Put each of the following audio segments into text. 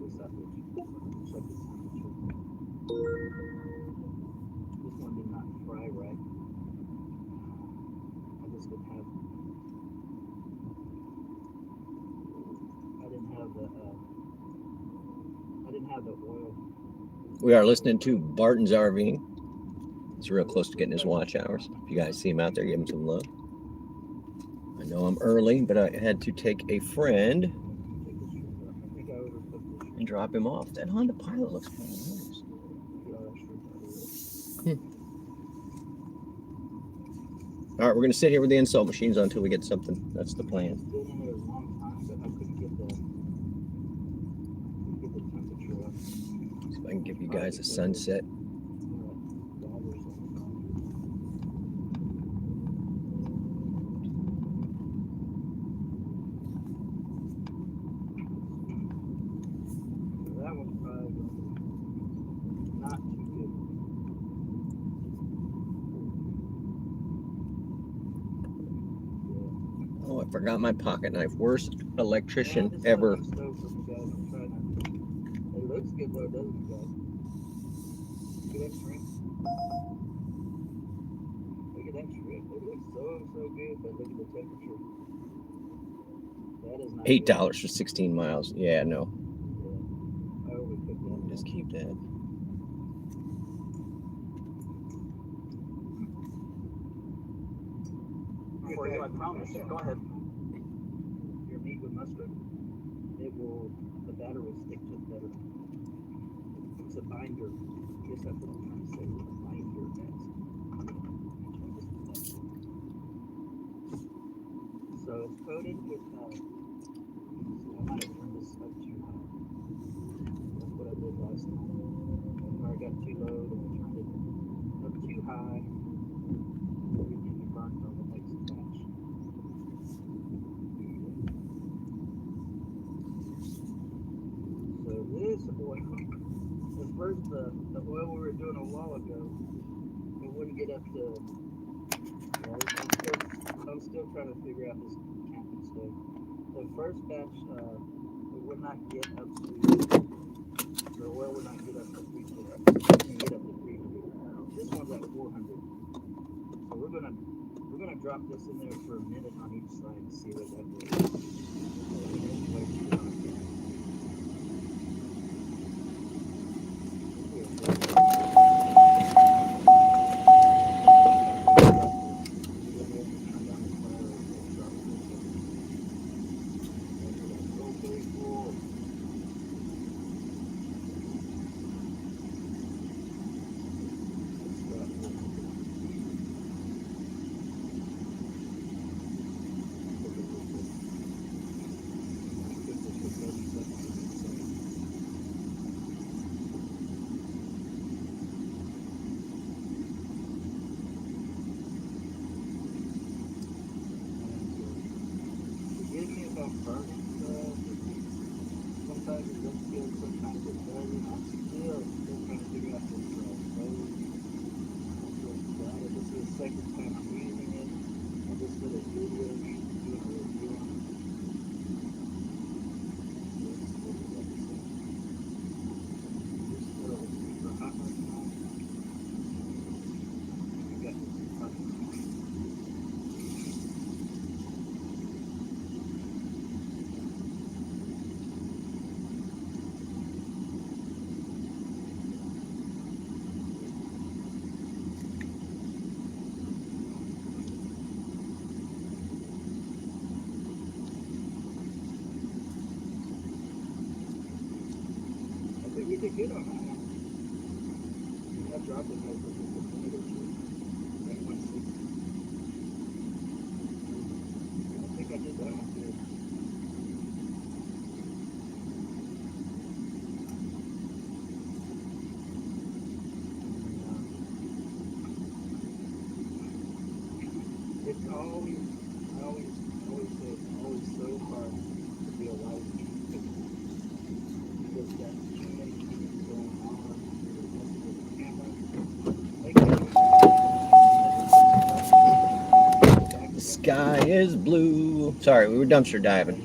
this up. Check the temperature. This one did not fry right. I just didn't have. I didn't have the oil. We are listening to Barton's RV. He's real close to getting his watch hours. If you guys see him out there, give him some love. I know I'm early, but I had to take a friend and drop him off. That Honda Pilot looks kind of nice. All right, we're going to sit here with the insult machines until we get something. That's the plan. See if I can give you guys a sunset. Oh, I forgot my pocket knife. Worst electrician ever. It looks good though, doesn't it, guys? Look at that shrimp. Look at that shrimp. It looks so good, but look at the temperature. That is not $8 for 16 miles. Yeah, no. Yeah. I overcooked that. Just keep that. For you, I promise. Go ahead. Your meat with mustard, the batter will stick to it better. It's a binder. I guess that's what I'm trying to say. It's a binder test. So it's coated with, I might have turned this up too high. That's what I did last time. Or I got too low and I turned it up too high. Everything you burnt on the next batch. So this oil, at first the oil we were doing a while ago, it wouldn't get up to, I'm still trying to figure out this camping stove. The first batch, it would not get up to, the oil would not get up to 300. It can get up to 300. This one's at 400. So we're gonna drop this in there for a minute on each side and see what that does. Sometimes it looks good, sometimes it doesn't. I'm still trying to figure out this stove. This is the second time I'm using it. I just did a video doing a review on it. It's still super hot right now. I got this hot. We did good on that one. I dropped it over just a minute or two. At 160. I think I did that one good. It's always, I always say it's always so hard to be a live stream because that too many things going on. The sky is blue. Sorry, we were dumpster diving.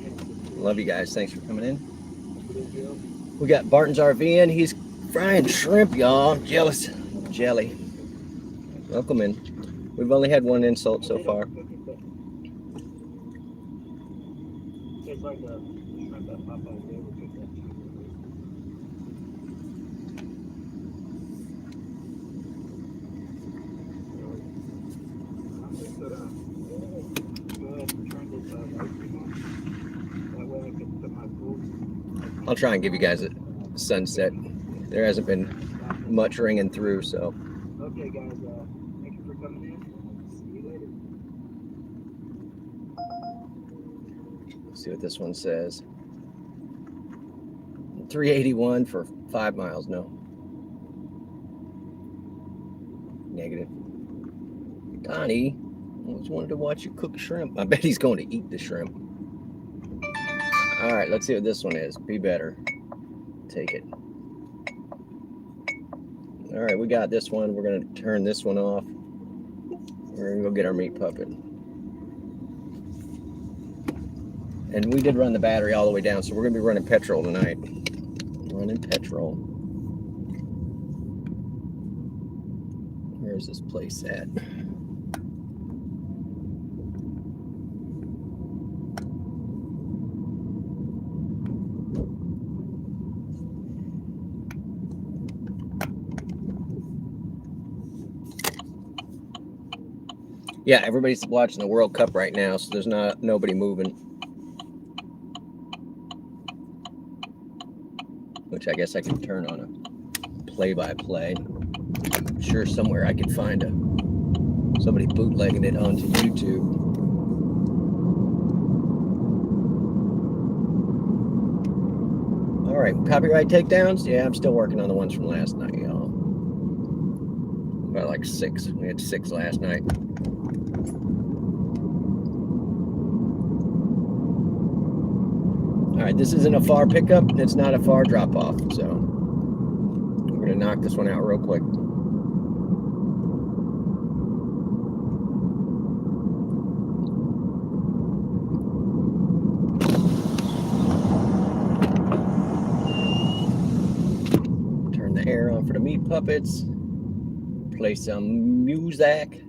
Love you guys. Thanks for coming in. We got Barton's RV in. He's frying shrimp, y'all. I'm jealous. Jelly. Welcome in. We've only had one insult so far. It's like the shrimp that Popeye did with that cheese. I'm just gonna go ahead and turn this Livestream on. That way I can put my food. I'll try and give you guys a sunset. There hasn't been much ringing through, so. Okay, guys. Thank you for coming in. See you later. Let's see what this one says. 381 for 5 miles. No. Negative. Donnie, I just wanted to watch you cook shrimp. I bet he's going to eat the shrimp. All right, let's see what this one is. Be better. Take it. All right, we got this one. We're going to turn this one off. We're going to go get our meat puppet. And we did run the battery all the way down, so we're going to be running petrol tonight. Running petrol. Where's this place at? Yeah, everybody's watching the World Cup right now, so there's nobody moving. Which I guess I can turn on a play-by-play. I'm sure somewhere I could find somebody bootlegging it onto YouTube. All right, copyright takedowns. Yeah, I'm still working on the ones from last night, y'all. About like 6. We had 6 last night. All right, this isn't a far pickup. It's not a far drop off, so we're gonna knock this one out real quick. Turn the air on for the meat puppets. Play some music.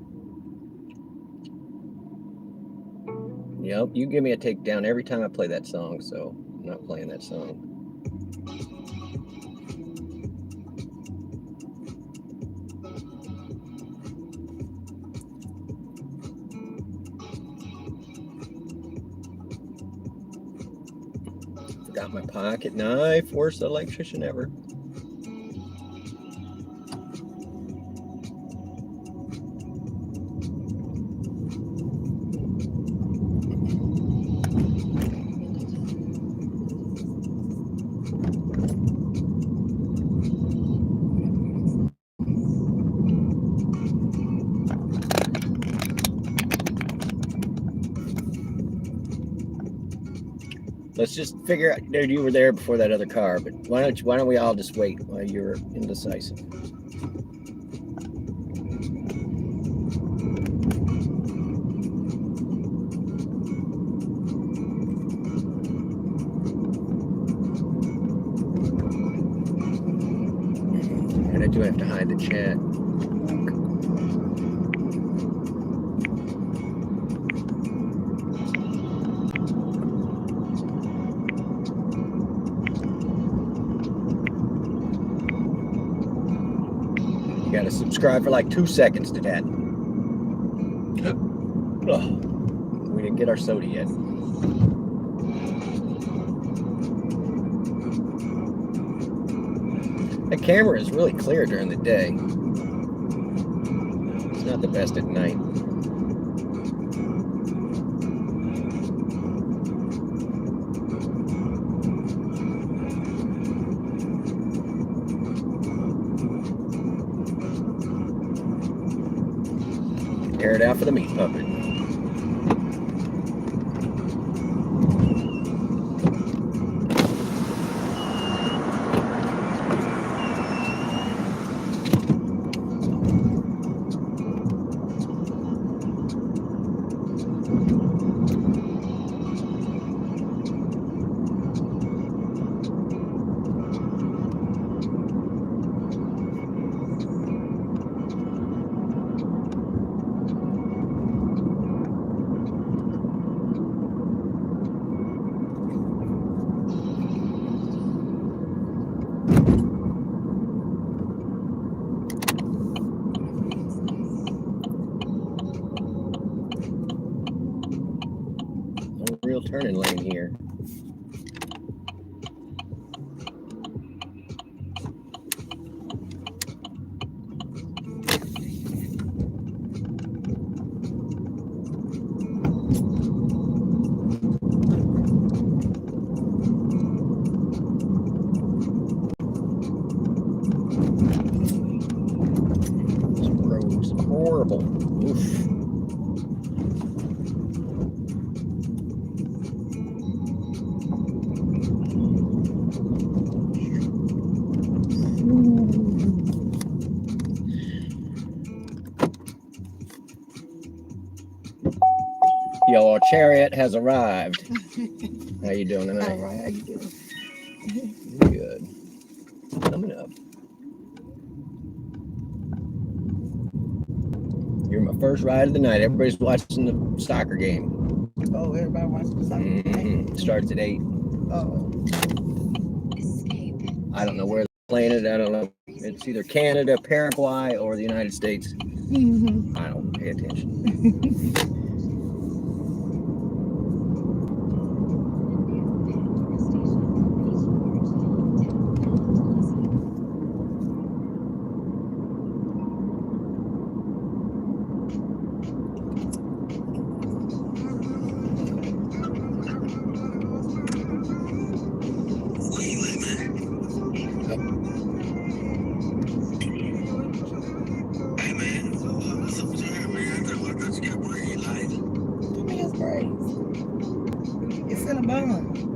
Yep, you give me a takedown every time I play that song, so I'm not playing that song. Forgot my pocket knife. Worst electrician ever. Let's just figure out, dude, you were there before that other car, but why don't we all just wait while you're indecisive? And I do have to hide the chat. You gotta subscribe for like 2 seconds to that. Oh, we didn't get our soda yet. The camera is really clear during the day. It's not the best at night. Air it out for the meat puppet. little turning lane here. This road's horrible. Oof. Your chariot has arrived. How you doing tonight? All right, how you doing? Good. Coming up. You're my first ride of the night. Everybody's watching the soccer game. Oh, everybody watching the soccer game? Starts at 8. Oh. I don't know where they're playing it. I don't know. It's either Canada, Paraguay, or the United States. Mm-hmm. I don't pay attention. Give me his praise. It's in a bun.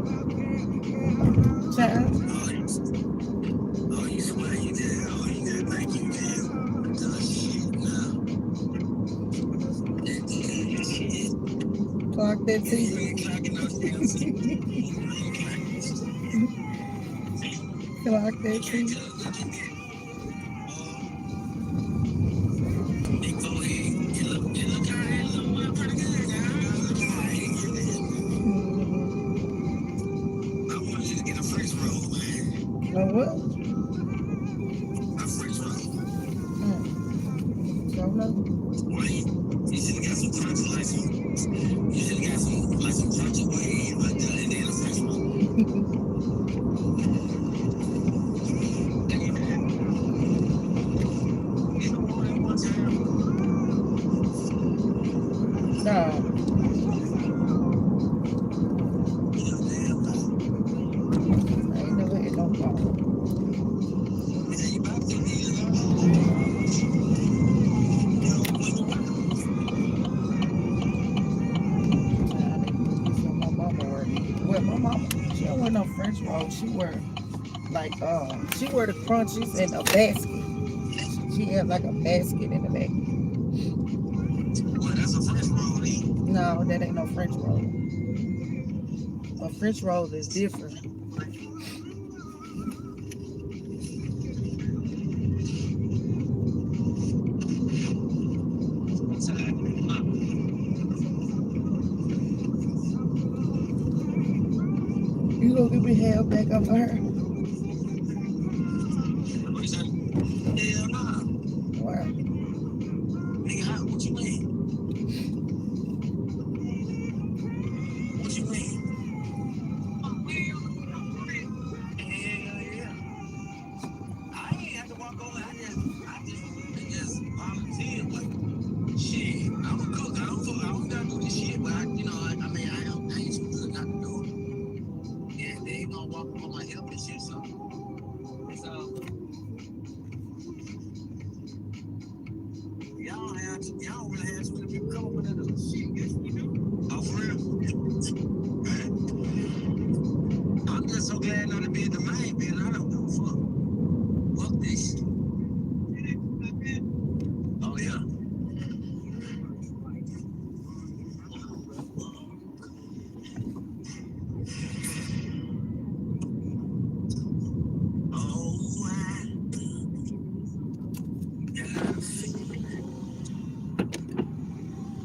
Child. Oh, you swear you did. Oh, you did. Thank you, man. Clock that You TV. ain't clocking those damn Clock that TV. I wanted you to get a French roll, man. A what? A French roll. Don't know. Why you should have got some crunchy, like some crunchy wave, like that, and then a French roll. You know more than one time. No. I ain't never hit no ball. Yeah, you about to be, My mama wear. Well, my mama, she don't wear no French rolls. She wear like she wear the crunchies in a basket. She have like a basket in the back. well, that's a French roll, then. No, that ain't no French roll. A French roll is different. You gonna give me hell back up her? What you say? Hell nah. Wow. Nigga, what you mean? What you mean? Hell yeah. I ain't have to walk over. I just volunteered. But shit, I'm a cook. I don't gotta do this shit. But I ain't supposed to not do it. Yeah, they ain't gonna walk on my help and shit. So it's all good. Y'all really have too many people come up with that shit. Yes, we do. Oh, for real? I'm just so glad not to be in the main building. I don't give a fuck. Fuck this shit. Oh, yeah. Oh, I gotta feel it.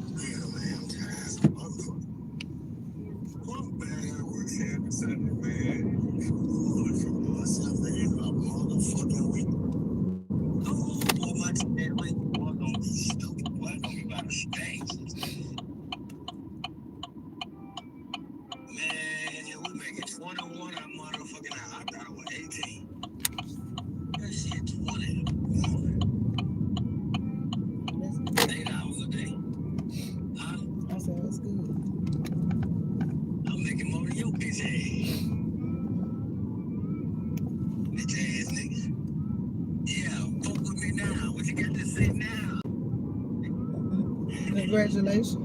Yeah, man, I'm tired as a motherfucker. Fuck, man, I gotta work 7 to 7, man. Sounds good. I'm making more than your bitch ass. Bitch ass nigga. Yeah, fuck with me now. What you got to say now? Congratulations.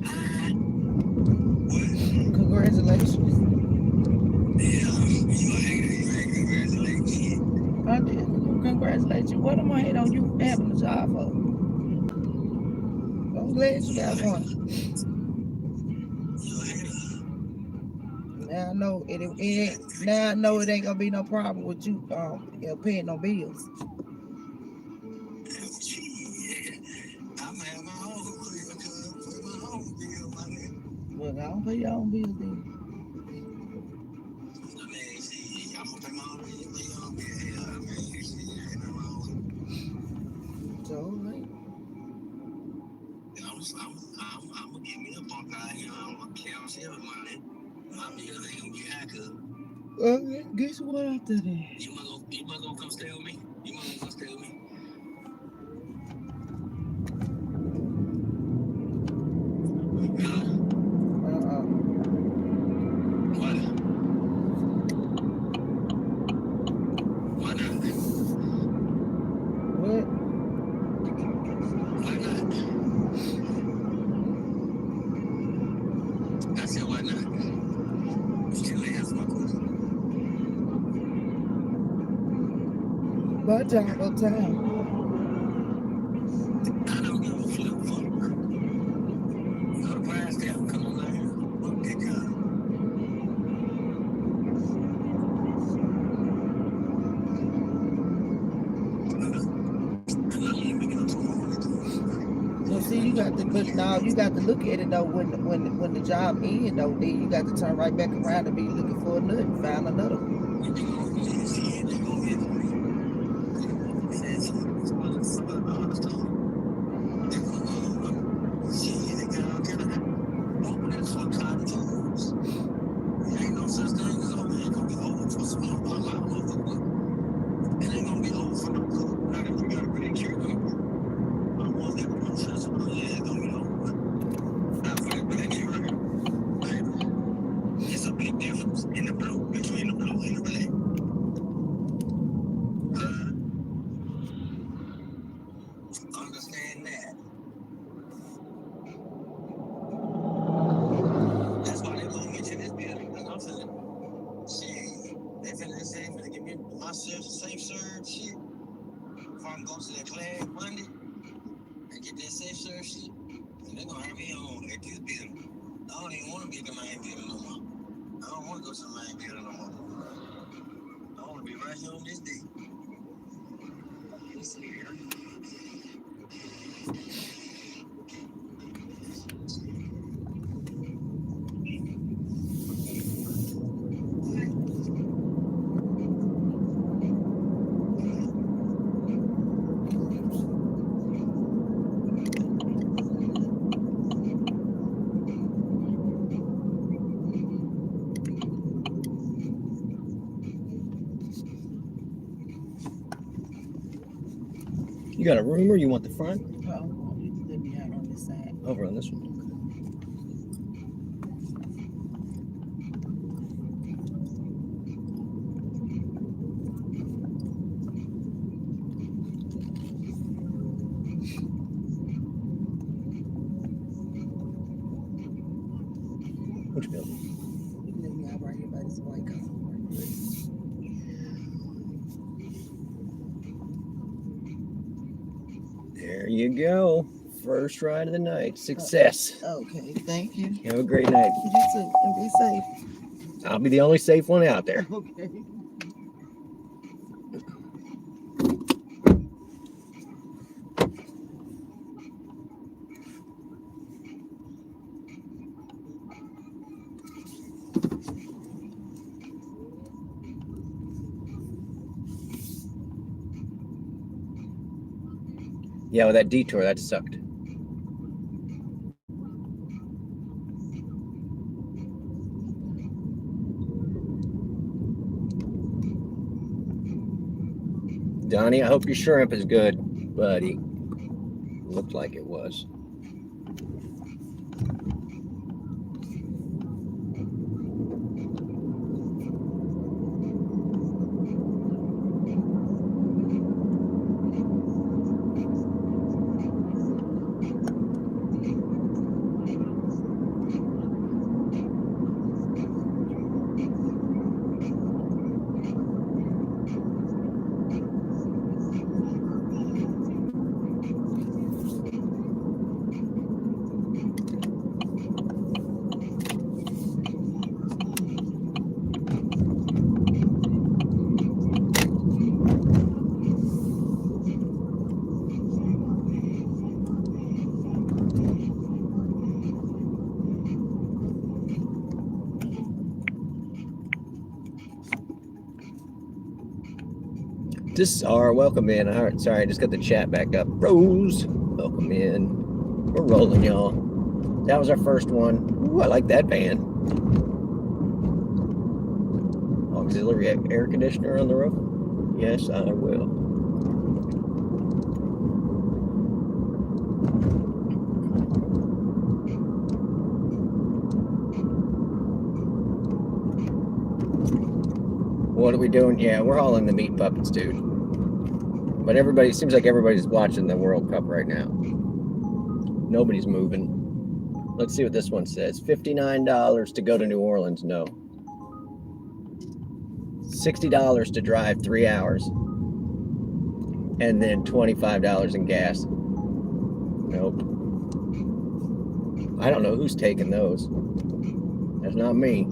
What? Congratulations. Yeah, you a hater. You ain't congratulating shit. I did congratulate you. What am I hate on you having a job for? I'm glad you got one. You a hater. Now I know it ain't. Now I know it ain't gonna be no problem with you paying no bills. Shit. I'm have my own crib, cuz. Pay my own bill, my nigga. Well, I don't pay your own bills then. I mean, shit, I'm gonna pay my own bill, you pay your own bill. Hell, I mean, shit, ain't nothing wrong with it. So like, I'm gonna get me a bunk out here. I'm gonna count shit with my nigga. My bill ain't gonna be high, cuz. guess what after that? You must gonna come stay with me? You must gonna come stay with me? Huh? Why not? Why not? What? Why not? I said, why not? You still ain't answer my question. My job on time. I don't give a flip fuck. Go to Pine Step, come on down here. Fuck that job. I'm not even making up to Well, see, you got to, but now you got to look at it though. When the job ends though, then you got to turn right back around and be looking for another, find another one. It's a big difference in the blue, between the blue and the black. Understand that. That's why they gonna mention this building, because I'm finna, shit, they finna say, finna give me my safe serve shit. If I can go to that class Monday and get that safe serve shit, and they gonna have me on at this building. I don't even wanna be at the main building no more. I don't wanna go to the main building no more. I wanna be right here on this day. This here. You got a room or you want the front? Oh, you can let me out on this side. Over on this one. Which building? You can let me out right here by this white car. There you go. First ride of the night. Success. Okay, thank you. Have a great night. You too, and be safe. I'll be the only safe one out there. Okay. Yeah, with that detour, that sucked. Donnie, I hope your shrimp is good, buddy. Looked like it was. Just are welcome in. All right, sorry, I just got the chat back up. Rose, welcome in. We're rolling, y'all. That was our first one. Ooh, I like that van. Auxiliary air conditioner on the roof. Yes, I will. What are we doing? Yeah, we're hauling the meat puppets, dude. But everybody, seems like everybody's watching the World Cup right now. Nobody's moving. Let's see what this one says. $59 to go to New Orleans. No. $60 to drive 3 hours. And then $25 in gas. Nope. I don't know who's taking those. That's not me.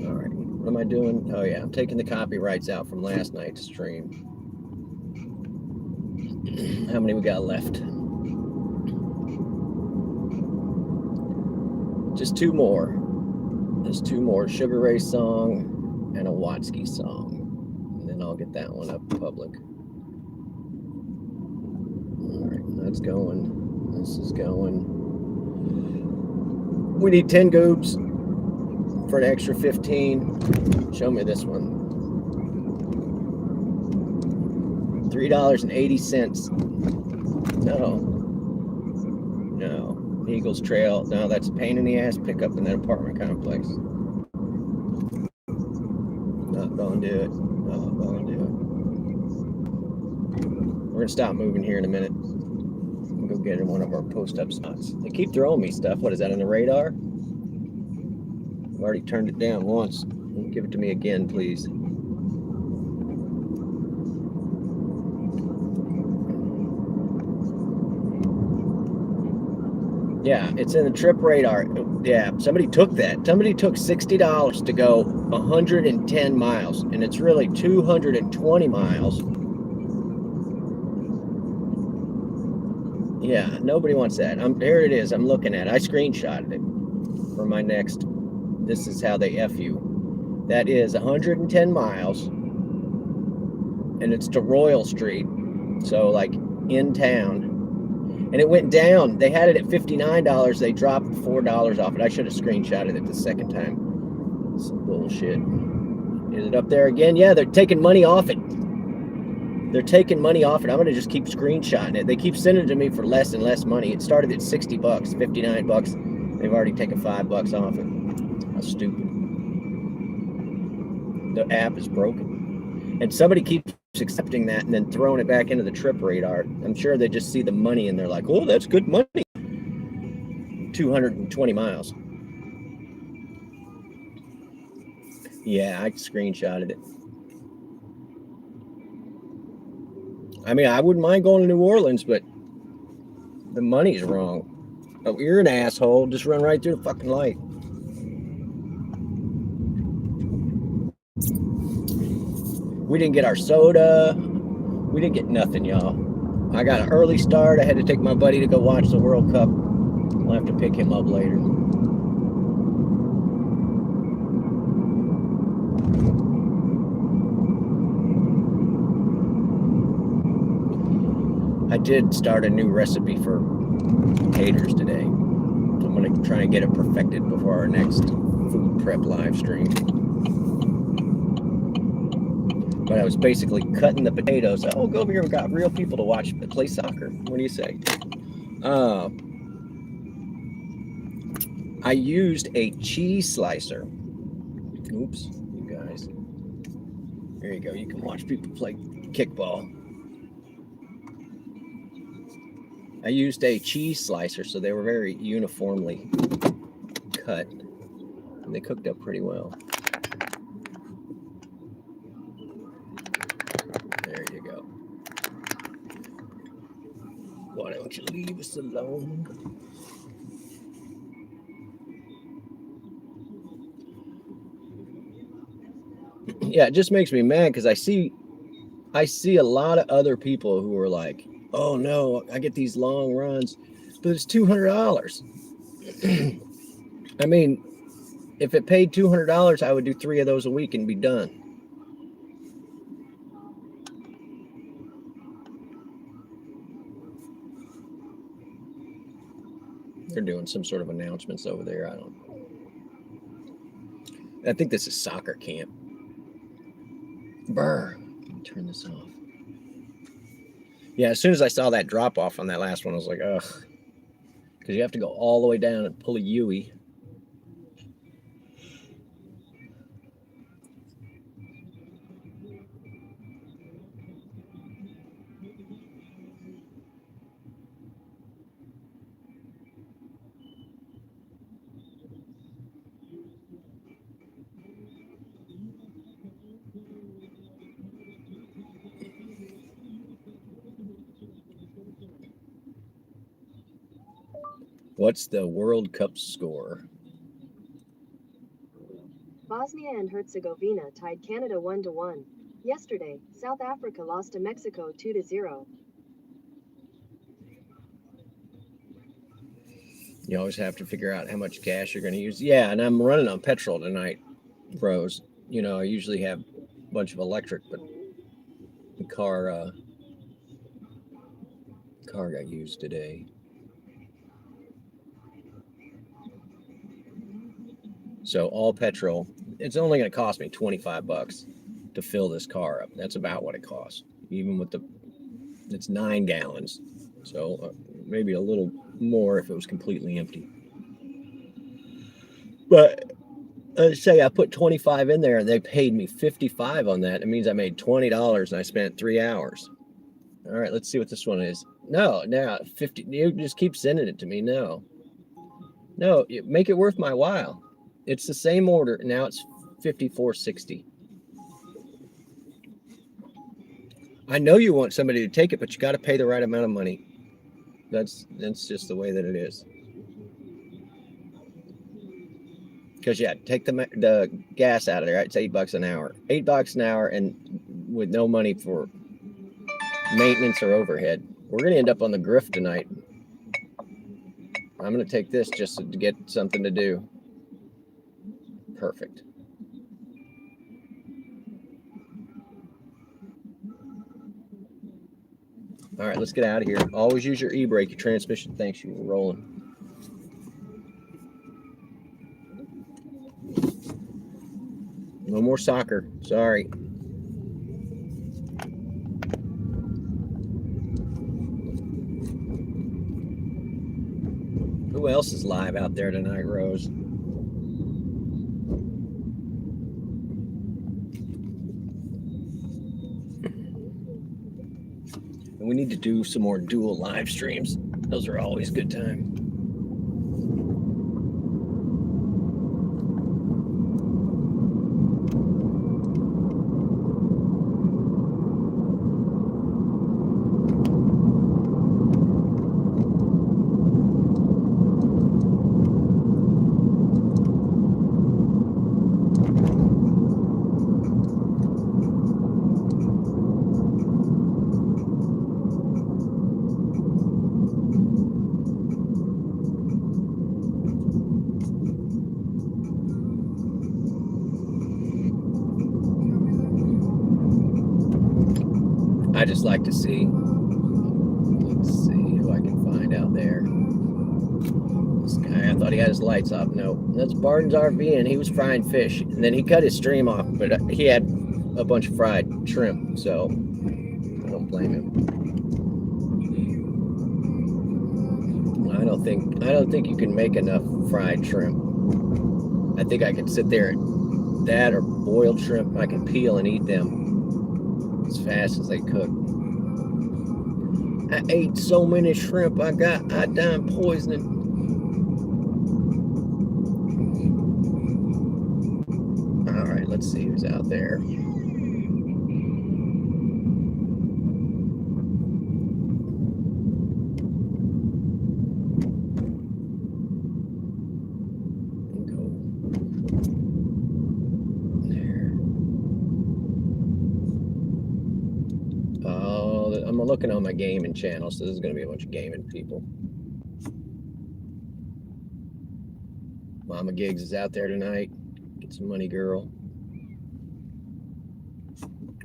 All right. What am I doing? Oh, yeah. I'm taking the copyrights out from last night's stream. How many we got left? Just two more. There's two more. Sugar Ray song and a Watsky song. And then I'll get that one up public. All right, that's going. This is going. We need 10 goobs for an extra 15. Show me this one. $3.80. No. Eagles Trail. No, that's a pain in the ass pickup in that apartment complex. Not gonna do it. Not gonna do it. We're gonna stop moving here in a minute. We'll go get in one of our post-up spots. They keep throwing me stuff. What is that on the radar? I've already turned it down once. Give it to me again, please. Yeah, it's in the trip radar. Yeah, somebody took that. Somebody took $60 to go 110 miles, and it's really 220 miles. Yeah, nobody wants that. There it is. I'm looking at it. I screenshotted it for my next. This is how they F you. That is 110 miles, and it's to Royal Street, so like in town. And it went down. They had it at $59. They dropped $4 off it. I should have screenshotted it the second time. Some bullshit. Is it up there again? Yeah, they're taking money off it. They're taking money off it. I'm going to just keep screenshotting it. They keep sending it to me for less and less money. It started at $60, $59. They've already taken $5 off it. How stupid. The app is broken. And somebody keeps accepting that and then throwing it back into the trip radar. I'm sure they just see the money and they're like, oh, that's good money. 220 miles. Yeah, I screenshotted it. I mean, I wouldn't mind going to New Orleans, but the money's wrong. Oh, you're an asshole. Just run right through the fucking light. We didn't get our soda. We didn't get nothing, y'all. I got an early start. I had to take my buddy to go watch the World Cup. We'll have to pick him up later. I did start a new recipe for taters today. I'm going to try and get it perfected before our next food prep live stream. But I was basically cutting the potatoes. Oh, go over here. We've got real people to watch play soccer. What do you say? I used a cheese slicer. Oops, you guys. There you go. You can watch people play kickball. I used a cheese slicer, so they were very uniformly cut. And they cooked up pretty well. There you go. Why don't you leave us alone? Yeah, it just makes me mad because I see a lot of other people who are like, oh no, I get these long runs, but it's $200. I mean, If it paid $200, I would do 3 of those a week and be done. They're doing some sort of announcements over there. I don't know. I think this is soccer camp. Brr. Turn this off. Yeah, as soon as I saw that drop off on that last one, I was like, ugh. Because you have to go all the way down and pull a Yui. What's the World Cup score? Bosnia and Herzegovina tied Canada 1-1. Yesterday, South Africa lost to Mexico 2-0. You always have to figure out how much gas you're going to use. Yeah, and I'm running on petrol tonight, Rose. You know, I usually have a bunch of electric, but the car got used today. So all petrol. It's only going to cost me $25 to fill this car up. That's about what it costs, even with it's 9 gallons. So maybe a little more if it was completely empty. But say I put 25 in there and they paid me 55 on that. It means I made $20 and I spent 3 hours. All right, let's see what this one is. No, 50. You just keep sending it to me. No, make it worth my while. It's the same order. Now it's $54.60. I know you want somebody to take it, but you got to pay the right amount of money. That's just the way that it is. Because yeah, take the gas out of there. It's $8 an hour. $8 an hour, and with no money for maintenance or overhead. We're gonna end up on the grift tonight. I'm gonna take this just to get something to do. Perfect. All right, let's get out of here. Always use your e-brake. Your transmission thanks you. We're rolling. No more soccer. Sorry. Who else is live out there tonight, Rose? And we need to do some more dual live streams. Those are always good time. I just like to see. Let's see who I can find out there. This guy, I thought he had his lights off. No, that's Barton's RV, and he was frying fish. And then he cut his stream off, but he had a bunch of fried shrimp, so I don't blame him. I don't think you can make enough fried shrimp. I think I can sit there and that or boiled shrimp. I can peel and eat them as fast as they cook. I ate so many shrimp, I died poisoning. All right, let's see who's out there. I'm looking on my gaming channel, so this is going to be a bunch of gaming people. Mama Gigs is out there tonight. Get some money, girl.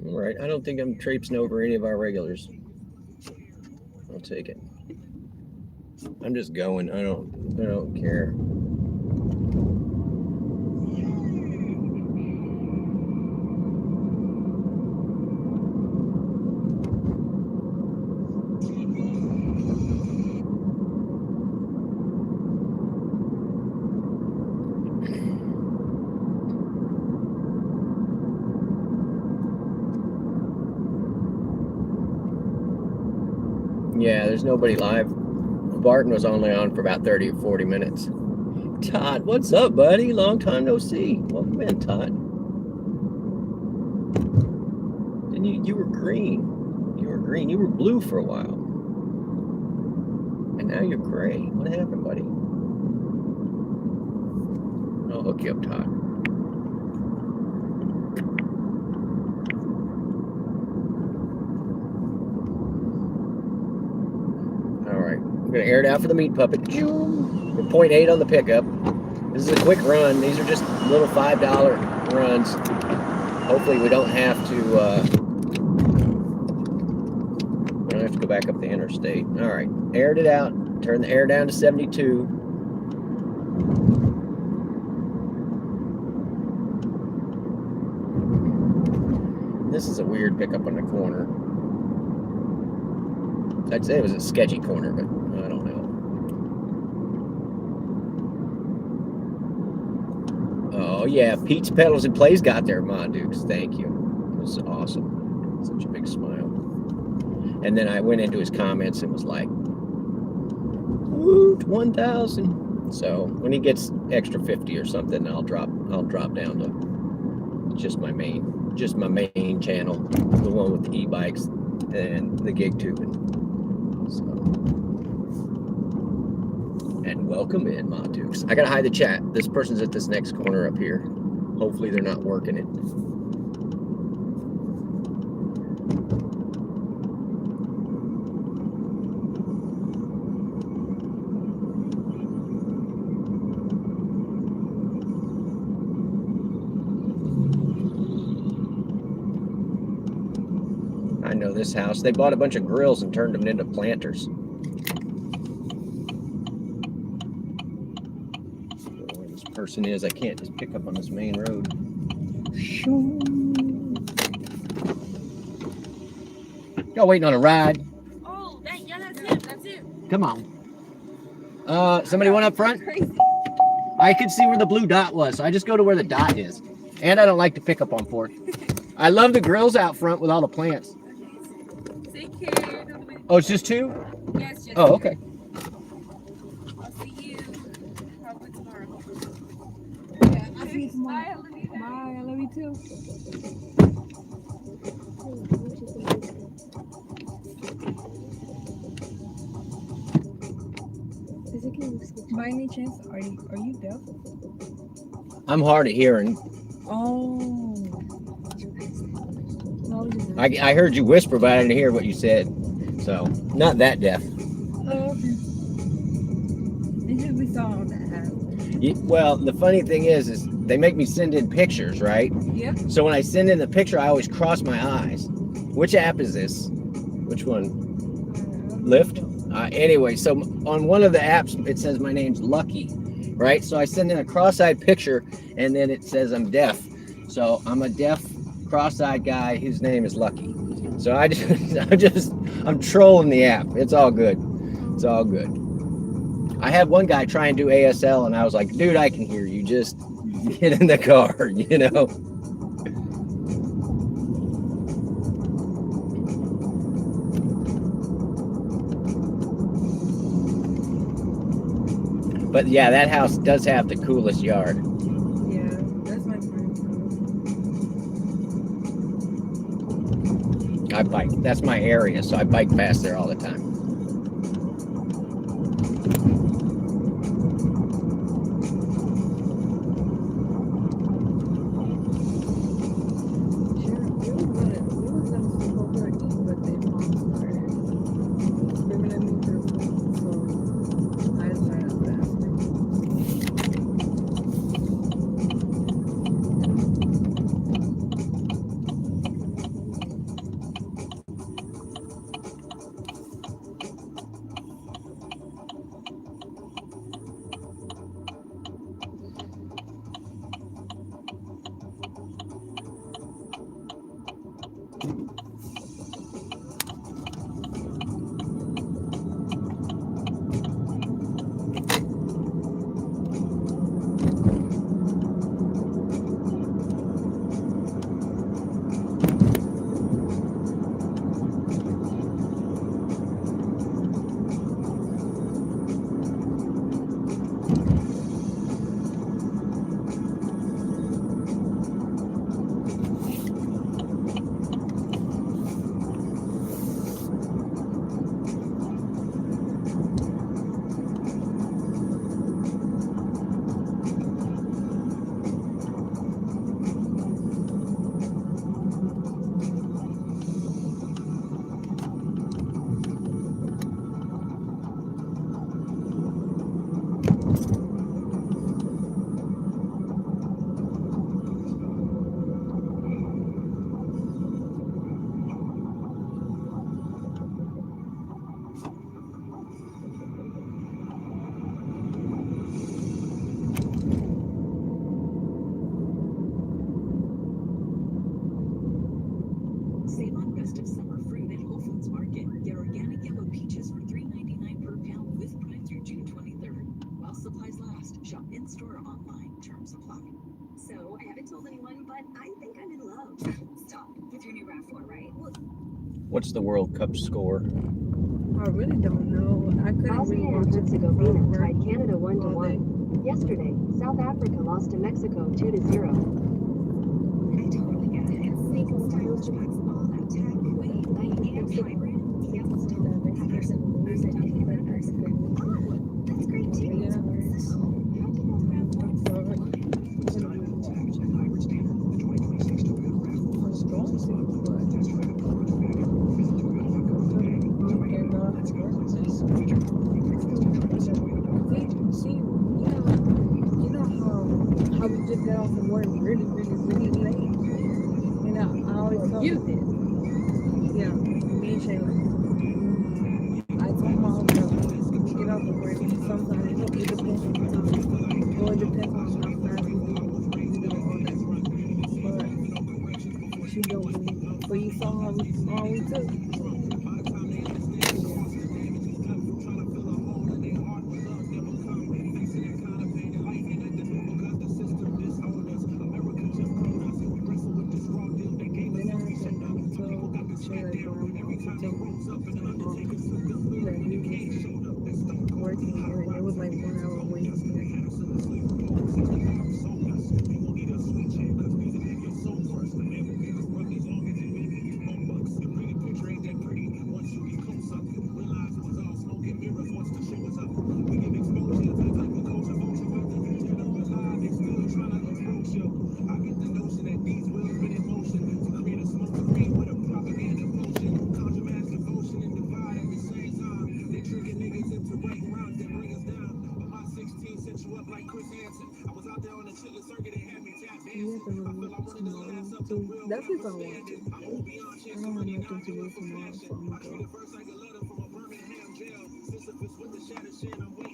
All right. I don't think I'm traipsing over any of our regulars. I'll take it. I'm just going. I don't care. Yeah, there's nobody live. Barton was only on for about 30 or 40 minutes. Todd, what's up, buddy? Long time no see. Welcome in, Todd. And you were green. You were green. You were blue for a while. And now you're gray. What happened, buddy? I'll hook you up, Todd. We're going to air it out for the meat puppet. We're 0.8 on the pickup. This is a quick run. These are just little $5 runs. Hopefully we don't have to go back up the interstate. All right, aired it out. Turn the air down to 72. This is a weird pickup on the corner. I'd say it was a sketchy corner, but I don't know. Oh, yeah. Pete's Pedals and Plays got there, Ma Dukes. Thank you. It was awesome. Such a big smile. And then I went into his comments and was like, woot, 1,000. So when he gets extra 50 or something, I'll drop down to just my main channel, the one with the e-bikes and the gig tubing. So, and welcome in, Ma Dukes. I gotta hide the chat. This person's at this next corner up here. Hopefully they're not working it. I know this house. They bought a bunch of grills and turned them into planters. Where this person is, I can't just pick up on this main road. Y'all waiting on a ride? Oh, yeah, that's it. That's it. Come on. Somebody went up front? I could see where the blue dot was, so I just go to where the dot is. And I don't like to pick up on fork. I love the grills out front with all the plants. Take care. Oh, it's just two? Yes, just Oh, okay. I'll see you probably tomorrow. Yeah, I'll see you tomorrow. Bye, Bye, I love you too. By any chance, are you deaf? I'm hard of hearing. Oh. No, I heard you whisper, but I didn't hear what you said. So, not that deaf. oh, okay. It just we saw on that app. Well, the funny thing is they make me send in pictures, right? Yep. So when I send in the picture, I always cross my eyes. Which app is this? Which one? Lyft? Anyway, so on one of the apps, it says my name's Lucky, right? So I send in a cross-eyed picture, and then it says I'm deaf. So I'm a deaf, cross-eyed guy whose name is Lucky. So I'm trolling the app. It's all good. It's all good. I had one guy try and do ASL, and I was like, dude, I can hear you. Just get in the car, you know? But yeah, that house does have the coolest yard. Yeah, that's my friend's house. I bike. That's my area, so I bike past there all the time. I think I'm in love. Stop. It's your new RAV4, right? Well, What's the World Cup score? I really don't know. I couldn't really Bosnia watch and it Herzegovina over tied Canada all day. 1-1. Yesterday, South Africa lost to Mexico 2-0. I totally get it. It's like stylish packs, all that tech. Wait, I am hybrid. Yep, still have your there's nothing in that person. Oh, that's great too. Yeah. So, how did the RAV4 So I couldn't really watch it. I was going to, but thank God for work. You know how we just got off of work really late, and I always told You did. yeah, me and Shayla. I told my uncle when we get off of work, sometimes it depends on the time, or it depends on how fast we do it all day. But she don't believe me. But you saw how we took. Then I had to tell Shayla grandma to tell uncle that he was working, and it was like 1 hour waiting there. You have to remove tomorrow too. That's if I want to. I don't have nothing to do tomorrow, so I'm gonna go.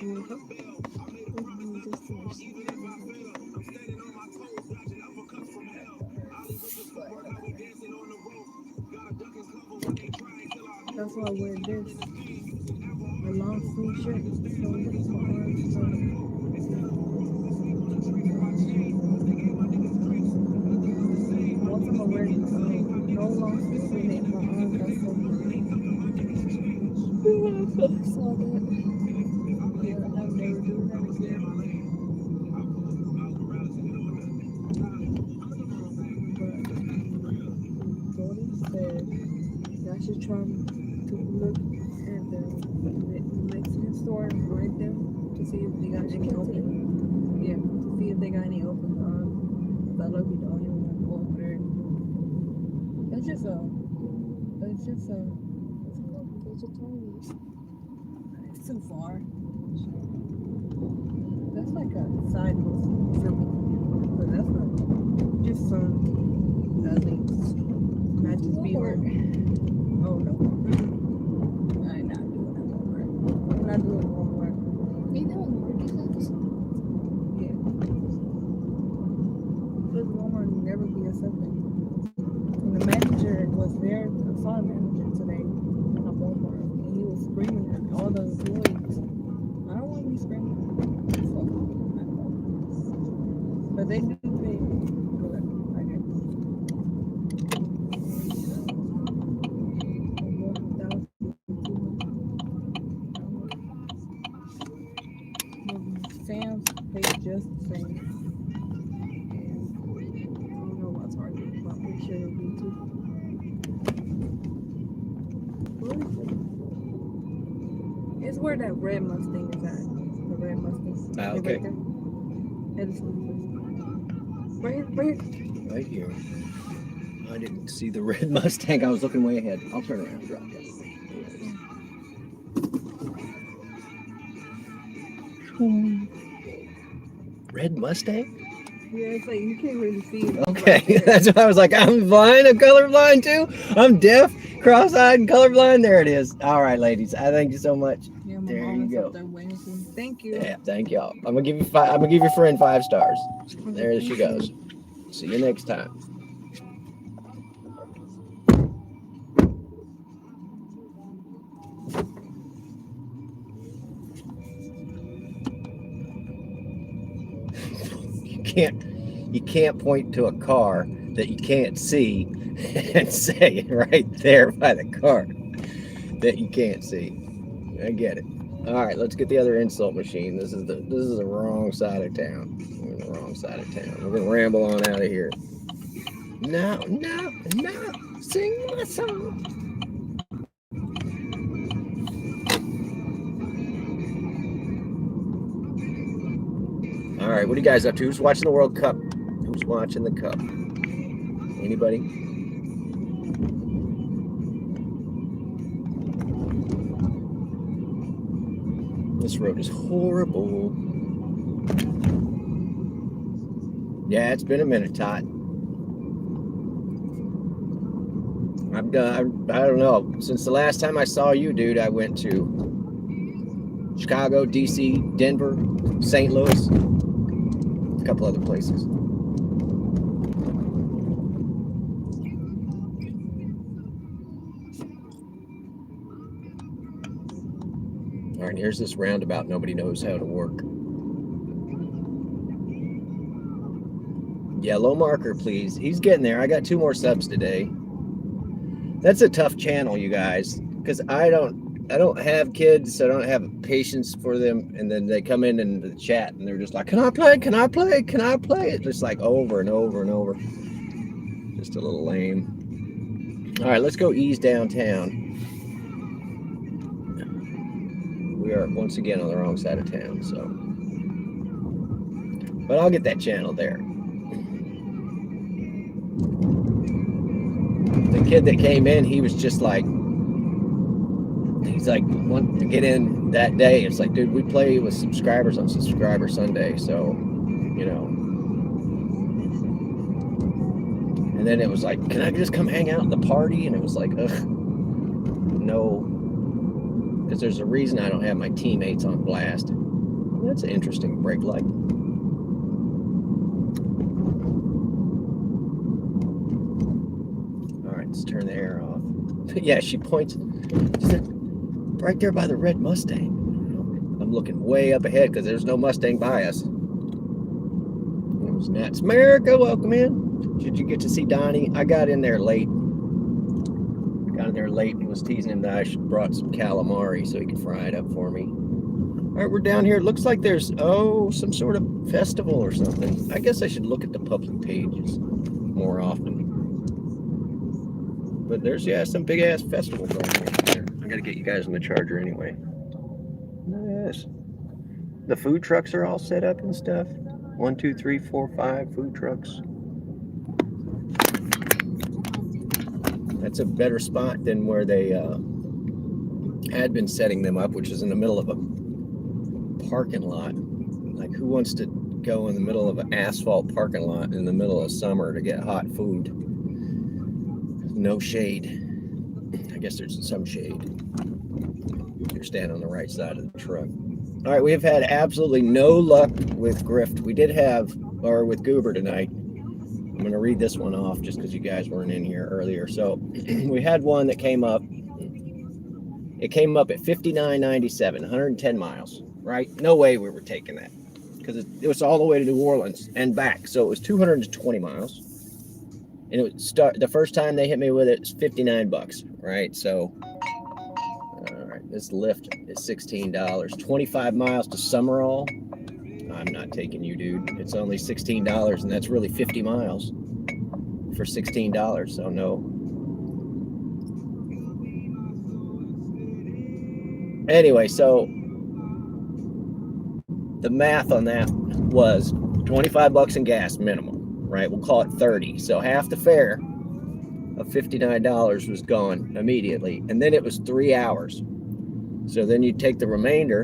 You wanna come? That's why I wear this. A long sleeve shirt, so my arms one time I wear no long sleeve and then my arms are so I saw that. Yeah, I'm never doing that again. But Jordan said I should try to look at the Mexican store right there to see if they got any open. Yeah, to see if they got any open. I love you, don't even want to go over there. It's just it's too far. That's like a side hustle for me, but that's not just some nothing. Not just be work. Oh no, I'm not doing that Walmart. I'm not doing Walmart. Yeah, because Walmart will never be accepted. And the manager was there. I saw a manager today at Walmart, and he was screaming at all the employees. I don't want to be screaming. So, but they do pay good, I guess. Sam's pay just the same. And I don't know about Target, but I'm pretty sure it'll be too. Where is it? It's where that red Mustang is at. The red Mustang. Ah, Right okay. there. Right here. I didn't see the red Mustang. I was looking way ahead. I'll turn around and drop that. Red Mustang? Yeah, it's like you can't really see it. Okay, Right that's what I was like. I'm blind. I'm colorblind too. I'm deaf, cross-eyed, and colorblind. There it is. All right, ladies. I thank you so much. yeah, my There mom you is go. up there waiting for me. Thank you. Yeah, thank y'all. I'm gonna give you five. I'm gonna give your friend 5 stars. There she Thank goes. you. See you next time. You can't you can't point to a car that you can't see and say it right there by the car that you can't see. I get it. All right, let's get the other insult machine. This is the wrong side of town. We're in the wrong side of town. We're gonna ramble on out of here. No, sing my song. All right, what are you guys up to? Who's watching the World Cup? Who's watching the Cup? Anybody? This road is horrible. Yeah, it's been a minute, Todd. I've done, I don't know. Since the last time I saw you, dude, I went to Chicago, DC, Denver, St. Louis, a couple other places. All right, here's this roundabout nobody knows how to work. Yellow marker, please. He's getting there. I got 2 more subs today. That's a tough channel, you guys, because I don't have kids, so I don't have patience for them. And then they come in the chat and they're just like, "Can I play? Can I play? Can I play?" It's just like over and over and over. Just a little lame. All right, let's go ease downtown. We are once again on the wrong side of town, so. But I'll get that channel there. The kid that came in, he was just like, he's like, want to get in that day. It's like, dude, we play with subscribers on Subscriber Sunday, so, you know. And then it was like, can I just come hang out at the party? And it was like, ugh, no. Because there's a reason I don't have my teammates on blast. That's an interesting brake light. All right, let's turn the air off. Yeah, she points. She said, right there by the red Mustang. I'm looking way up ahead because there's no Mustang by us. It was nuts. America, welcome in. Did you get to see Donnie? I got in there late. Got in there late and was teasing him that I should brought some calamari so he could fry it up for me. All right, we're down here. It looks like there's, some sort of festival or something. I guess I should look at the public pages more often. But there's, yeah, some big ass festival going on here. I gotta get you guys on the charger anyway. Yes. The food trucks are all set up and stuff. 1, 2, 3, 4, 5 food trucks. That's a better spot than where they had been setting them up, which is in the middle of a parking lot. Like, who wants to go in the middle of an asphalt parking lot in the middle of summer to get hot food? No shade. I guess there's some shade. You're standing on the right side of the truck. All right, we have had absolutely no luck with Grift. We did have, or with Goober tonight. I'm going to read this one off just because you guys weren't in here earlier. So we had one that came up. It came up at 59.97, 110 miles, right? No way we were taking that because it was all the way to New Orleans and back. So it was 220 miles. And it would start, the first time they hit me with it, it's $59, right? So, all right, this lift is $16. 25 miles to Summerall. I'm not taking you, dude. It's only $16, and that's really 50 miles for $16. So no. Anyway, so the math on that was $25 in gas minimum. Right, we'll call it 30. So half the fare of $59 was gone immediately, and then it was 3 hours. So then you take the remainder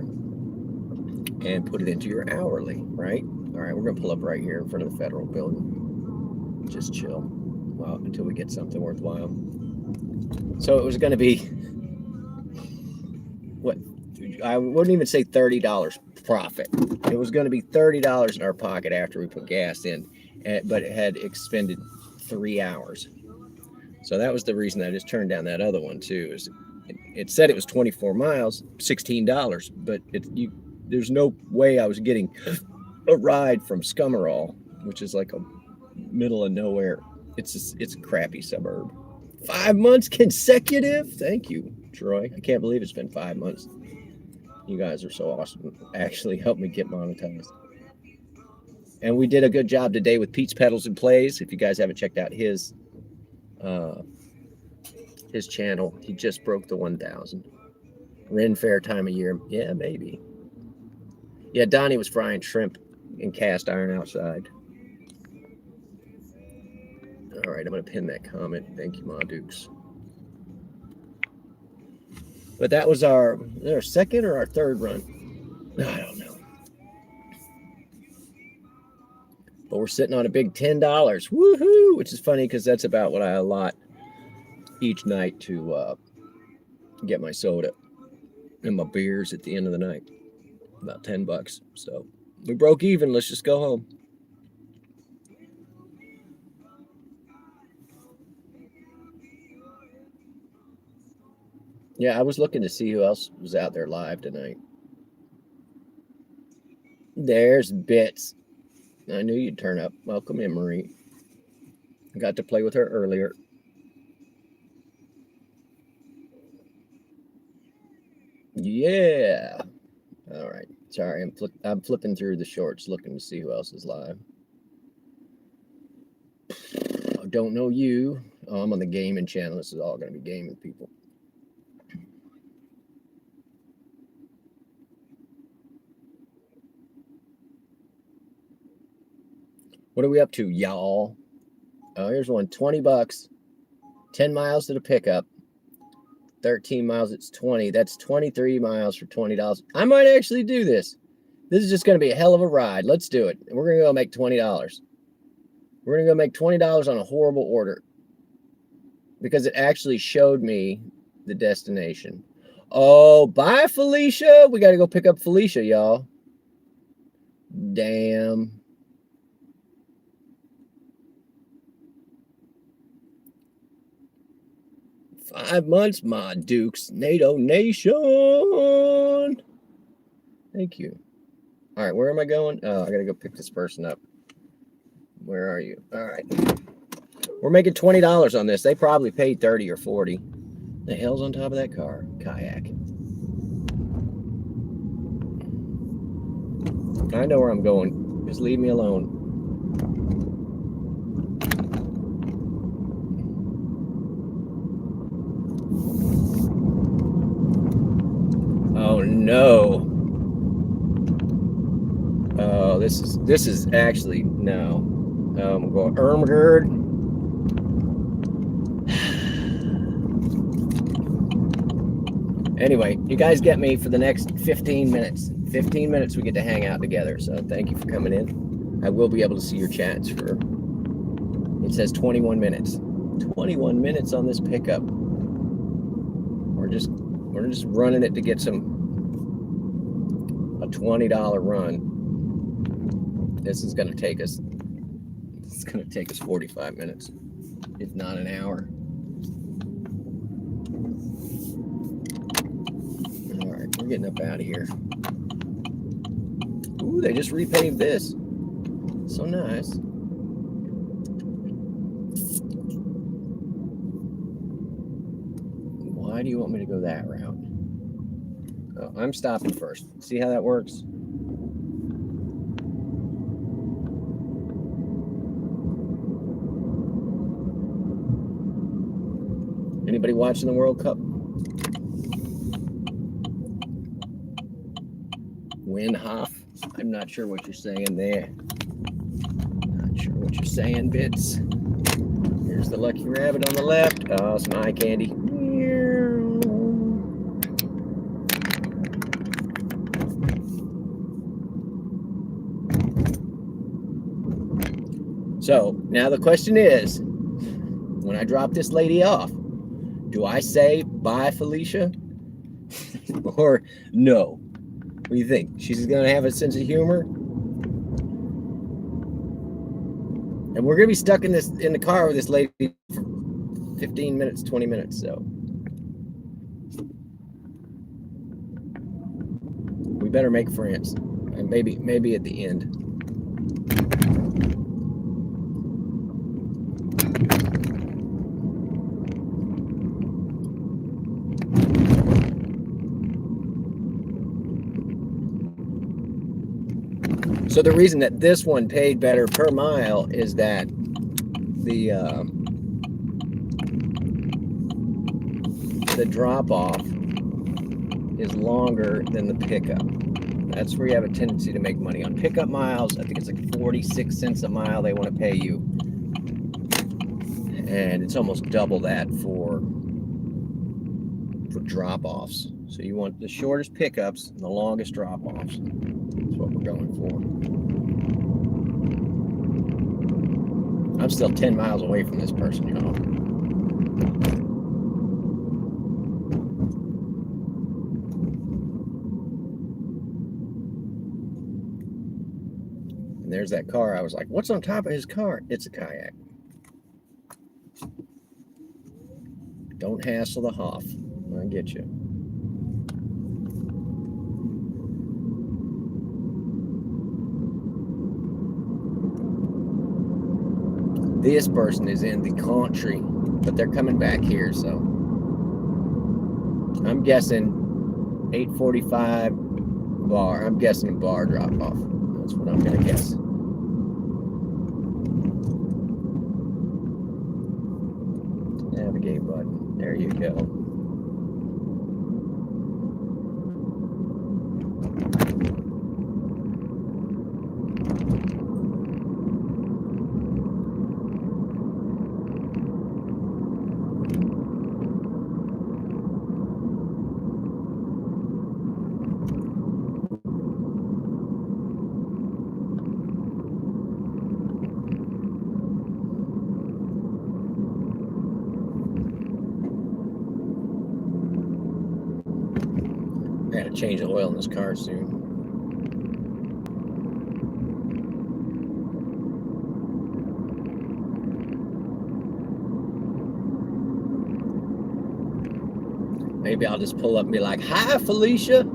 and put it into your hourly, right? All right, we're gonna pull up right here in front of the federal building. Just chill, well, until we get something worthwhile. So it was gonna be what? I wouldn't even say $30 profit. It was gonna be $30 in our pocket after we put gas in. But it had expended 3 hours. So that was the reason I just turned down that other one too. Is it said it was 24 miles, $16, but there's no way I was getting a ride from Summerall, which is like middle of nowhere. It's a crappy suburb. 5 months consecutive. Thank you, Troy. I can't believe it's been 5 months. You guys are so awesome. Actually helped me get monetized. And we did a good job today with Pete's Pedals and Plays. If you guys haven't checked out his channel, he just broke the 1,000. Ren Fair time of year. Yeah, maybe. Yeah, Donnie was frying shrimp in cast iron outside. All right, I'm going to pin that comment. Thank you, Ma Dukes. But that was our second or our third run. I don't know. But we're sitting on a big $10. Woohoo! Which is funny because that's about what I allot each night to get my soda and my beers at the end of the night. About $10. So we broke even. Let's just go home. Yeah, I was looking to see who else was out there live tonight. There's Bits. I knew you'd turn up. Welcome in, Marie. I got to play with her earlier. Yeah. All right. Sorry, I'm flipping through the shorts looking to see who else is live. I don't know you. Oh, I'm on the gaming channel. This is all going to be gaming people. What are we up to, y'all? Oh, here's one. $20. 10 miles to the pickup. 13 miles, it's 20. That's 23 miles for $20. I might actually do this. This is just going to be a hell of a ride. Let's do it. We're going to go make $20. We're going to go make $20 on a horrible order because it actually showed me the destination. Oh, bye, Felicia. We got to go pick up Felicia, y'all. Damn. $5 months, my Dukes. NATO Nation. Thank you. All right, where am I going? Oh, I got to go pick this person up. Where are you? All right. We're making $20 on this. They probably paid 30 or 40. The hell's on top of that car? Kayak. I know where I'm going. Just leave me alone. Oh no. Oh, this is actually no. I'm going Ermgerd. Anyway, you guys get me for the next 15 minutes. 15 minutes we get to hang out together. So thank you for coming in. I will be able to see your chats for, it says 21 minutes. 21 minutes on this pickup. We're just running it to get a $20 run. This is going to take us, 45 minutes, if not an hour. All right, we're getting up out of here. Ooh, they just repaved this. So nice. Why do you want me to go that route? Oh, I'm stopping first. See how that works? Anybody watching the World Cup? Winhoff. I'm not sure what you're saying there. Not sure what you're saying, Bits. Here's the lucky rabbit on the left. Oh, some eye candy. So now the question is, when I drop this lady off, do I say bye, Felicia? Or no? What do you think? She's going to have a sense of humor? And we're going to be stuck in the car with this lady for 15 minutes, 20 minutes. So we better make friends. And maybe at the end. So the reason that this one paid better per mile is that the drop off is longer than the pickup. That's where you have a tendency to make money on pickup miles. I think it's like 46 cents a mile they want to pay you, and it's almost double that for drop offs. So you want the shortest pickups and the longest drop offs. That's what we're going for. I'm still 10 miles away from this person, y'all. And there's that car. I was like, what's on top of his car? It's a kayak. Don't hassle the Hoff. I get you. This person is in the country, but they're coming back here, so I'm guessing 8:45 bar. I'm guessing bar drop off. That's what I'm gonna guess. Navigate button. There you go. I gotta change the oil in this car soon. Maybe I'll just pull up and be like, "Hi, Felicia."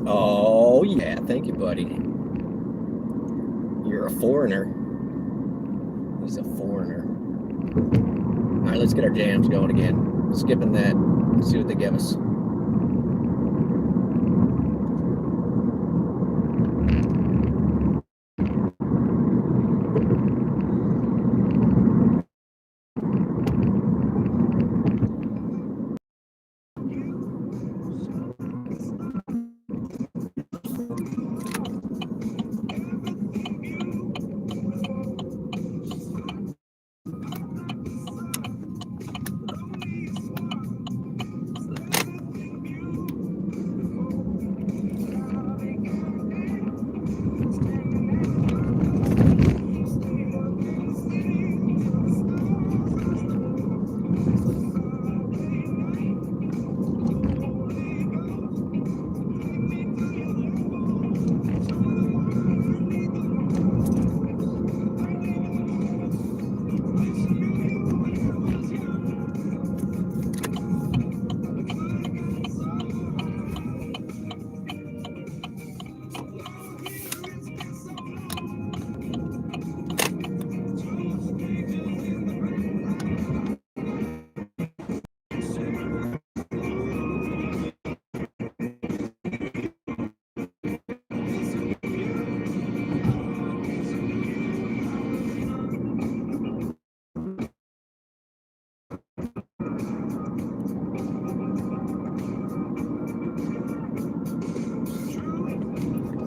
Oh, yeah. Thank you, buddy. You're a foreigner. He's a foreigner. All right, let's get our jams going again. Skipping that. Let's see what they give us.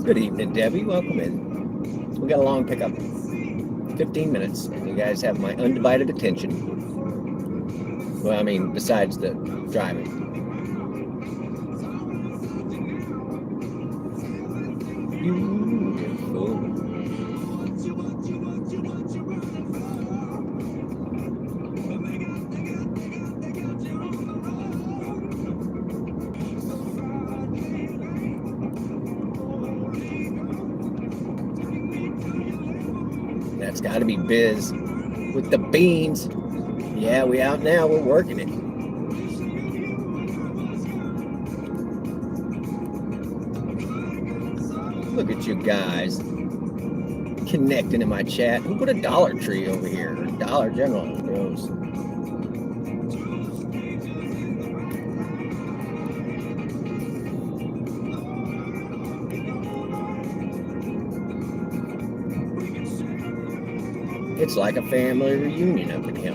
Good evening, Debbie. Welcome in. We got a long pickup, 15 minutes, and you guys have my undivided attention. Well, I mean, besides the driving. Beautiful. That's got to be Biz. with the beans. Yeah, we out now. We're working it. Look at you guys connecting in my chat. Who put a Dollar Tree over here? Dollar General. Rose. It's like a family reunion up in here.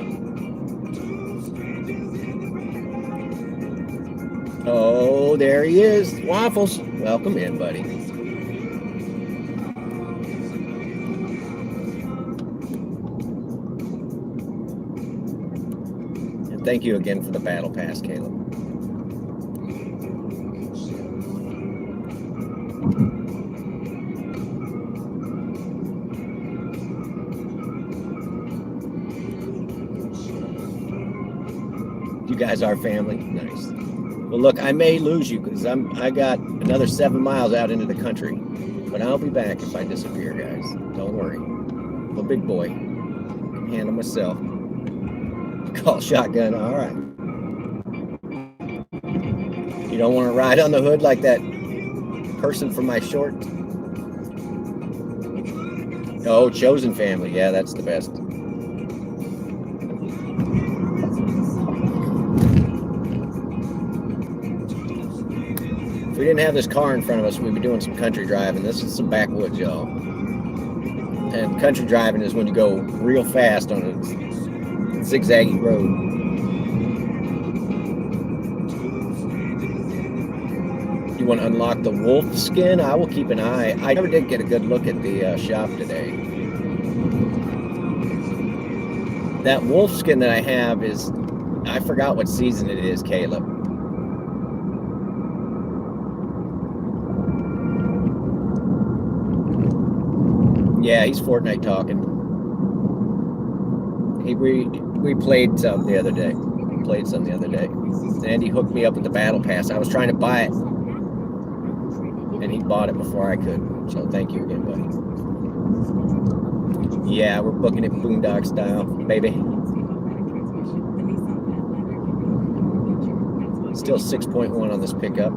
Oh, there he is. Waffles. Welcome in, buddy. And thank you again for the battle pass, Caleb. You guys are family. Nice. Well, look, I may lose you because I got another 7 miles out into the country, but I'll be back if I disappear, guys. Don't worry. I'm a big boy. I can handle myself. Call shotgun. All right. You don't want to ride on the hood like that person from my short? Oh, chosen family. Yeah, that's the best. If we didn't have this car in front of us, we'd be doing some country driving. This is some backwoods, y'all. And country driving is when you go real fast on a zigzaggy road. You want to unlock the wolf skin? I will keep an eye. I never did get a good look at the shop today. That wolf skin that I have is, I forgot what season it is, Caleb. Yeah, he's Fortnite talking. We played some the other day. And he hooked me up with the battle pass. I was trying to buy it, and he bought it before I could. So thank you again, buddy. Yeah, we're booking it boondock style, baby. Still 6.1 on this pickup.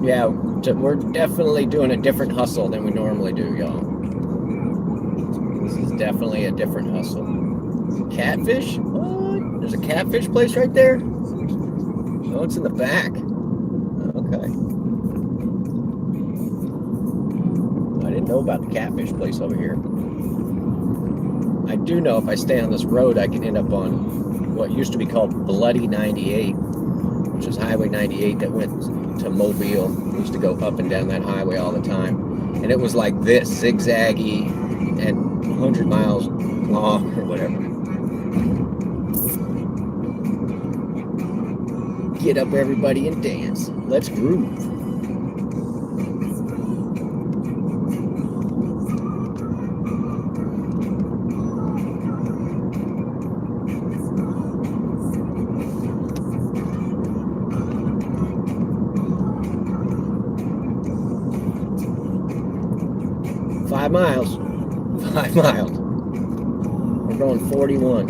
Yeah, we're definitely doing a different hustle than we normally do, y'all. This is definitely a different hustle. Catfish? What? There's a catfish place right there? Oh, it's in the back. Okay. I didn't know about the catfish place over here. I do know if I stay on this road, I can end up on what used to be called Bloody 98, which is Highway 98 that went to Mobile. We used to go up and down that highway all the time, and it was like this, zigzaggy and 100 miles long or whatever. Get up, everybody, and dance. Let's groove. Five miles. We're going 41.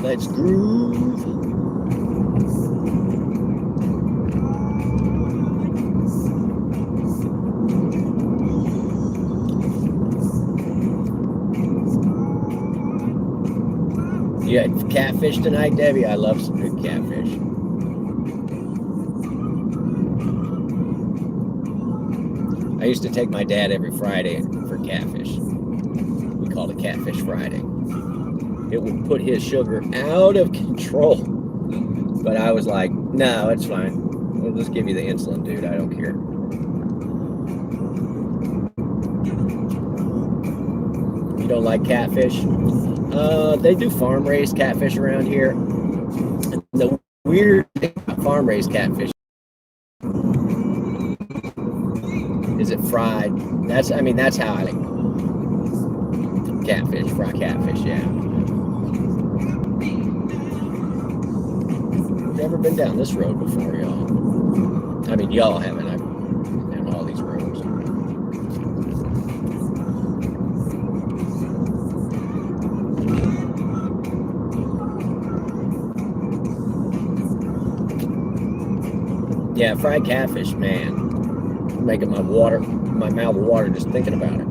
Let's groove. You had catfish tonight, Debbie? I love some good catfish. I used to take my dad every Friday for catfish. We called it Catfish Friday. It would put his sugar out of control. But I was like, no, it's fine. We'll just give you the insulin, dude. I don't care. don't like catfish. They do farm raised catfish around here. And the weird thing about farm raised catfish is it fried. That's how I like catfish, fried catfish, yeah. Never been down this road before, y'all. I mean, y'all haven't. I've been on all these roads. Yeah, fried catfish, man. Making my mouth water just thinking about it.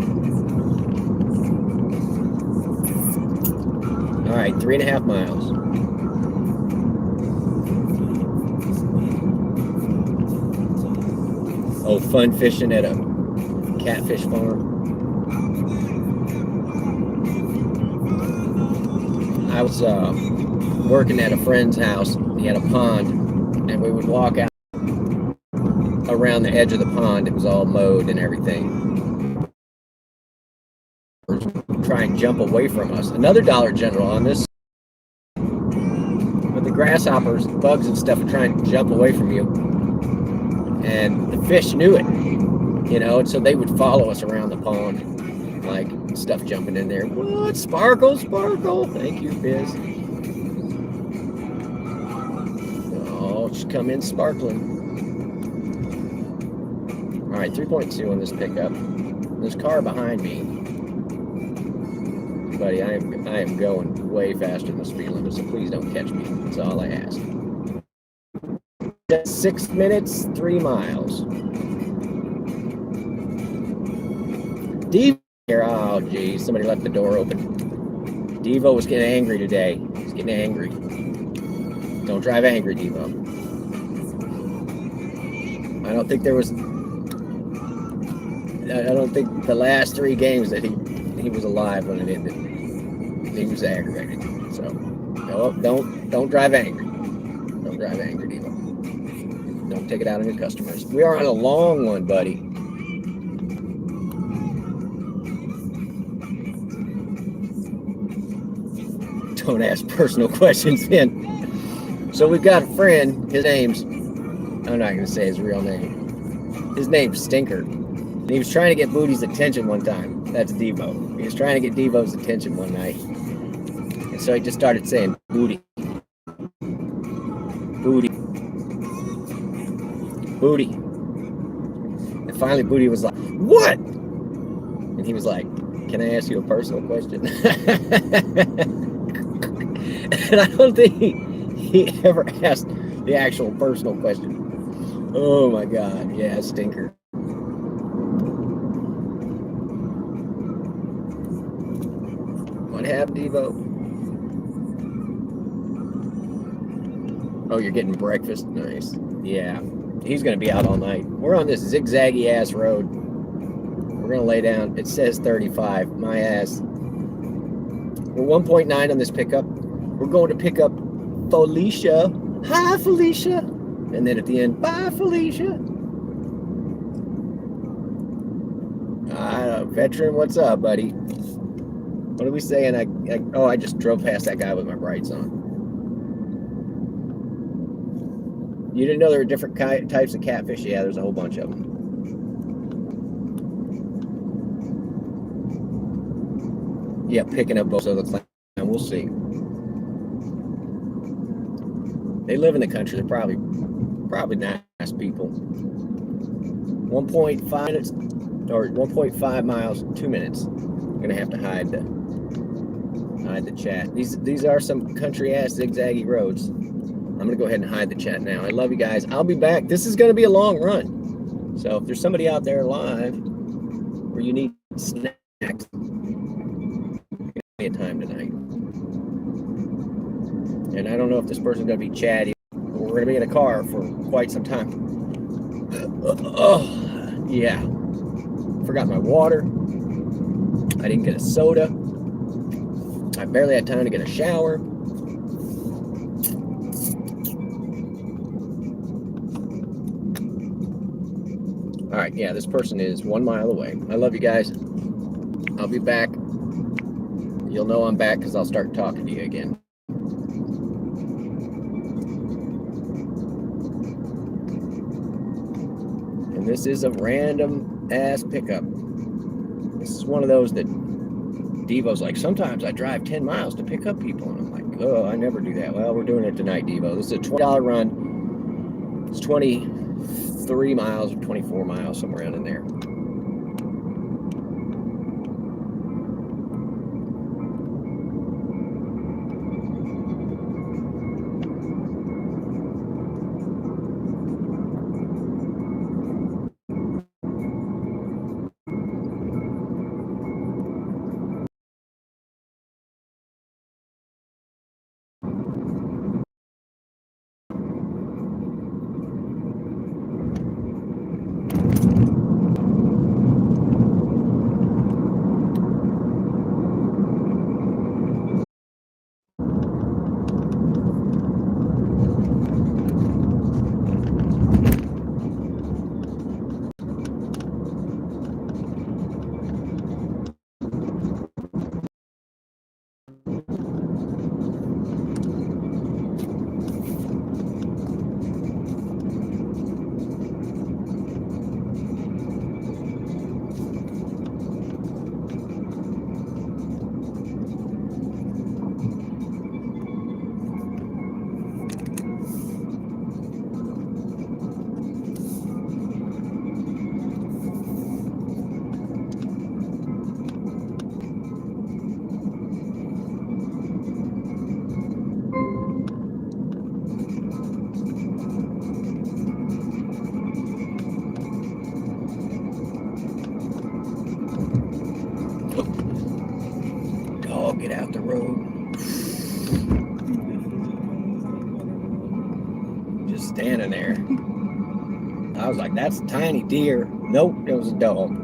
All right, 3.5 miles. Oh, fun fishing at a catfish farm. I was working at a friend's house. He had a pond, and we would walk out around the edge of the pond. It was all mowed and everything. Try and jump away from us. Another Dollar General on this. But the grasshoppers, bugs and stuff are trying to jump away from you. And the fish knew it, and so they would follow us around the pond, like stuff jumping in there. What? Sparkle, sparkle. Thank you, Biz. Oh, just come in sparkling. All right, 3.2 on this pickup. This car behind me, buddy, I am going way faster than the speed limit, so please don't catch me. That's all I ask. 6 minutes, 3 miles. Devo here. Oh, geez, somebody left the door open. Devo was getting angry today. He's getting angry. Don't drive angry, Devo. I don't think the last 3 games that he was alive when it ended. He was aggravated. So, no, don't drive angry. Don't drive angry, Devo. Don't take it out on your customers. We are on a long one, buddy. Don't ask personal questions, man. So we've got a friend. His name's, I'm not going to say his real name. His name's Stinker. And he was trying to get Booty's attention one time. That's Devo. He was trying to get Devo's attention one night. And so he just started saying, Booty. Booty. Booty. And finally Booty was like, what? And he was like, can I ask you a personal question? And I don't think he ever asked the actual personal question. Oh my God, yeah, Stinker. What happened, Devo? Oh, you're getting breakfast? Nice. Yeah. He's going to be out all night. We're on this zigzaggy ass road. We're going to lay down. It says 35. My ass. We're 1.9 on this pickup. We're going to pick up Felicia. Hi, Felicia. And then at the end, bye, Felicia. Veteran, what's up, buddy? What are we saying? I just drove past that guy with my brights on. You didn't know there were different types of catfish? Yeah, there's a whole bunch of them. Yeah, picking up both of the clams. We'll see. They live in the country. They're probably nice people. 1.5 minutes or 1.5 miles, 2 minutes. I'm gonna have to hide the chat. These are some country ass zigzaggy roads. I'm gonna go ahead and hide the chat now. I love you guys. I'll be back. This is gonna be a long run. So if there's somebody out there live where you need snacks, at time tonight. And I don't know if this person's gonna be chatty. We're gonna be in a car for quite some time. Oh yeah. Forgot my water. I didn't get a soda. I barely had time to get a shower. All right, yeah, this person is 1 mile away. I love you guys. I'll be back You'll know I'm back because I'll start talking to you again. And this is a random ass pickup. This is one of those that Devo's like, sometimes I drive 10 miles to pick up people. And I'm like, oh, I never do that. Well, we're doing it tonight, Devo. This is a $20 run. It's 23 miles or 24 miles, somewhere around in there. Oh, get out the road. Just standing there. I was like, that's a tiny deer. Nope, it was a dog.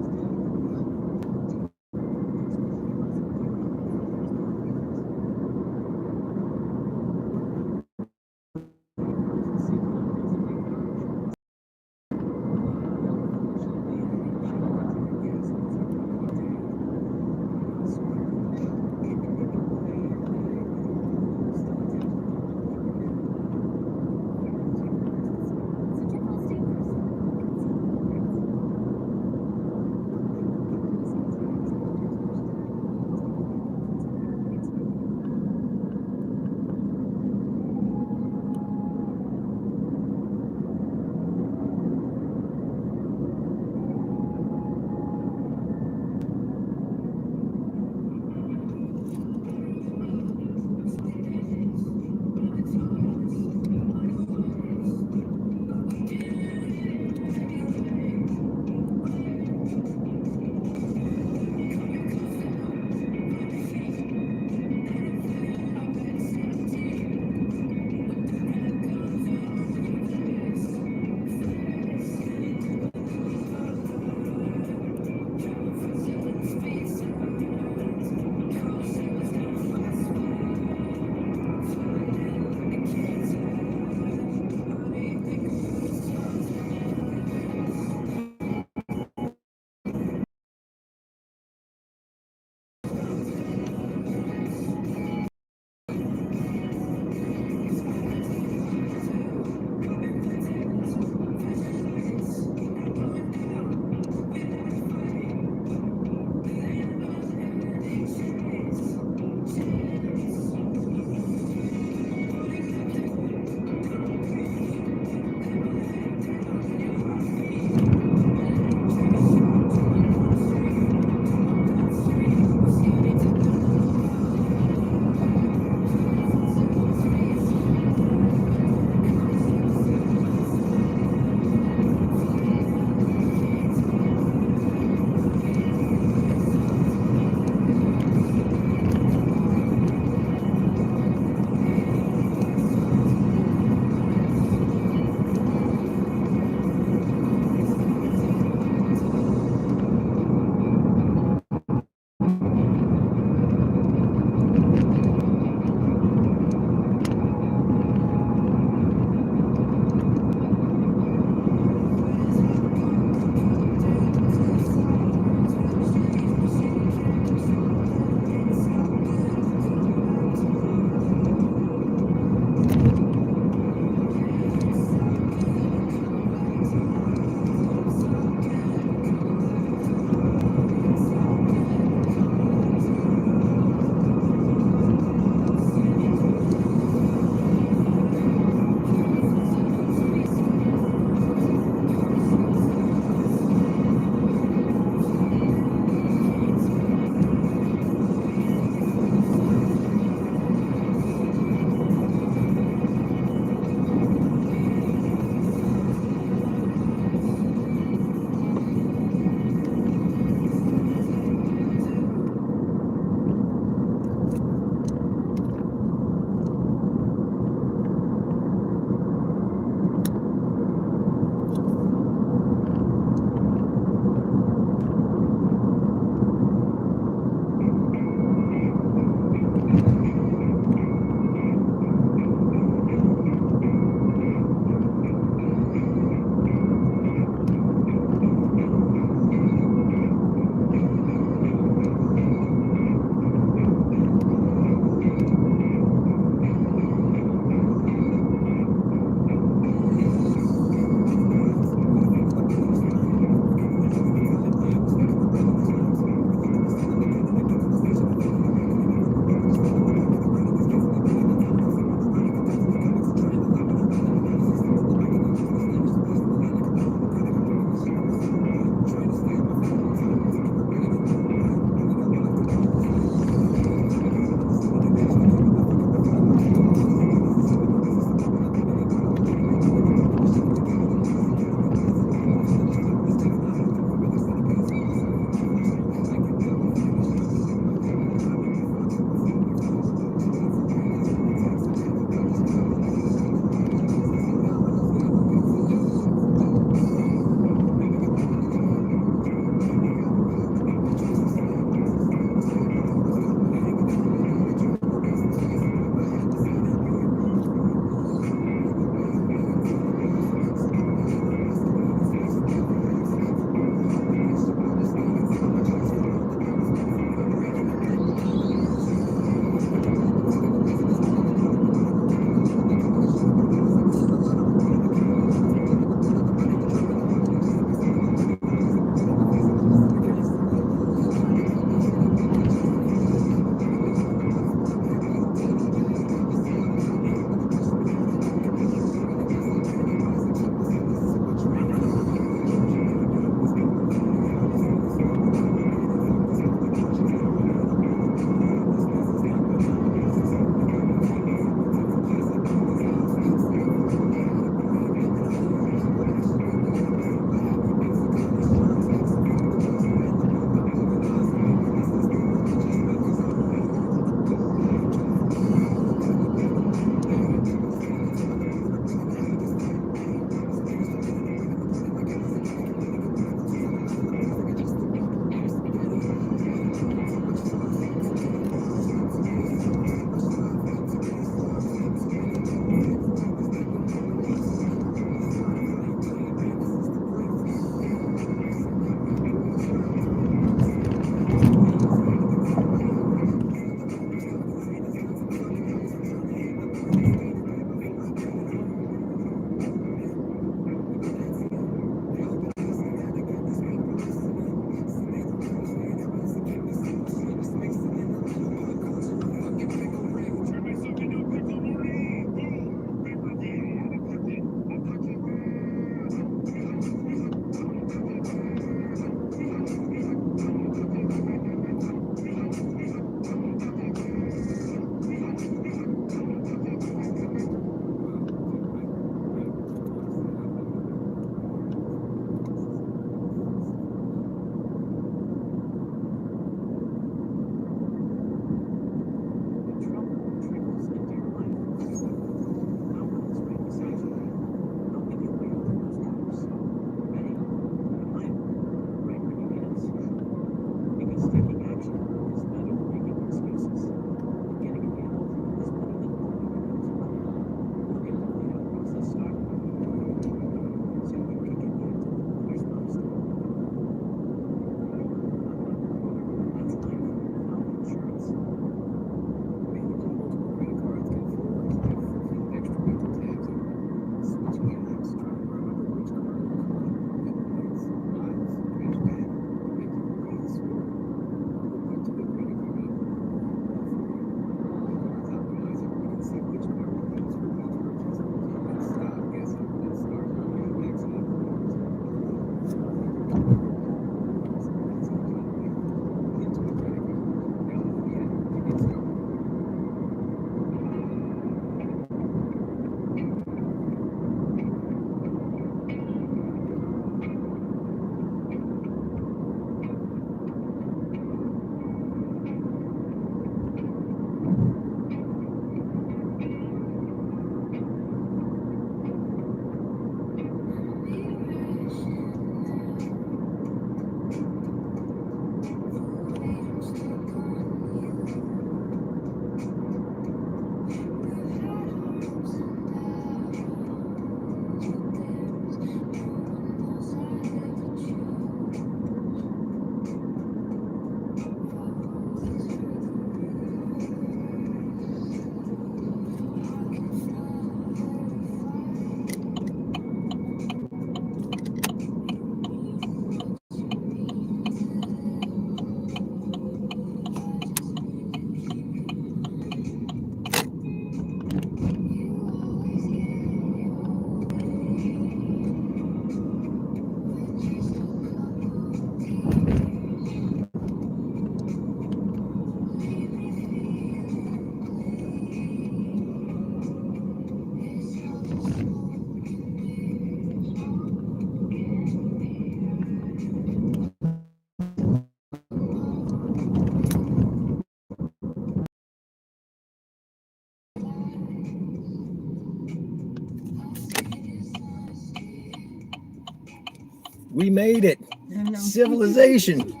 We made it. I know. Civilization.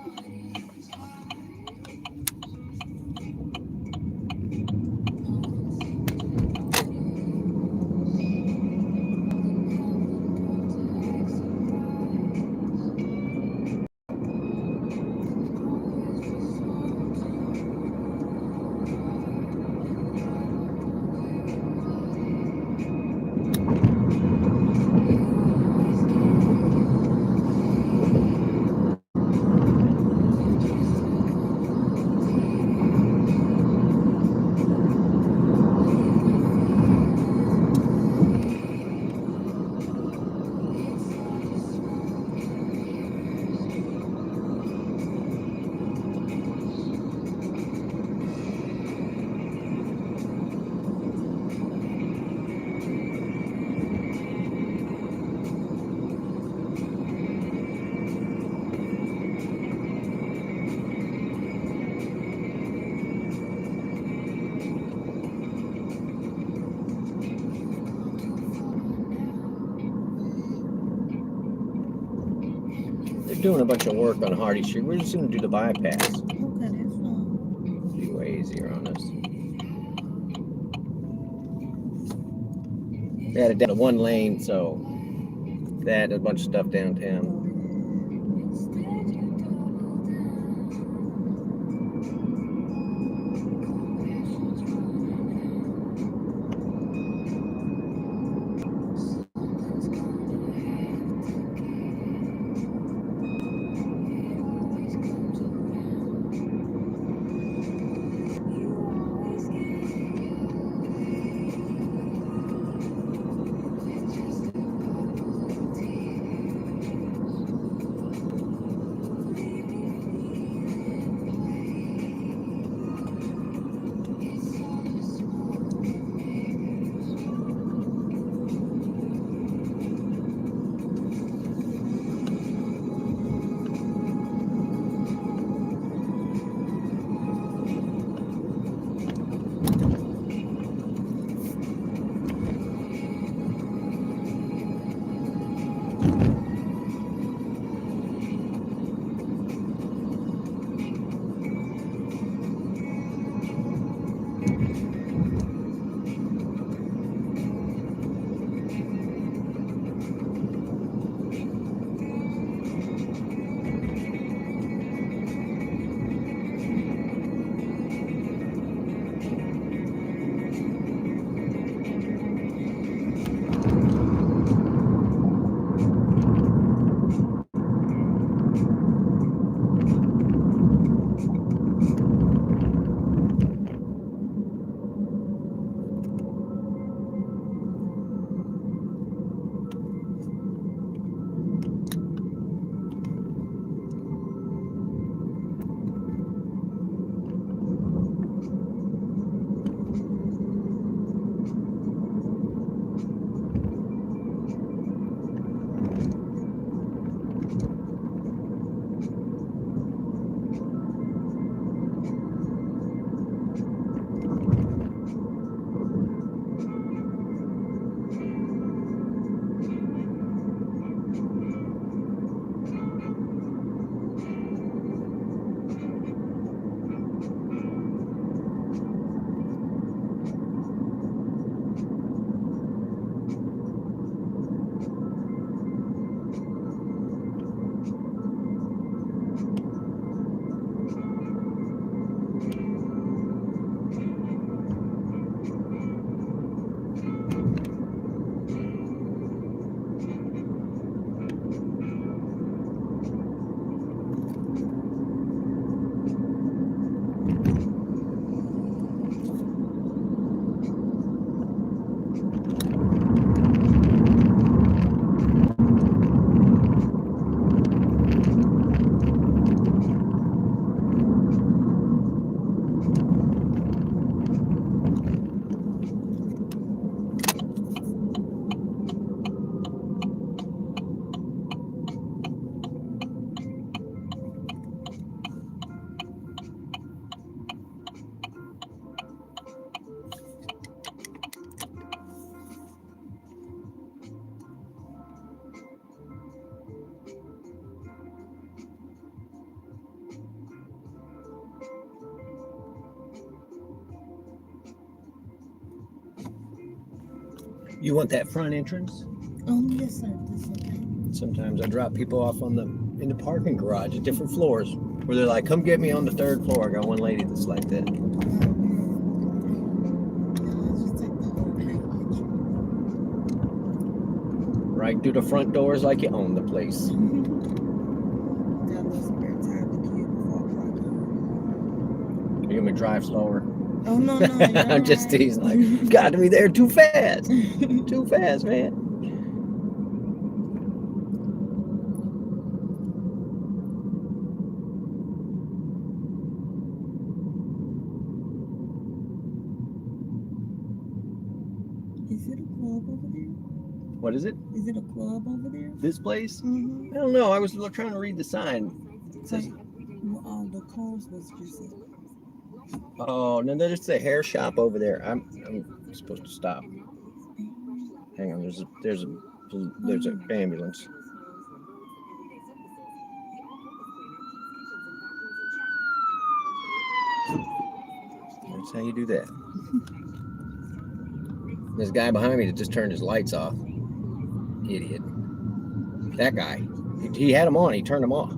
They're doing a bunch of work on Hardy Street. We're just going to do the bypass. Okay, that's fine. Be way easier on us. They had it down to one lane, so they had a bunch of stuff downtown. You want that front entrance? Yes, sir. That's okay. Sometimes I drop people off in the parking garage at different floors where they're like, come get me on the 3rd floor. I got one lady that's like that. I'll just take the whole main entrance. Right through the front doors like you own the place. Got a little spare time to kill before I clock in. You want me to drive slower? Oh, no, you're I'm just right. teasing. Like, got to be there too fast. Too fast, man. Is it a club over there? What is it? Is it a club over there? This place? Mm-hmm. I don't know. I was trying to read the sign. It says, All the cars was just oh, no, there's a hair shop over there. I'm supposed to stop. Hang on. There's an ambulance. That's how you do that. There's a guy behind me that just turned his lights off. Idiot. That guy. He had them on. He turned them off.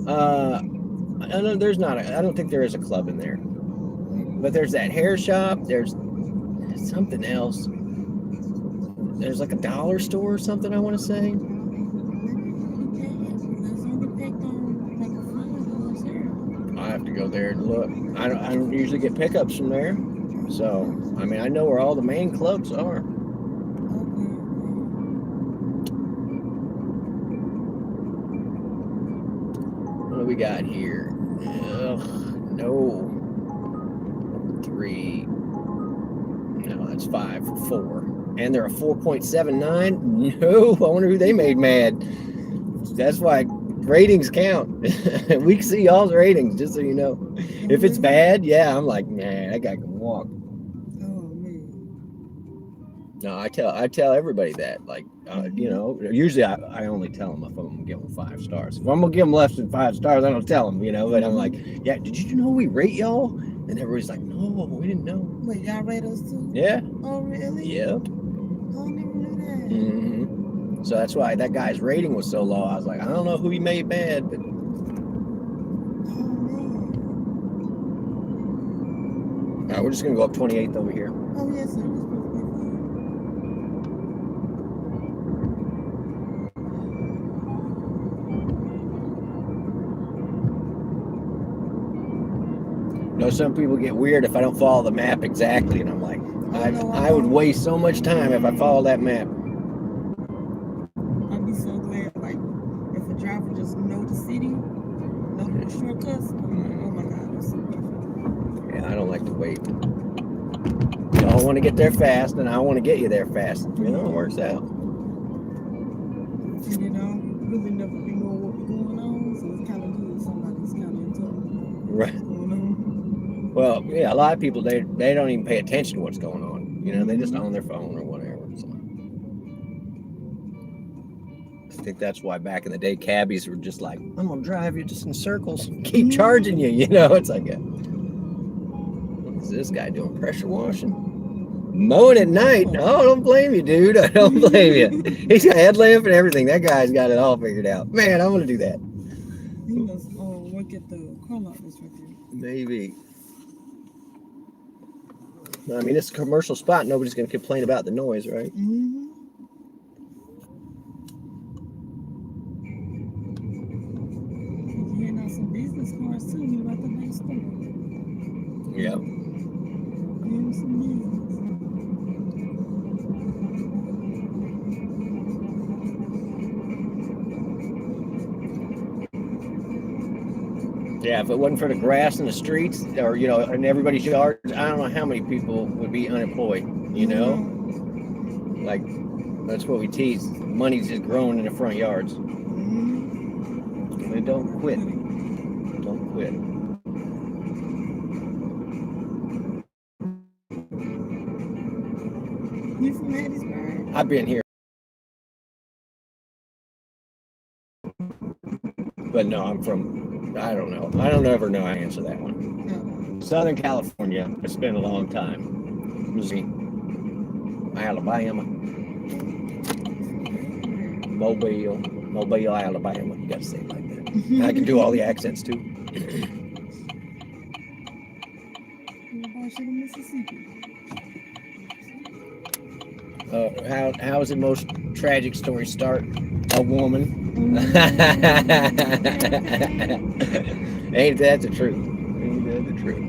I don't know. I don't think there is a club in there. But there's that hair shop. There's something else. There's like a dollar store or something, I want to say. I have to go there and look. I don't usually get pickups from there. So, I mean, I know where all the main clubs are. What do we got here? No. 3. No, that's 5 for 4. And they're a 4.79. No, I wonder who they made mad. That's why ratings count. We can see y'all's ratings, just so you know. If it's bad, yeah, I'm like, man, that guy can walk. Oh man. No, I tell everybody that. Like, you know, usually I only tell them if I'm gonna give them 5 stars. If I'm gonna give them less than 5 stars, I don't tell them, you know. But I'm like, yeah, did you know we rate y'all? And everybody's like, no, we didn't know. Wait, y'all rate us too? Yeah. Oh really? Yep. I never knew that. Mm-hmm. So that's why that guy's rating was so low. I was like, I don't know who he made mad, but. Oh man. We're just gonna go up 28th over here. Oh yes, sir. That's perfectly fine. You know, some people get weird if I don't follow the map exactly, and I'm like, I would waste so much time if I follow that map. I'd be so glad, like, if a driver just know the city, know the shortcuts. I'm like, oh my God, that's so perfect. Yeah, I don't like to wait. Y'all want to get there fast, and I want to get you there fast. You know, it works out. And you know, really never be knowing what was going on, so it's kind of good. Somebody's kind of in touch. Right. What's going on? Well, yeah, a lot of people, they don't even pay attention to what's going on. You know, they just on their phone or whatever. So. I think that's why back in the day, cabbies were just like, I'm going to drive you just in circles, keep charging you, you know. It's like, what is this guy doing, pressure washing? Mowing at night? Oh, don't blame you, dude. I don't blame you. He's got a headlamp and everything. That guy's got it all figured out. Man, I want to do that. He must work at the car lot that's right there. Maybe. I mean, it's a commercial spot. Nobody's going to complain about the noise, right? Mm-hmm. Hearing out some business cars too. He right there by the store. Yeah. Hearing some business. Yeah, if it wasn't for the grass in the streets or, you know, in everybody's yards, I don't know how many people would be unemployed, you know? Like, that's what we tease. Money's just growing in the front yards. They don't quit. Don't quit. You from Hattiesburg? I've been here. But no, I'm from, I don't know. I don't ever know how to answer that one. Southern California. It's been a long time. Missouri, Alabama, Mobile, Alabama. You got to say it like that. And I can do all the accents too. Mississippi. How is the most tragic story start? A woman. Ain't that the truth? Ain't that the truth?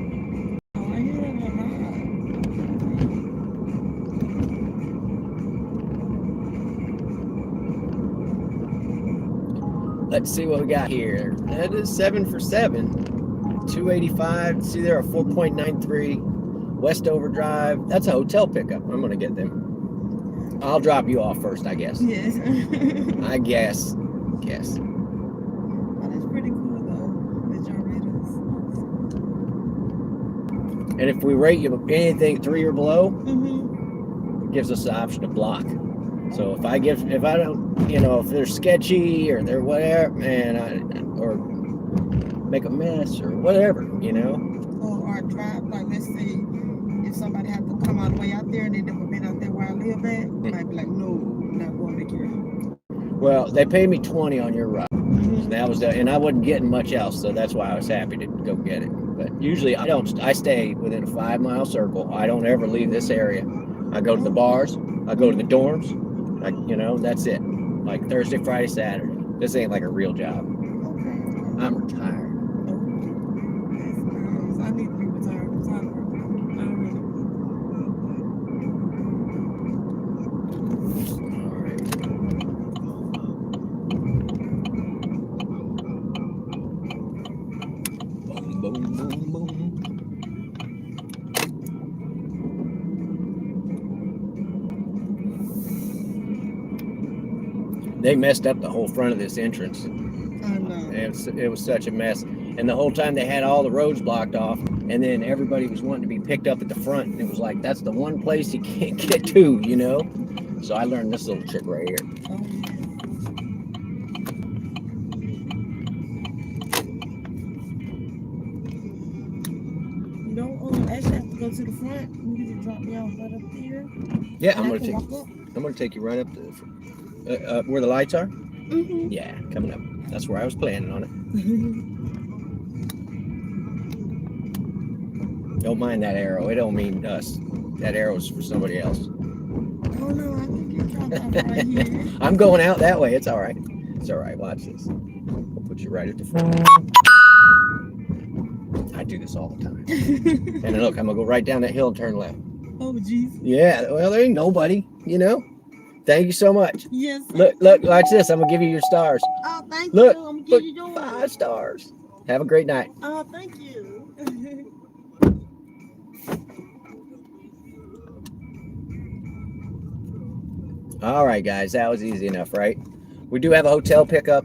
Let's see what we got here. That is 7 for 7. 285. See there, a 4.93 Westover Drive. That's a hotel pickup. I'm gonna get them. I'll drop you off first, I guess. Yes. I guess. Oh, that's pretty cool though. That y'all rate us. And if we rate you anything 3 or below, Mm-hmm. it gives us the option to block. So if I don't, if they're sketchy or they're whatever, or make a mess or whatever, Or drive, like let's say if somebody had to come all the way out there and they never been out there where I live at, might be like, no, not going to make it. Well, they paid me 20 on your ride. And that was and I wasn't getting much else, so that's why I was happy to go get it. But usually I stay within a 5-mile circle. I don't ever leave this area. I go to the bars, I go to the dorms, that's it. Like Thursday, Friday, Saturday. This ain't like a real job. I'm retired. I need to be retired. I'm tired of working. Boom, boom, boom. They messed up the whole front of this entrance. I know. It was such a mess. And the whole time they had all the roads blocked off, and then everybody was wanting to be picked up at the front. And it was like, that's the one place you can't get to, So I learned this little trick right here. Actually have to go to the front. You can drop me off right up there. Yeah, I'm gonna take you right up to where the lights are. Mm-hmm. Yeah, coming up. That's where I was planning on it. Don't mind that arrow. It don't mean us. That arrow's for somebody else. Oh no, I can get dropped off right here. I'm going out that way. It's all right. It's all right. Watch this. We'll put you right at the front. I do this all the time. And then look, I'm gonna go right down that hill and turn left. Oh jeez. Yeah. Well, there ain't nobody. Thank you so much. Yes. Look, watch this. I'm gonna give you your stars. Oh, thank Look, you. I'm gonna give you yours. 5 stars. Have a great night. Oh, thank you. All right, guys, that was easy enough, right? We do have a hotel pickup.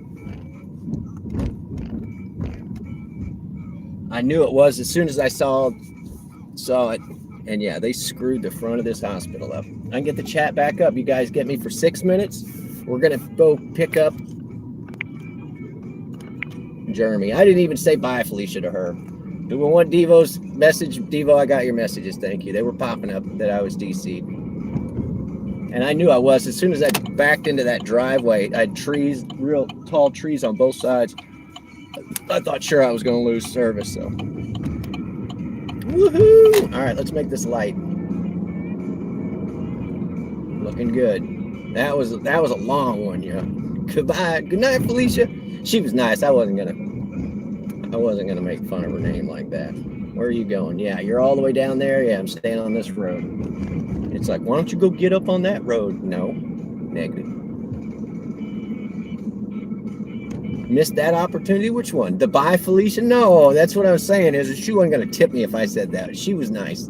I knew it was as soon as I saw it. And yeah, they screwed the front of this hospital up. I can get the chat back up. You guys get me for 6 minutes. We're going to go pick up Jeremy. I didn't even say bye, Felicia, to her. Do we want Devo's message? Devo, I got your messages. Thank you. They were popping up that I was DC'd. And I knew I was. As soon as I backed into that driveway, I had trees, real tall trees on both sides. I thought sure I was going to lose service, so. Woohoo! All right, let's make this light. Looking good. That was a long one, yeah. Goodbye. Good night, Felicia. She was nice. I wasn't gonna make fun of her name like that. Where are you going? Yeah, you're all the way down there. Yeah, I'm staying on this road. It's like, why don't you go get up on that road? No, negative. Missed that opportunity. Which one? The bye, Felicia? No, that's what I was saying. Is she wasn't gonna tip me if I said that. She was nice.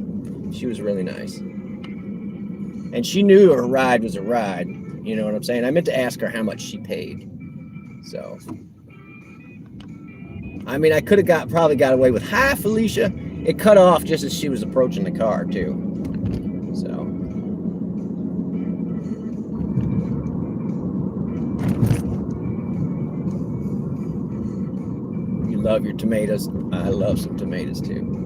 She was really nice. And she knew her ride was a ride. You know what I'm saying? I meant to ask her how much she paid. So, I mean, I could have probably got away with, hi, Felicia. It cut off just as she was approaching the car, too. So. You love your tomatoes. I love some tomatoes, too.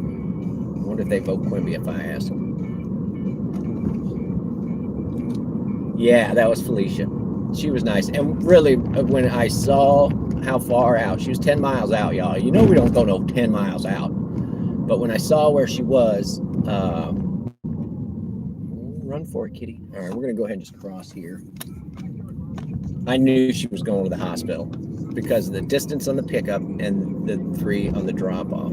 wonder if they vote Quimby if I ask them. Yeah, that was Felicia. She was nice. And really, when I saw how far out, she was 10 miles out, y'all. You know we don't go no 10 miles out. But when I saw where she was, run for it, kitty. All right, we're going to go ahead and just cross here. I knew she was going to the hospital because of the distance on the pickup and the 3 on the drop-off.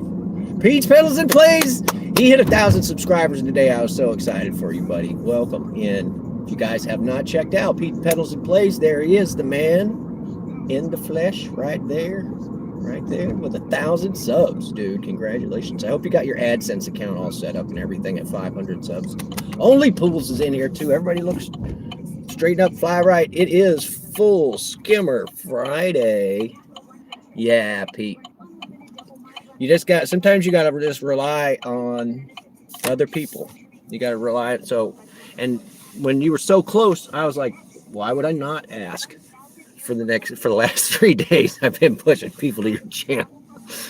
Pete's Pedals and Plays! He hit 1,000 subscribers today. I was so excited for you, buddy. Welcome in. If you guys have not checked out Pete Pedals and Plays, there he is, the man in the flesh right there with 1,000 subs, dude. Congratulations. I hope you got your AdSense account all set up and everything at 500 subs. Only Pools is in here too. Everybody looks straighten up, fly right. It is full skimmer Friday. Yeah, Pete. Sometimes you got to just rely on other people. You got to rely. And when you were so close, I was like, why would I not ask? For the last 3 days, I've been pushing people to your channel.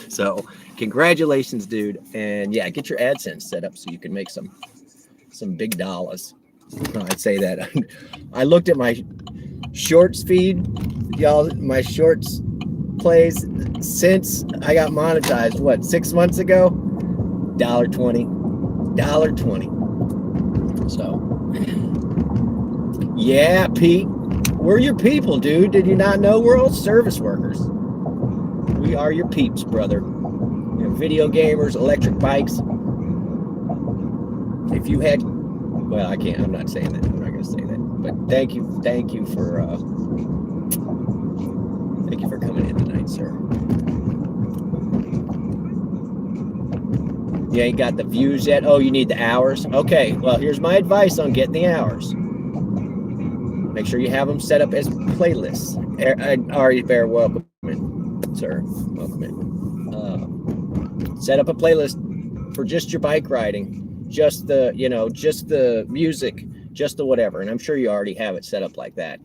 So congratulations, dude. And yeah, get your AdSense set up so you can make some big dollars. I'd say that. I looked at my shorts feed, y'all, my shorts plays since I got monetized, 6 months ago? $1.20. $1.20. So yeah, Pete. We're your people, dude. Did you not know? We're all service workers. We are your peeps, brother. You're video gamers, electric bikes. If you had, well, I'm not saying that. I'm not going to say that. But thank you for coming in tonight, sir. You ain't got the views yet? Oh, you need the hours? Okay, well, here's my advice on getting the hours. Make sure you have them set up as playlists. Ari Bear, welcome in, sir. Welcome in. Set up a playlist for just your bike riding, just the music, just the whatever. And I'm sure you already have it set up like that.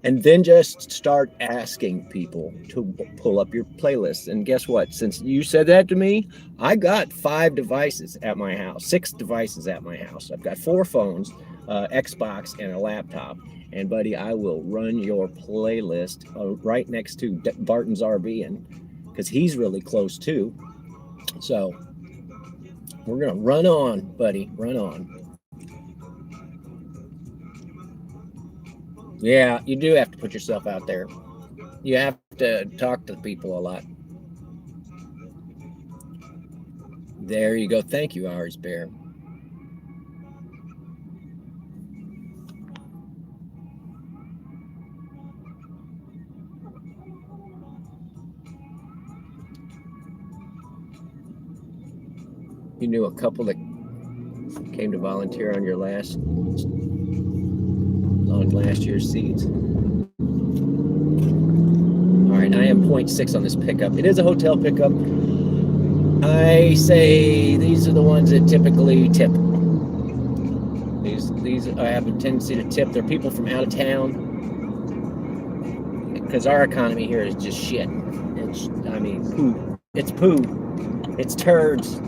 And then just start asking people to pull up your playlists. And guess what? Since you said that to me, I got 5 devices at my house, 6 devices at my house. I've got 4 phones, Xbox, and a laptop. And buddy, I will run your playlist right next to Barton's RV, and because he's really close too. So we're gonna run on, buddy, run on. Yeah, you do have to put yourself out there. You have to talk to people a lot. There you go. Thank you, Ari's Bear. You knew a couple that came to volunteer on last year's seeds. All right, I am 0.6 on this pickup. It is a hotel pickup. I say these are the ones that typically tip. These I have a tendency to tip. They're people from out of town because our economy here is just shit. Poo. It's poo. It's turds.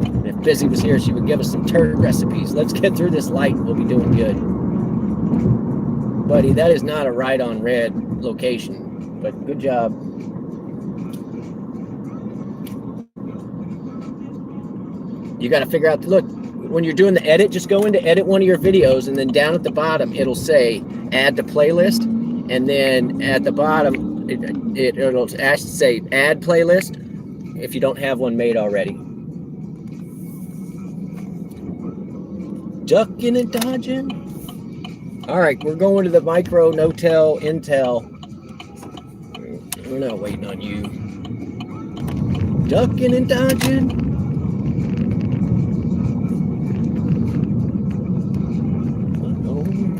And if Busy was here, she would give us some turd recipes. Let's get through this light. We'll be doing good. Buddy, that is not a right on red location, but good job. You got to figure out, look, when you're doing the edit, just go into edit one of your videos, and then down at the bottom, it'll say add to playlist. And then at the bottom, it'll say add playlist if you don't have one made already. Ducking and dodging. All right, we're going to the micro no-tell intel. We're not waiting on you. Ducking and dodging.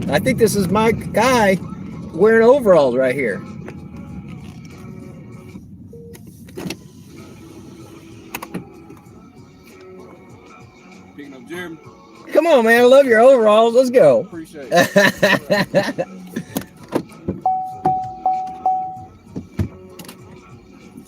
I think this is my guy wearing overalls right here. Picking up Jeremy. Come on, man. I love your overalls. Let's go. Appreciate it.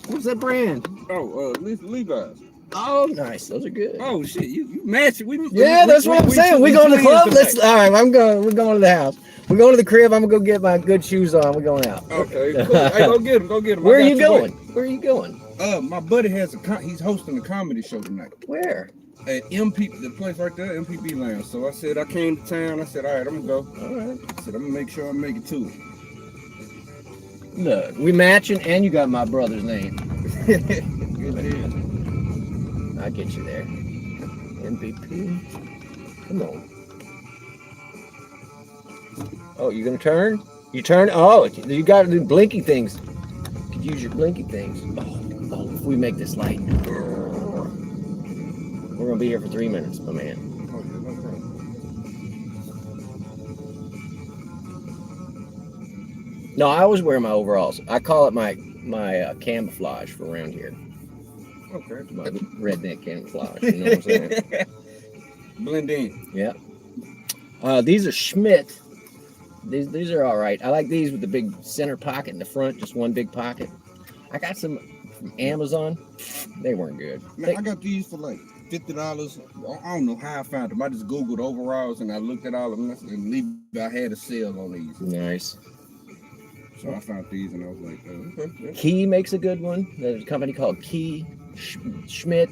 What's that brand? Oh, Levi's. Oh, nice. Those are good. Oh shit, you match it. Yeah, that's what I'm saying. We going to the club. Let's. All right, we're going to the house. We're going to the crib. I'm gonna go get my good shoes on. We're going out. Okay, cool. Hey, go get him. Go get him. Where are you going? Where are you going? My buddy has he's hosting a comedy show tonight. Where? At MP, the place right there, MPB Lounge. So I said I came to town. I said, all right, I'm gonna go. All right. I said I'm gonna make sure I make it to it. Look, we matching, and you got my brother's name. Good deal. I'll get you there. MVP. Come on. Oh, you gonna turn? You turn? Oh, you got to do blinky things. You could use your blinky things. Oh, if we make this light. We're gonna be here for 3 minutes, my man. Oh, yeah, no problem. No, I always wear my overalls. I call it my camouflage for around here. Okay. My redneck camouflage. You know what I'm saying? Blend in. Yeah. These are Schmidt. These are all right. I like these with the big center pocket in the front, just one big pocket. I got some from Amazon. They weren't good. Man, I got these for like $50. I don't know how I found them. I just Googled overalls and I looked at all of them and I had a sale on these. Nice. So I found these and I was like, okay. Key makes a good one. There's a company called Key, Schmidt,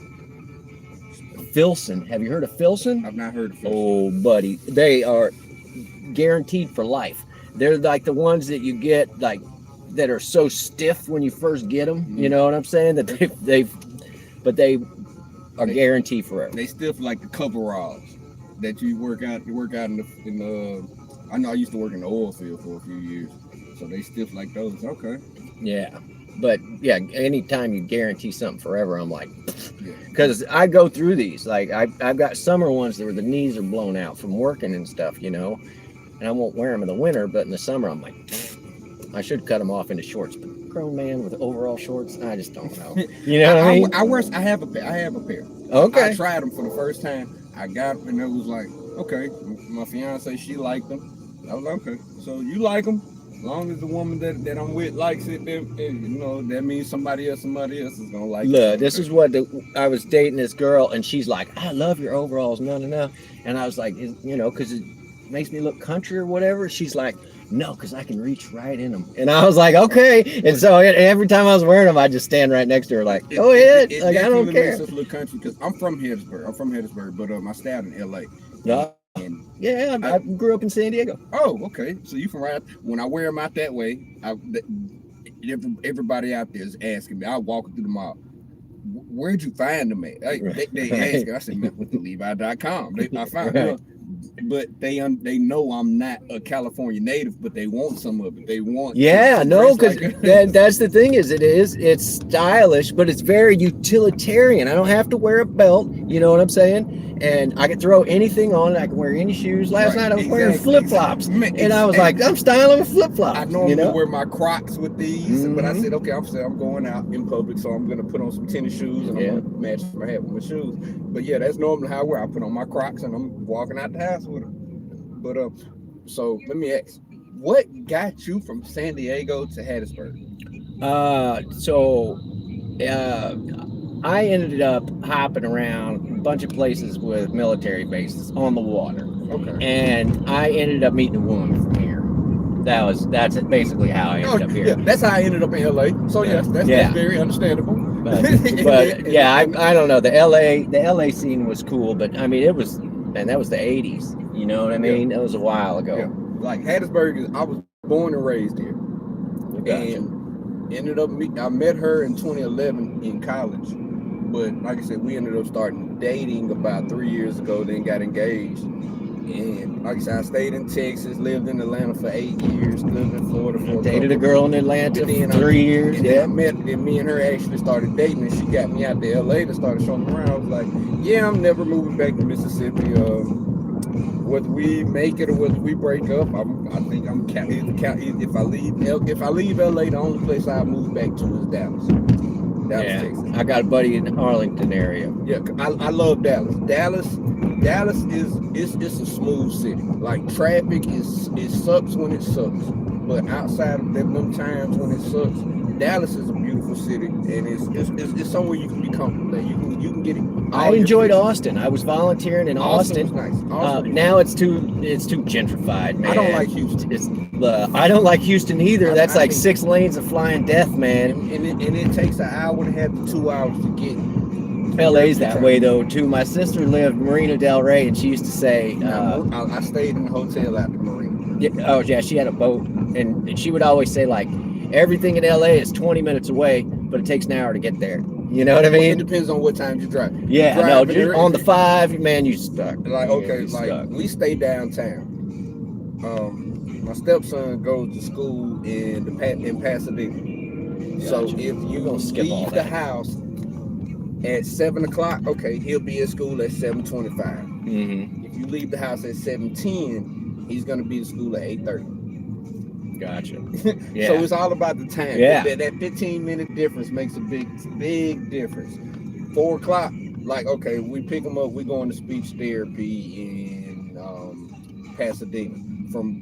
Filson. Have you heard of Filson? I've not heard of Filson. Oh, buddy, they are guaranteed for life. They're like the ones that you get like that are so stiff when you first get them. You know what I'm saying? That they are guaranteed forever. They stiff like the coveralls that you work out in the. I know I used to work in the oil field for a few years, so they stiff like those. Okay. Yeah, but yeah, anytime you guarantee something forever, I'm like, because I go through these. Like I've got summer ones where the knees are blown out from working and stuff, you know, and I won't wear them in the winter, but in the summer, I'm like, I should cut them off into shorts. But grown man with overall shorts, I just don't know. You know what I mean? I have a pair. Okay. I tried them for the first time. I got them and it was like, okay. My fiance, she liked them. I was like, okay. So you like them? As long as the woman that I'm with likes it, then you know that means somebody else is gonna like it. Look, this is what I was dating this girl, and she's like, "I love your overalls, no." And I was like, you know, because it makes me look country or whatever. She's like, "No, because I can reach right in them." And I was like, "Okay." And so every time I was wearing them, I just stand right next to her, like, "Go ahead." Like I don't care. Makes us look country because I'm from Hattiesburg, but I stayed in LA. And yeah, I grew up in San Diego. Oh, okay. So you from right? When I wear them out that way, everybody out there is asking me. I walk through the mall. Where'd you find them at? They ask. I said, with the Levi.com. I found them. But they know I'm not a California native, but they want some of it. They want because that's the thing it's stylish, but it's very utilitarian. I don't have to wear a belt, you know what I'm saying? And I can throw anything on. I can wear any shoes. Last night I was wearing flip-flops, and I was like, I'm styling with flip-flops. I normally wear my Crocs with these, but I said, okay, I'm going out in public, so I'm gonna put on some tennis shoes and I'm gonna match my hat with my shoes. But yeah, that's normally how I wear. I put on my Crocs and I'm walking out the house with them. But so let me ask, what got you from San Diego to Hattiesburg? I ended up hopping around a bunch of places with military bases on the water. Okay. And I ended up meeting a woman from here. That's basically how I ended up here. Yeah, that's how I ended up in LA. So yes, that's very understandable. But yeah, I don't know. The LA scene was cool, but I mean that was the 80s. You know what I mean? That was a while ago. Yeah. Like Hattiesburg, I was born and raised here. And ended up I met her in 2011 in college. But like I said, we ended up starting dating about 3 years ago, then got engaged. And like I said, I stayed in Texas, lived in Atlanta for 8 years, lived in Florida for dated a girl in Atlanta for 3 years. And then me and her actually started dating, and she got me out to LA to start showing me around. I was like, yeah, I'm never moving back to Mississippi. Whether we make it or whether we break up, I think I'm if I leave LA, the only place I move back to is Dallas. Texas. I got a buddy in the Arlington area. Yeah, I love Dallas. Dallas is a smooth city. Like traffic it sucks when it sucks, but outside of them times when it sucks, Dallas is a beautiful city, and it's somewhere you can be comfortable at. You can get it. I enjoyed Austin. I was volunteering in Austin Austin. was nice. Austin Now it's too gentrified, man. I don't like Houston. I don't like Houston either. That's I like think- 6 lanes of flying death, man. and it takes an hour and a half to 2 hours to get. LA's that way though too. My sister lived Marina Del Rey, and she used to say, I stayed in the hotel at the marina. she had a boat, and she would always say like, everything in LA is 20 minutes away, but it takes an hour to get there. You know what I It mean? depends on what time you drive. Yeah, You no, drive just on the 5, man, you stuck. Like, Yeah, okay, you like stuck. we stay downtown. My stepson goes to school in Pasadena. So Gotcha. if you gonna skip all leave the that. house at 7 o'clock, okay, he'll be at school at 7:25. Mm-hmm. If you leave the house at 7:10, he's gonna be at school at 8:30. Gotcha. So Yeah. it's all about the time. Yeah. That 15-minute difference makes a big difference. 4 o'clock, like, okay, we pick them up. We're going to speech therapy in Pasadena from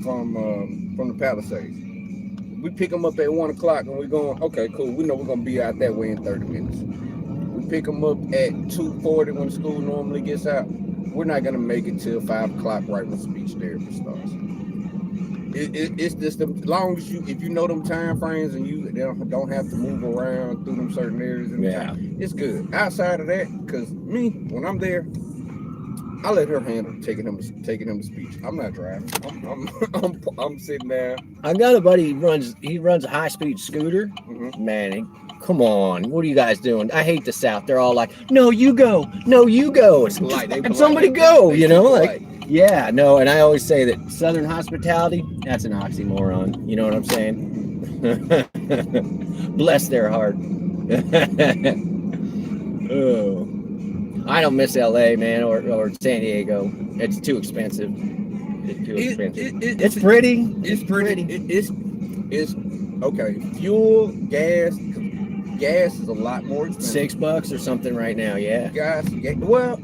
the Palisades. We pick them up at 1 o'clock, and we're going. Okay, cool. We know we're gonna be out that way in 30 minutes. We pick them up at 2:40 when school normally gets out. We're not gonna make it till 5 o'clock right when speech therapy starts. It's just as long as if you know them time frames and you don't have to move around through them certain areas, it's good. Outside of that, because me, when I'm there, I let her handle taking him to speech. I'm not driving. I'm sitting there. I got a buddy he runs a high-speed scooter. Mhm. Man, come on, what are you guys doing? I hate the South. They're all like, no, you go, no, you go. It's Polite, they fucking polite. somebody go, They you know, polite. like. Yeah, no, and I always say that Southern hospitality, that's an oxymoron. You know what I'm saying? Bless their heart. Oh, I don't miss LA, man, or San Diego. It's too expensive. It's too expensive. It's pretty. It's pretty. It's okay. Fuel, gas is a lot more expensive. $6 or something right now. Yeah. Gas. Well,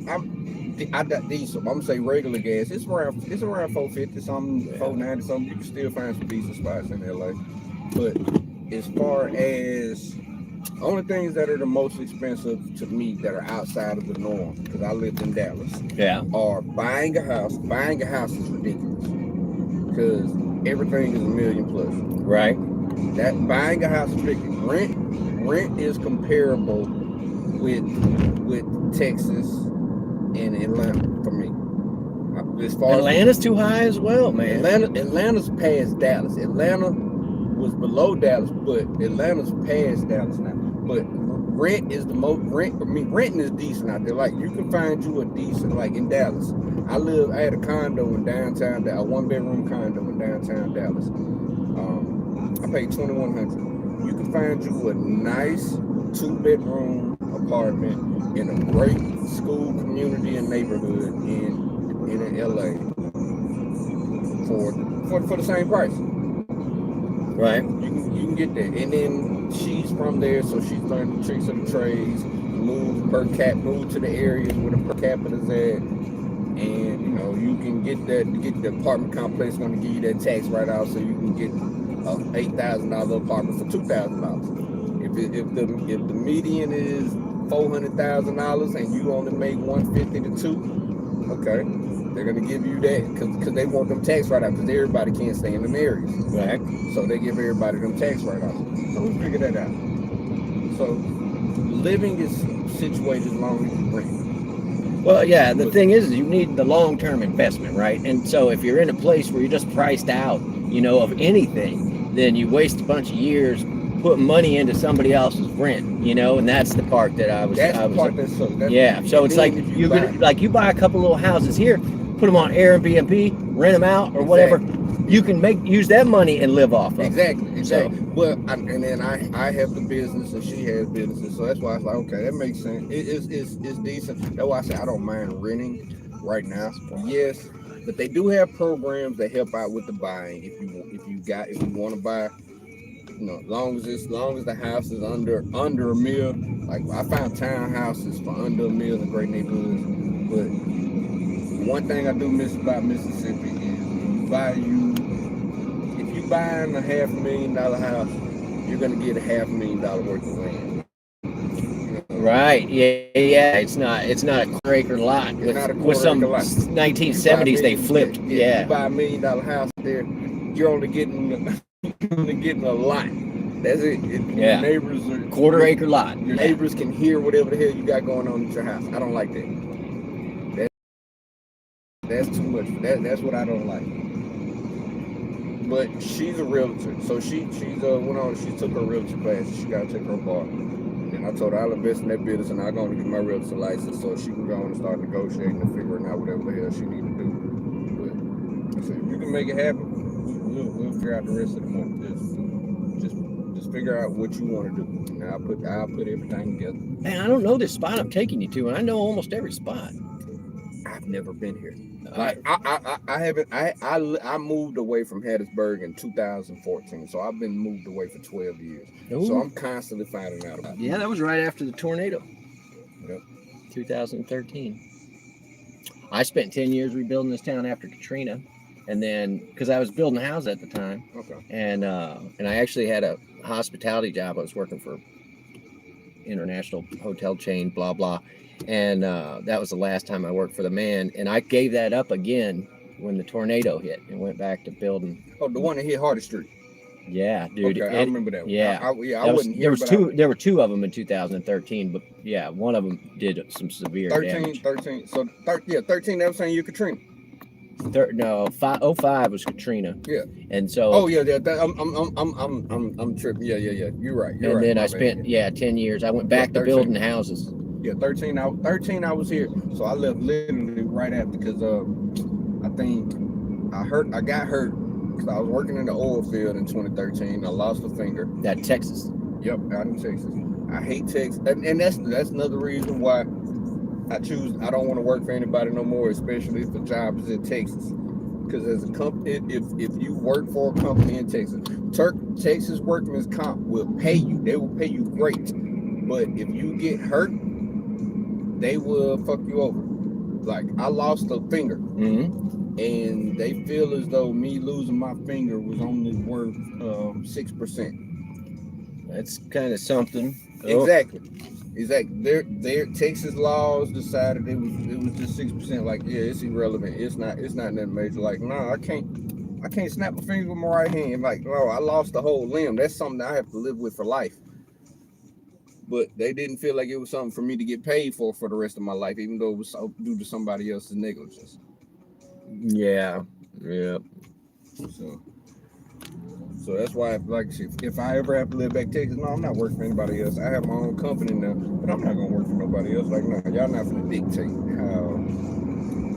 I got diesel. I'm gonna say regular gas. It's around 450 something, 490 something. You can still find some decent spots in LA. But as far as only things that are the most expensive to me that are outside of the norm, because I lived in Dallas, are buying a house. Buying a house is ridiculous because everything is $1 million plus. Right. That buying a house is ridiculous. Rent is comparable with Texas and Atlanta for me. As far Atlanta's too high as well, man. Atlanta's past Dallas. Atlanta was below Dallas, but Atlanta's past Dallas now. But rent is the most renting is decent out there. Like you can find you a decent, like in Dallas. I had a condo in downtown, a 1-bedroom condo in downtown Dallas. I paid $2,100. You can find you a nice 2-bedroom apartment in a great school community and neighborhood in LA for the same price. Right. You can get there, and then she's from there, so she's learned the tricks of the trades. Move to the areas where the per capita's at, and you can get the apartment complex going to give you that tax write-off, so you can get a $8,000 apartment for $2,000. If the median is $400,000 and you only make $150 to $200,000, okay, they're gonna give you that because they want them tax write-offs because everybody can't stay in them areas, right? So they give everybody them tax write-offs. So we figure that out. So living is situated as long as you rent. Well, yeah, the thing is you need the long-term investment, right? And so if you're in a place where you're just priced out, of anything, then you waste a bunch of years putting money into somebody else's rent, and that's the part that I was. So it's like you buy a couple little houses here, put them on Airbnb, rent them out or whatever. You can use that money and live off of. Exactly. So, well, and then I have the business and she has businesses, so that's why I was like, okay, that makes sense. It's decent. That's why I say I don't mind renting right now. Yes, but they do have programs that help out with the buying. If you want to buy. Long as the house is under $1 million, like I found townhouses for under $1 million in great neighborhoods. But one thing I do miss about Mississippi is if you buying a $500,000 house, you're gonna get $500,000 worth of land. Right. Yeah. It's not a quarter acre lot. It's not a With quarter some acre lot. 1970s, they flipped. You buy $1 million house there, you're only getting a lot. That's it. Yeah. Your neighbors are Quarter acre lot. Your neighbors can hear whatever the hell you got going on at your house. I don't like that. That's too much. That's what I don't like. But she's a realtor, so she took her realtor class. She got to take her bar. And I told her I'll invest in that business and I'm going to get my realtor license so she can go and start negotiating and figuring out whatever the hell she needs to do. But I said, if you can make it happen, we'll figure out the rest of the month. Just figure out what you want to do. And I'll put everything together. Man, I don't know this spot I'm taking you to, and I know almost every spot. I've never been here. Like I haven't. I moved away from Hattiesburg in 2014, so I've been moved away for 12 years. Ooh. So I'm constantly finding out about it. Yeah, that was right after the tornado. Yep. 2013. I spent 10 years rebuilding this town after Katrina, and then because I was building a house at the time. Okay. And I actually had a hospitality job. I was working for international hotel chain, blah blah. And that was the last time I worked for the man. And I gave that up again when the tornado hit and went back to building. Oh, the one that hit Hardy Street. Yeah, dude. Okay, I remember that one. Yeah, I wasn't here. There were two of them in 2013, but yeah, one of them did some severe damage. 13. So 13. That was saying you Katrina. 05 was Katrina. Yeah. And so. Oh yeah. I'm tripping. Yeah. You're right. And then I spent 10 years. I went back to building houses. Yeah, 13 I was here. So I left literally right after because I think I got hurt because I was working in the oil field in 2013. I lost a finger. That Texas. Yep, out in Texas. I hate Texas. And that's another reason why I don't want to work for anybody no more, especially if the job is in Texas. Because as a company, if you work for a company in Texas, Texas Workmen's Comp will pay you. They will pay you great. But if you get hurt, they will fuck you over. Like I lost a finger, and they feel as though me losing my finger was only worth 6%. That's kind of something. Exactly. Their Texas laws decided it was just 6%. Like it's irrelevant. It's not nothing major. Like I can't snap a finger with my right hand. Like I lost the whole limb. That's something that I have to live with for life. But they didn't feel like it was something for me to get paid for the rest of my life, even though it was due to somebody else's negligence. Yeah. So that's why, like, if I ever have to live back in Texas, no, I'm not working for anybody else. I have my own company now, but I'm not gonna work for nobody else. Like, no, y'all not gonna dictate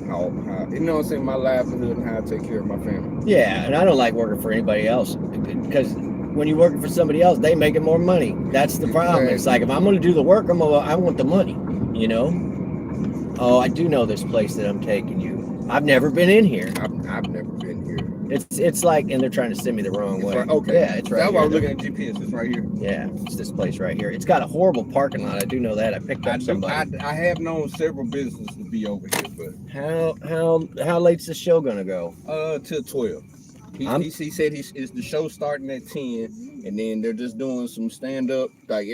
how you know what I'm saying, my livelihood and how I take care of my family. Yeah, and I don't like working for anybody else because when you're working for somebody else, they making more money. That's the problem. Exactly. It's like if I'm going to do the work, I want the money. You know? Oh, I do know this place that I'm taking you. I've never been in here. I've never been here. It's like, and they're trying to send me the wrong way. Right, okay. Yeah, it's right. That's why I'm looking at GPS. It's right here. Yeah, it's this place right here. It's got a horrible parking lot. I do know that. I picked up somebody. I have known several businesses to be over here, but how late's the show gonna go? Till 12. He said the show starting at 10, and then they're just doing some stand up. Like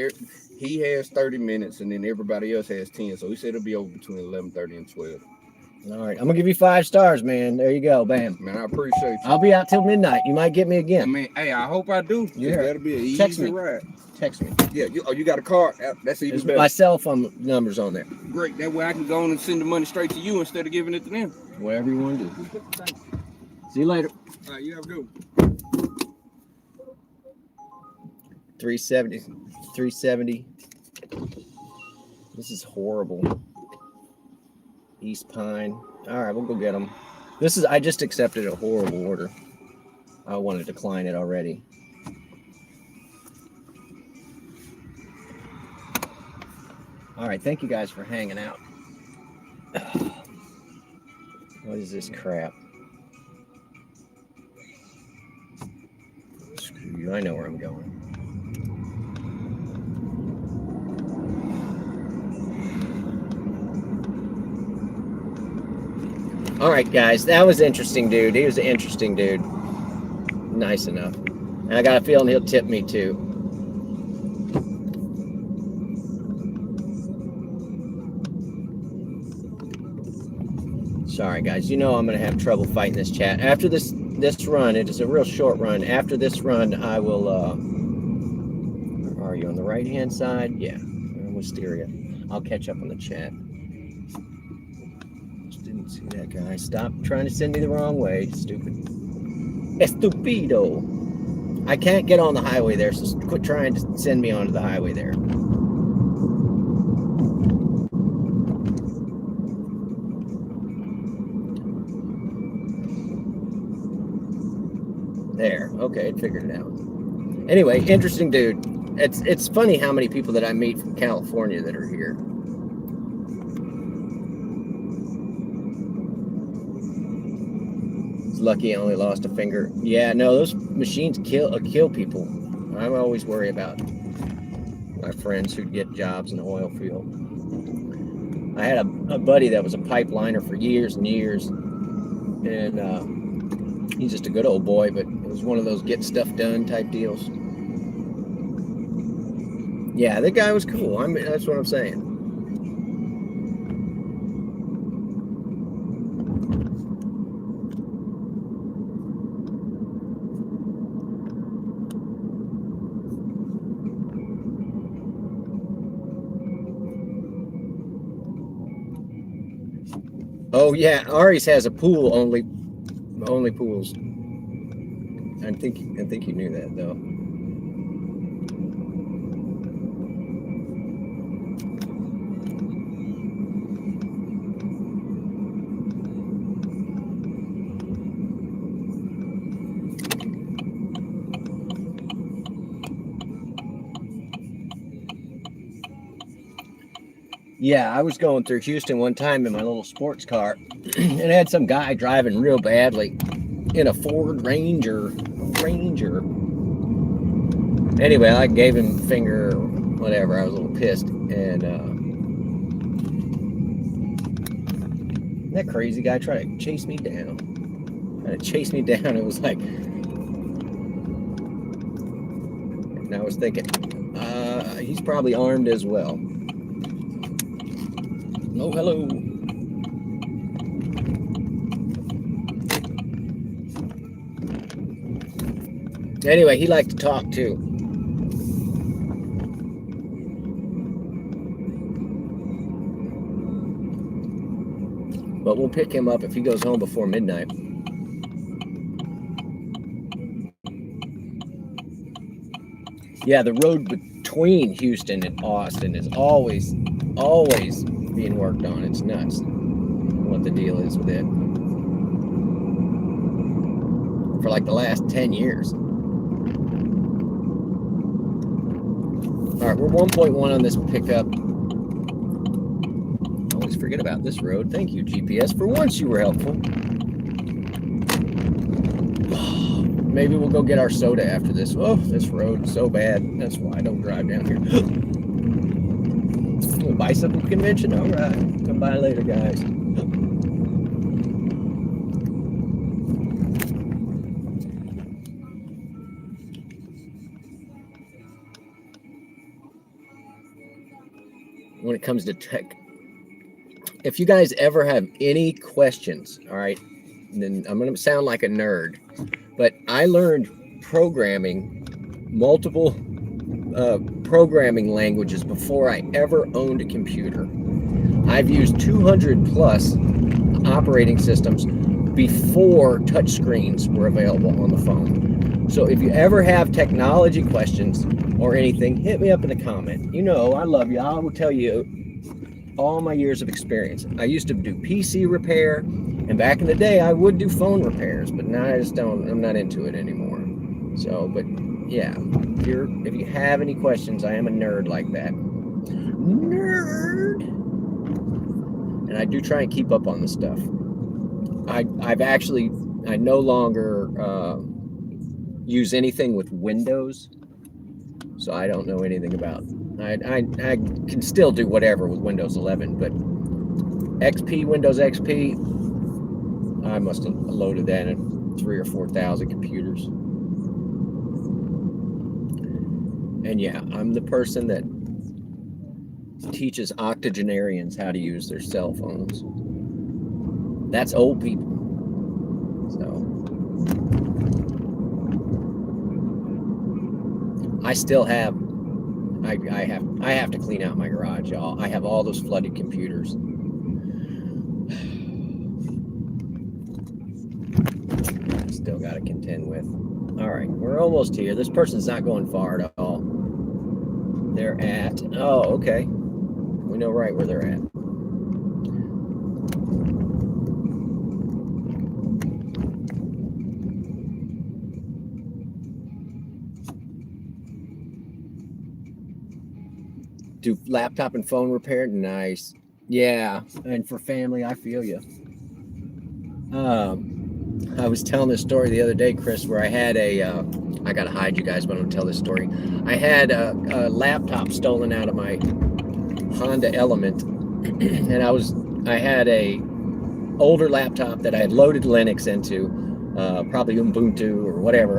he has 30 minutes, and then everybody else has 10. So he said it'll be over between 11:30 and 12. All right, I'm gonna give you 5 stars, man. There you go, bam. Man, I appreciate you. I'll be out till midnight. You might get me again. I mean, hey, I hope I do. Yeah, that'll be an easy ride. Text me. Yeah, you got a card? That's even better. My cell phone number's on there. Great. That way I can go on and send the money straight to you instead of giving it to them. Whatever you want to do. See you later. All right, you have a good one. 370. This is horrible. East Pine. All right, we'll go get them. I just accepted a horrible order. I want to decline it already. All right, thank you guys for hanging out. What is this crap? Screw you, I know where I'm going. All right, guys, that was interesting, dude. He was an interesting dude. Nice enough. And I got a feeling he'll tip me, too. Sorry, guys. You know I'm going to have trouble fighting this chat. After this run, it is a real short run. After this run, I will... are you on the right-hand side? Yeah. Wisteria. I'll catch up on the chat. Just didn't see that guy. Stop trying to send me the wrong way. Stupid. Estupido. I can't get on the highway there, so quit trying to send me onto the highway there. There. Okay, I figured it out. Anyway, interesting dude. It's funny how many people that I meet from California that are here. It's lucky I only lost a finger. Yeah, no, those machines kill people. I always worry about my friends who get jobs in the oil field. I had a buddy that was a pipeliner for years and years, and he's just a good old boy, but it was one of those get stuff done type deals. Yeah, that guy was cool. That's what I'm saying. Oh yeah, Ari's has a pool only pools. I think you knew that though. Yeah, I was going through Houston one time in my little sports car, and I had some guy driving real badly in a Ford Ranger. Anyway, I gave him finger or whatever. I was a little pissed, and that crazy guy tried to chase me down. It was like, and I was thinking, he's probably armed as well. Oh, hello. Anyway, he liked to talk too. But we'll pick him up if he goes home before midnight. Yeah, the road between Houston and Austin is always being worked on. It's nuts what the deal is with it. For like the last 10 years. All right, we're 1.1 on this pickup. Always forget about this road. Thank you, GPS. For once you were helpful. Maybe we'll go get our soda after this. Oh, this road is so bad. That's why I don't drive down here. Bicycle convention? All right. Come by later, guys. When it comes to tech, if you guys ever have any questions, all right, then I'm going to sound like a nerd, but I learned programming, multiple programming languages before I ever owned a computer. I've used 200 plus operating systems before touchscreens were available on the phone. So if you ever have technology questions or anything, hit me up in a comment. You know, I love you. I will tell you all my years of experience. I used to do PC repair, and back in the day, I would do phone repairs, but now I'm not into it anymore. So, but yeah, if you have any questions, I am a nerd like that. Nerd! And I do try and keep up on the stuff. I no longer use anything with Windows, so I don't know anything about. I can still do whatever with Windows 11, but Windows XP, I must have loaded that in 3,000 or 4,000 computers. And yeah, I'm the person that teaches octogenarians how to use their cell phones. That's old people. So I still have. I have to clean out my garage, y'all. I have all those flooded computers. Still got to contend with. All right, we're almost here. This person's not going far at all. They're at. Oh, okay. We know right where they're at. Do laptop and phone repair? Nice. Yeah, and for family, I feel you. I was telling this story the other day, Chris, where I had I gotta hide you guys, but I'm gonna tell this story. I had a laptop stolen out of my Honda Element, and I had a older laptop that I had loaded Linux into, probably Ubuntu or whatever,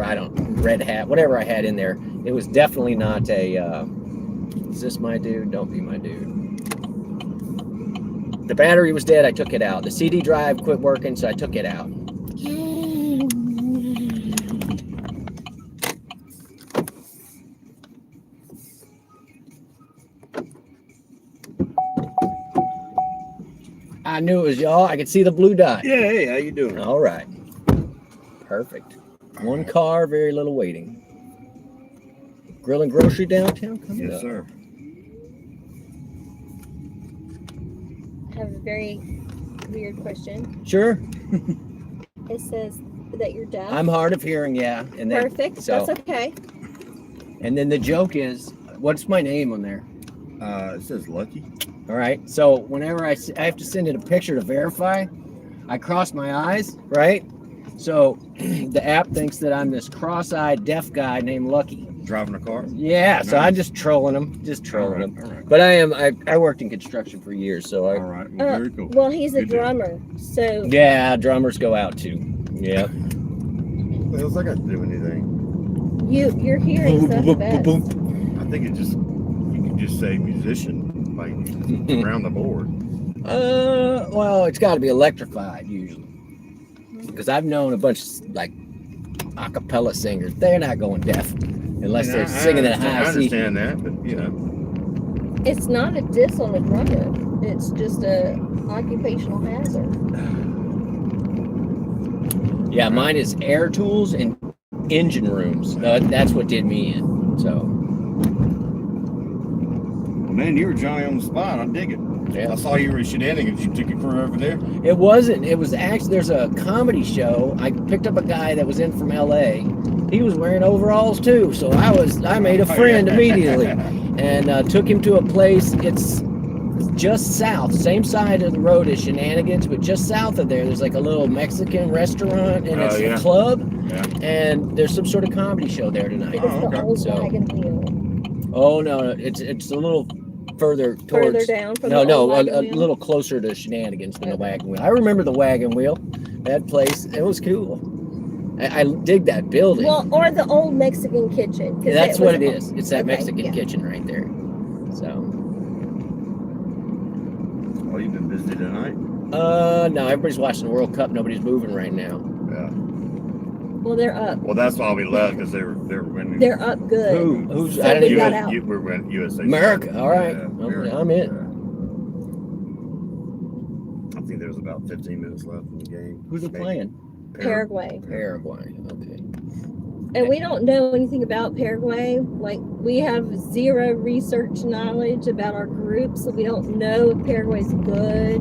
Red Hat, whatever I had in there. It was definitely not a, is this my dude? Don't be my dude. The battery was dead, I took it out. The CD drive quit working, so I took it out. I knew it was y'all. I could see the blue dot. Yeah, hey, how you doing? All right. Perfect. One car, very little waiting. Grill and grocery downtown? Coming Yes, up. sir. I have a very weird question. Sure. It says that you're deaf. I'm hard of hearing, yeah. And then, Perfect. so, That's okay. and then the joke is, what's my name on there? It says Lucky. All right. So whenever I have to send it a picture to verify, I cross my eyes, right? So the app thinks that I'm this cross-eyed deaf guy named Lucky. Driving a car? Yeah, so Nice. I'm just trolling them, them. All right. But I worked in construction for years, so All right. Well, very cool. Well, he's a Good deal. drummer, so yeah, drummers go out too. Yeah. What else I got to do anything? your hearing's not the best. I think you can just say musician, like around the board. Well, it's got to be electrified usually, because I've known a bunch of like a cappella singers. They're not going deaf unless they're singing at high I C. understand that, but you know. It's not a diss on a drummer. It's just a occupational hazard. Yeah, mine is air tools and engine rooms. That's what did me in. So. Well, man, you were Johnny on the spot. I dig it. Yeah. I saw you were shenanigans. You took your crew over there. It wasn't. It was actually, there's a comedy show. I picked up a guy that was in from LA. He was wearing overalls too. So I made a friend immediately and took him to a place. It's just south, same side of the road as Shenanigans, but just south of there, there's like a little Mexican restaurant and it's a club. Yeah. And there's some sort of comedy show there tonight. It's the old wagon wheel. Oh no, it's a little further towards. Further down from a wheel? little closer to Shenanigans than the wagon wheel. I remember the wagon wheel. That place, it was cool. I dig that building. Well, or the old Mexican kitchen. Yeah, that's what it is. It's that okay, Mexican kitchen right there. So. Oh, you've been busy tonight? No, everybody's watching the World Cup. Nobody's moving right now. Yeah. Well, they're up. Well, that's why we left, because they were winning. They're up good. Who's? So I didn't we got even. out. We're winning USA. America. All right. Yeah, I'm in. I think there's about 15 minutes left in the game. Who's they playing? Paraguay. Paraguay. Okay. And we don't know anything about Paraguay. Like, we have zero research knowledge about our group, so we don't know if Paraguay's good.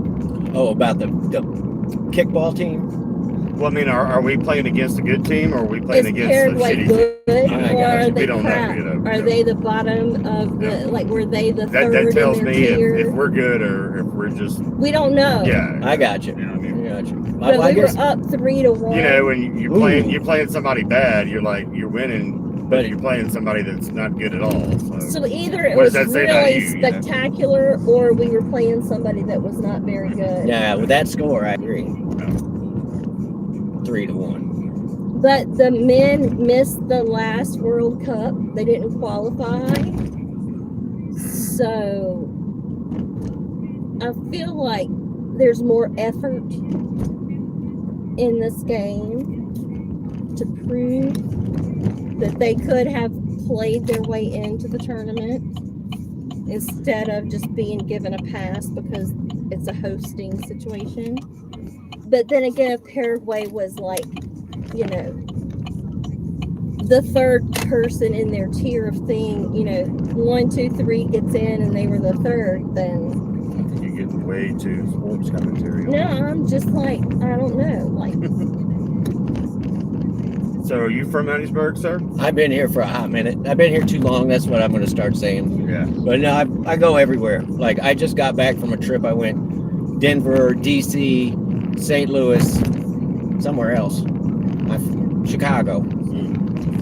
Oh, about the kickball team? Well, I mean, are we playing against a good team, or are we playing Is against Paraguay a shitty good, team? or are they We don't crap? know. Are they the bottom of the, like, were they the third That tells in their me tier? if we're good or if we're just. We don't know. Yeah. I got you. You know what I mean? I got you. But I we guess, were up 3-1. You know, when you're playing somebody bad, you're winning, but you're playing somebody that's not good at all. So either it What was does that say about really you, you know? spectacular, or we were playing somebody that was not very good. yeah, with that score, I agree. 3-1. But the men missed the last World Cup. They didn't qualify. So I feel like there's more effort in this game to prove that they could have played their way into the tournament instead of just being given a pass because it's a hosting situation. But then again, if Paraguay was like, you know, the third person in their tier of thing, you know, 1, 2, 3 gets in and they were the third, then You get way too sports commentary. no, I'm just like, I don't know, like. So are you from Hattiesburg, sir? I've been here for a hot minute. I've been here too long. That's what I'm going to start saying. Yeah. But no, I go everywhere. Like, I just got back from a trip. I went Denver, D.C., St. Louis, somewhere else. Chicago.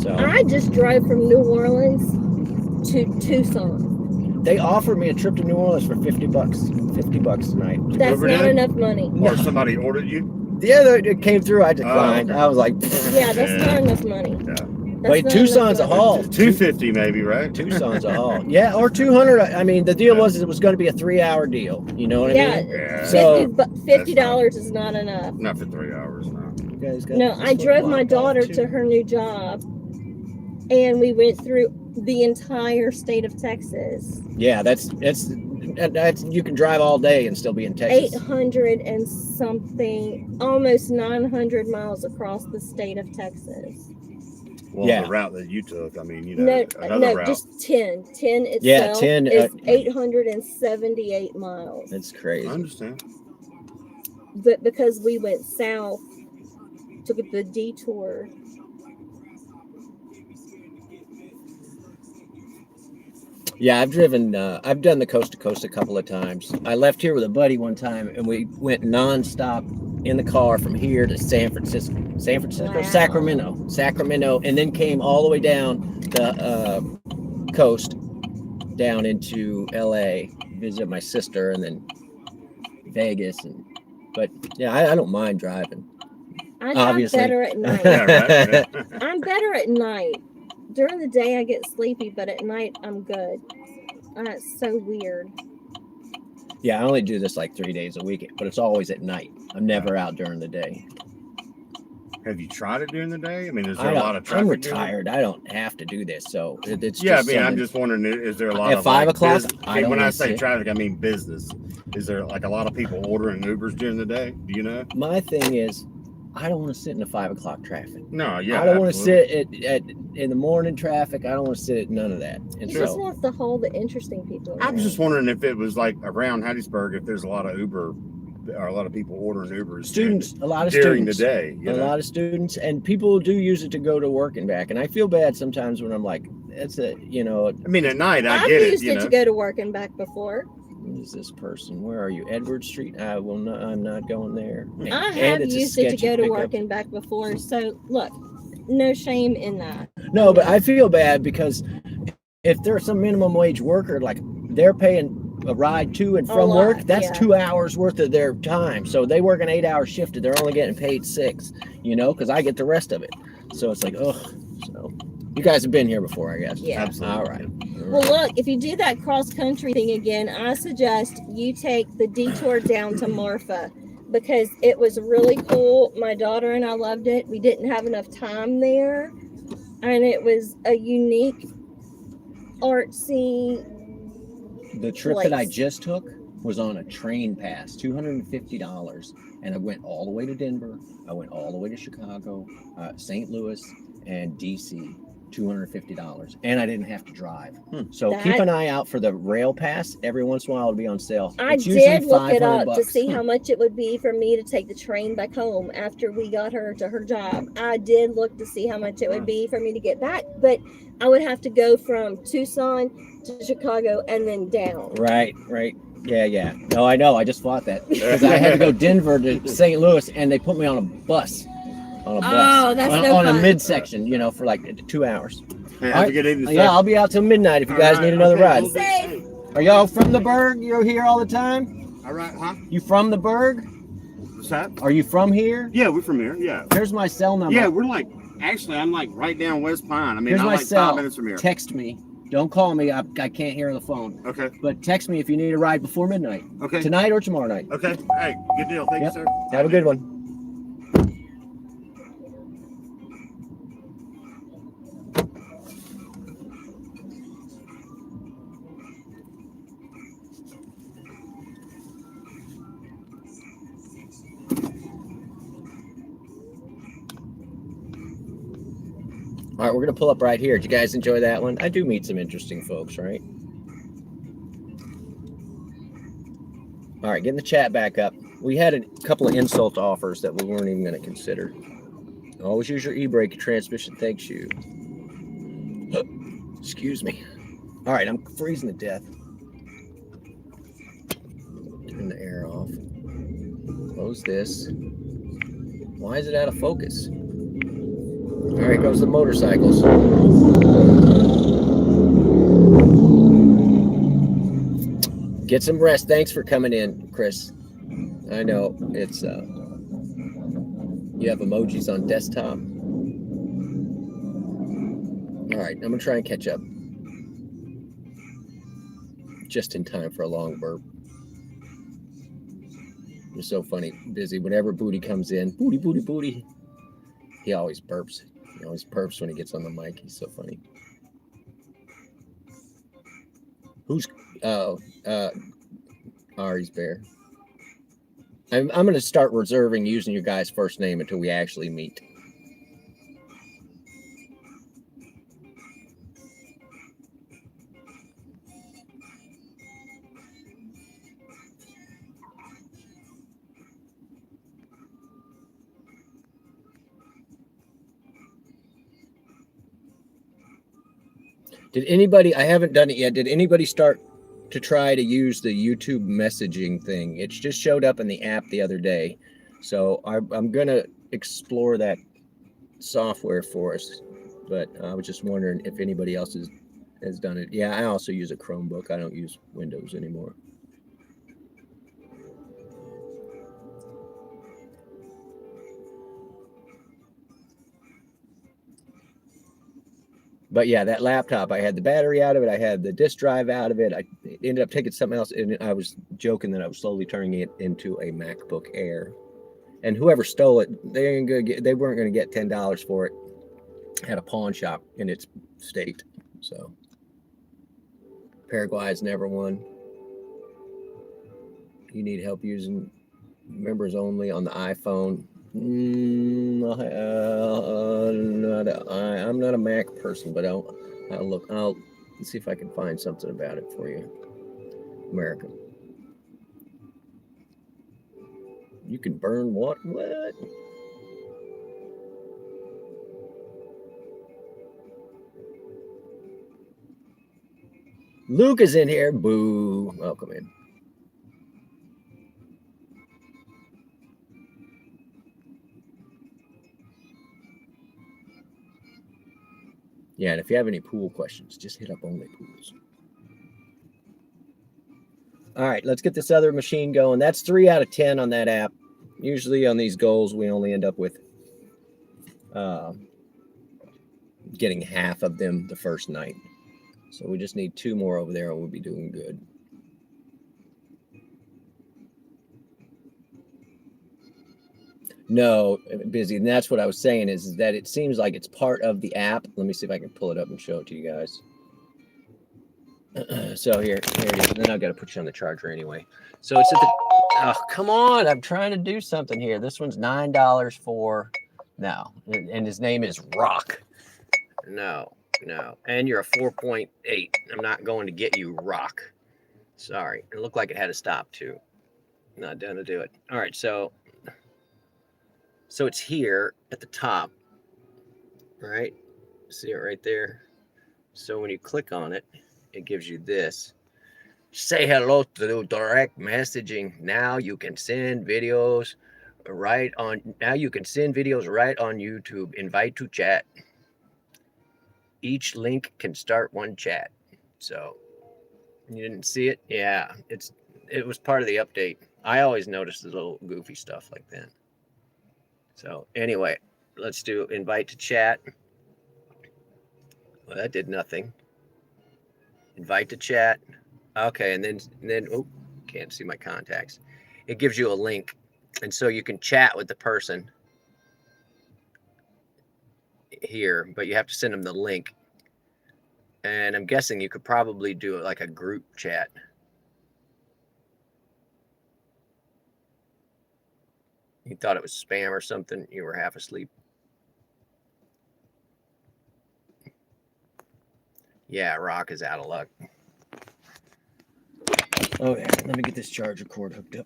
So I just drove from New Orleans to Tucson. they offered me a trip to New Orleans for $50. $50 tonight. That's over not there? enough money. Or somebody ordered you? Yeah, it came through. I declined. okay. I was like, Yeah, that's not enough money. Yeah. That's wait, not Tucson's a enough haul. money. 250 maybe, right? Tucson's a haul. Yeah, or 200. I mean, the deal was it was going to be a 3-hour deal. You know what I Yeah, mean? Yeah. So- $50 is not enough. Not for 3 hours, no. You guys got No, this I one drove my blocked off, daughter too. to her new job, and we went through the entire state of Texas. Yeah, that's you can drive all day and still be in Texas. 800 and something, almost 900 miles across the state of Texas. Well, Yeah. the route that you took, I mean, you know, another No, route. just 10. 10 itself Yeah, 10, is 878 miles. It's I crazy. understand. But because we went south, took the detour. Yeah, I've driven. I've done the coast to coast a couple of times. I left here with a buddy one time, and we went nonstop in the car from here to San Francisco, Wow. Sacramento, and then came all the way down the coast down into LA, visit my sister, and then Vegas. But yeah, I don't mind driving. I drive Obviously. better at night. Yeah, right. I'm better at night. During the day, I get sleepy, but at night, I'm good. It's so weird. Yeah, I only do this like 3 days a week, but it's always at night. I'm never out during the day. Have you tried it during the day? I mean, is there I a don't- lot of traffic? I'm during retired. I don't have to do this, so it's Yeah, I just mean, I'm something- just wondering, is there a lot At of 5 like, o'clock, bus- I don't when I wanna say sit. traffic, I mean business. Is there like a lot of people ordering Ubers during the day? Do you know? My thing is, I don't want to sit in the 5 o'clock traffic. No, yeah. I don't want to absolutely. sit in the morning traffic. I don't want to sit at none of that. And He just so, wants to hold the interesting people. I was around. just wondering if it was like around Hattiesburg, if there's a lot of Uber or a lot of people ordering Ubers students, a lot of during students, the day. You a know? lot of students, and people do use it to go to work and back. And I feel bad sometimes when I'm like, it's a, you know, I mean, at night, I I've get it. used You it know? to go to work and back before. who is this person? Where are you? Edward Street? I will not. I'm not going there. I And have it's a used it to sketchy go to pickup. work and back before. So look, no shame in that. No, but I feel bad because if there's some minimum wage worker, like they're paying a ride to and A from lot, work, that's yeah. 2 hours worth of their time. So they work an 8-hour shift and they're only getting paid 6, you know, because I get the rest of it. So it's like, ugh. So you guys have been here before, I guess. Yeah. Absolutely. All right. Well, look, if you do that cross country thing again, I suggest you take the detour down to Marfa because it was really cool. My daughter and I loved it. We didn't have enough time there, and it was a unique, artsy. The trip that I place. just took was on a train pass, $250, and I went all the way to Denver. I went all the way to Chicago, St. Louis, and DC. $250, and I didn't have to drive. So keep That- an eye out for the rail pass. Every once in a while, it'll be on sale. I It's usually did look it $500 up to see how much it would be for me to take the train back home after we got her to her job. I did look to see how much it would be for me to get back, but I would have to go from Tucson to Chicago and then down. Right. Yeah. No, I know. I just fought that because I had to go Denver to St. Louis, and they put me on a bus. Oh, that's on, no on a fun. midsection, you know, for like 2 hours. Hey, All have right. a good evening, sir. Yeah, I'll be out till midnight if you All guys right, need another okay, ride. we'll do- Are y'all from the Berg? You're here all the time? All right, huh? You from the Berg? What's that? Are you from here? Yeah, we're from here. Yeah. Here's my cell number. Yeah, we're like, actually, I'm like right down West Pine. I mean, Here's I'm my like cell. 5 minutes from here. Text me. Don't call me. I can't hear the phone. Okay. But text me if you need a ride before midnight. Okay. Tonight or tomorrow night. Okay. Hey, good deal. Thank Yep. you, sir. Have a good one. All right, we're gonna pull up right here. Did you guys enjoy that one? I do meet some interesting folks, right? All right, getting the chat back up. We had a couple of insult offers that we weren't even going to consider. Always use your e-brake transmission. Thanks you. Excuse me. All right, I'm freezing to death. Turn the air off. Close this. Why is it out of focus? All right, goes the motorcycles. Get some rest. Thanks for coming in, Chris. I know it's you have emojis on desktop. All right, I'm gonna try and catch up just in time for a long burp. You're so funny, Busy. Whenever Booty comes in, Booty, Booty, Booty, he always burps. He always burps when he gets on the mic. He's so funny. Who's Ari's bear? I'm going to start reserving using your guy's first name until we actually meet. Did anybody, I haven't done it yet, did anybody start to try to use the YouTube messaging thing? It just showed up in the app the other day. So I'm going to explore that software for us. But I was just wondering if anybody else has done it. Yeah, I also use a Chromebook. I don't use Windows anymore. But yeah, that laptop, I had the battery out of it. I had the disk drive out of it. I ended up taking something else, and I was joking that I was slowly turning it into a MacBook Air. And whoever stole it, they weren't going to get $10 for it at a pawn shop in its state. So Paraguay's never won. You need help using members only on the iPhone. I'm not a Mac person, but I'll look. I'll see if I can find something about it for you. America. You can burn what? What? Luke is in here. Boo. Welcome in. Yeah, and if you have any pool questions, just hit up Only Pools. All right, let's get this other machine going. That's 3 out of 10 on that app. Usually on these goals, we only end up with getting half of them the first night. So we just need 2 more over there and we'll be doing good. No, Busy. And that's what I was saying is that it seems like it's part of the app. Let me see if I can pull it up and show it to you guys. So here it is. And then I've got to put you on the charger anyway. So it's at the, oh, come on. I'm trying to do something here. This one's $9 for, no. And his name is Rock. No. And you're a 4.8. I'm not going to get you, Rock. Sorry. It looked like it had a stop too. Not done to do it. All right. So it's here at the top, right? See it right there? So when you click on it, it gives you this. Say hello to direct messaging. Now you can send videos right on YouTube. Invite to chat. Each link can start one chat. So you didn't see it? Yeah, it was part of the update. I always notice the little goofy stuff like that. So anyway, let's do invite to chat. Well, that did nothing. Invite to chat. Okay, and then oh, can't see my contacts. It gives you a link, and so you can chat with the person here, but you have to send them the link. And I'm guessing you could probably do it like a group chat. You thought it was spam or something. You were half asleep. Yeah, Rock is out of luck. Oh, yeah. Let me get this charger cord hooked up.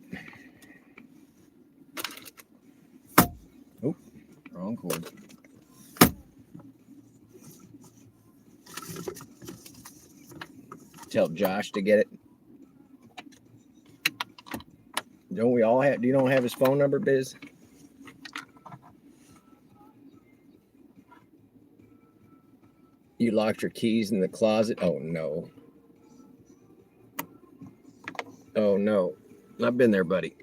Oh, wrong cord. Tell Josh to get it. Don't we all have? You don't have his phone number, Biz? You locked your keys in the closet? Oh, no. Oh, no. I've been there, buddy.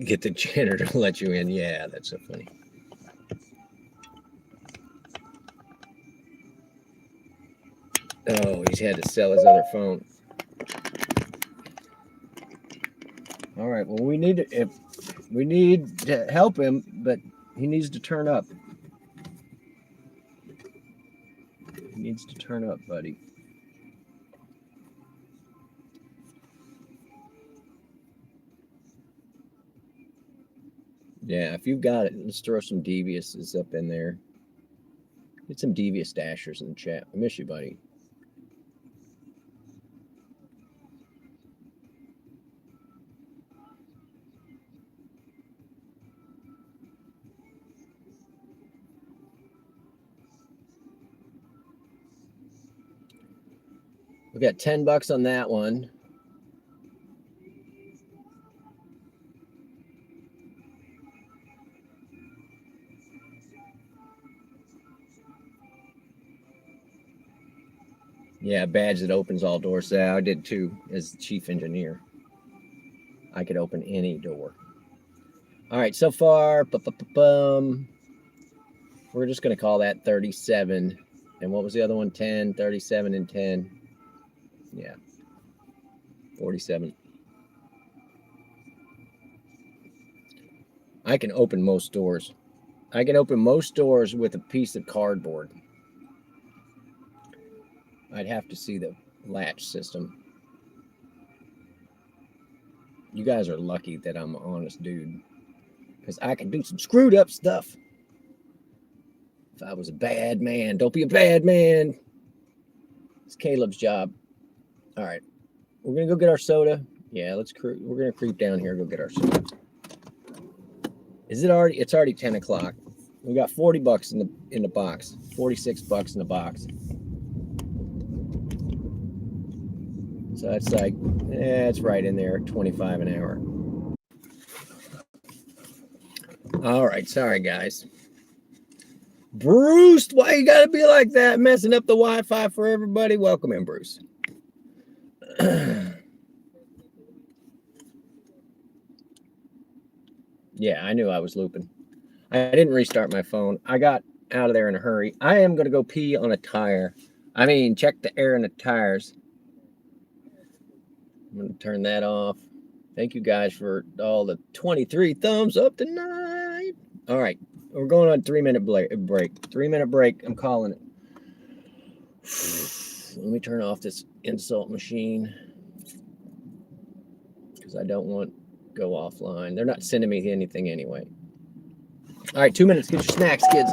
Get the janitor to let you in. Yeah, that's so funny. Oh, he's had to sell his other phone. All right. Well, we need to help him, but he needs to turn up. He needs to turn up, buddy. Yeah, if you've got it, let's throw some deviouses up in there. Get some devious dashers in the chat. I miss you, buddy. We got $10 on that one. Yeah, badge that opens all doors. Yeah, I did too as the chief engineer. I could open any door. All right, so far, we're just going to call that 37. And what was the other one? 10, 37, and 10. Yeah, 47. I can open most doors. I can open most doors with a piece of cardboard. I'd have to see the latch system. You guys are lucky that I'm an honest dude, because I can do some screwed up stuff. If I was a bad man, don't be a bad man. It's Caleb's job. All right, we're gonna go get our soda. Yeah, we're gonna creep down here and go get our soda. Is it already? It's already 10 o'clock. We got $40 in the box. $46 in the box. So that's like, it's right in there, 25 an hour. All right, sorry guys. Bruce, why you gotta be like that, messing up the Wi-Fi for everybody? Welcome in, Bruce. Yeah, I knew I was looping. I didn't restart my phone. I got out of there in a hurry. I am gonna go pee on a tire. I mean, check the air in the tires. I'm gonna turn that off. Thank you guys for all the 23 thumbs up tonight. All right, we're going on a 3-minute break. 3-minute break. I'm calling it. Let me turn off this insult machine because I don't want to go offline. They're not sending me anything anyway. All right, 2 minutes. Get your snacks, kids.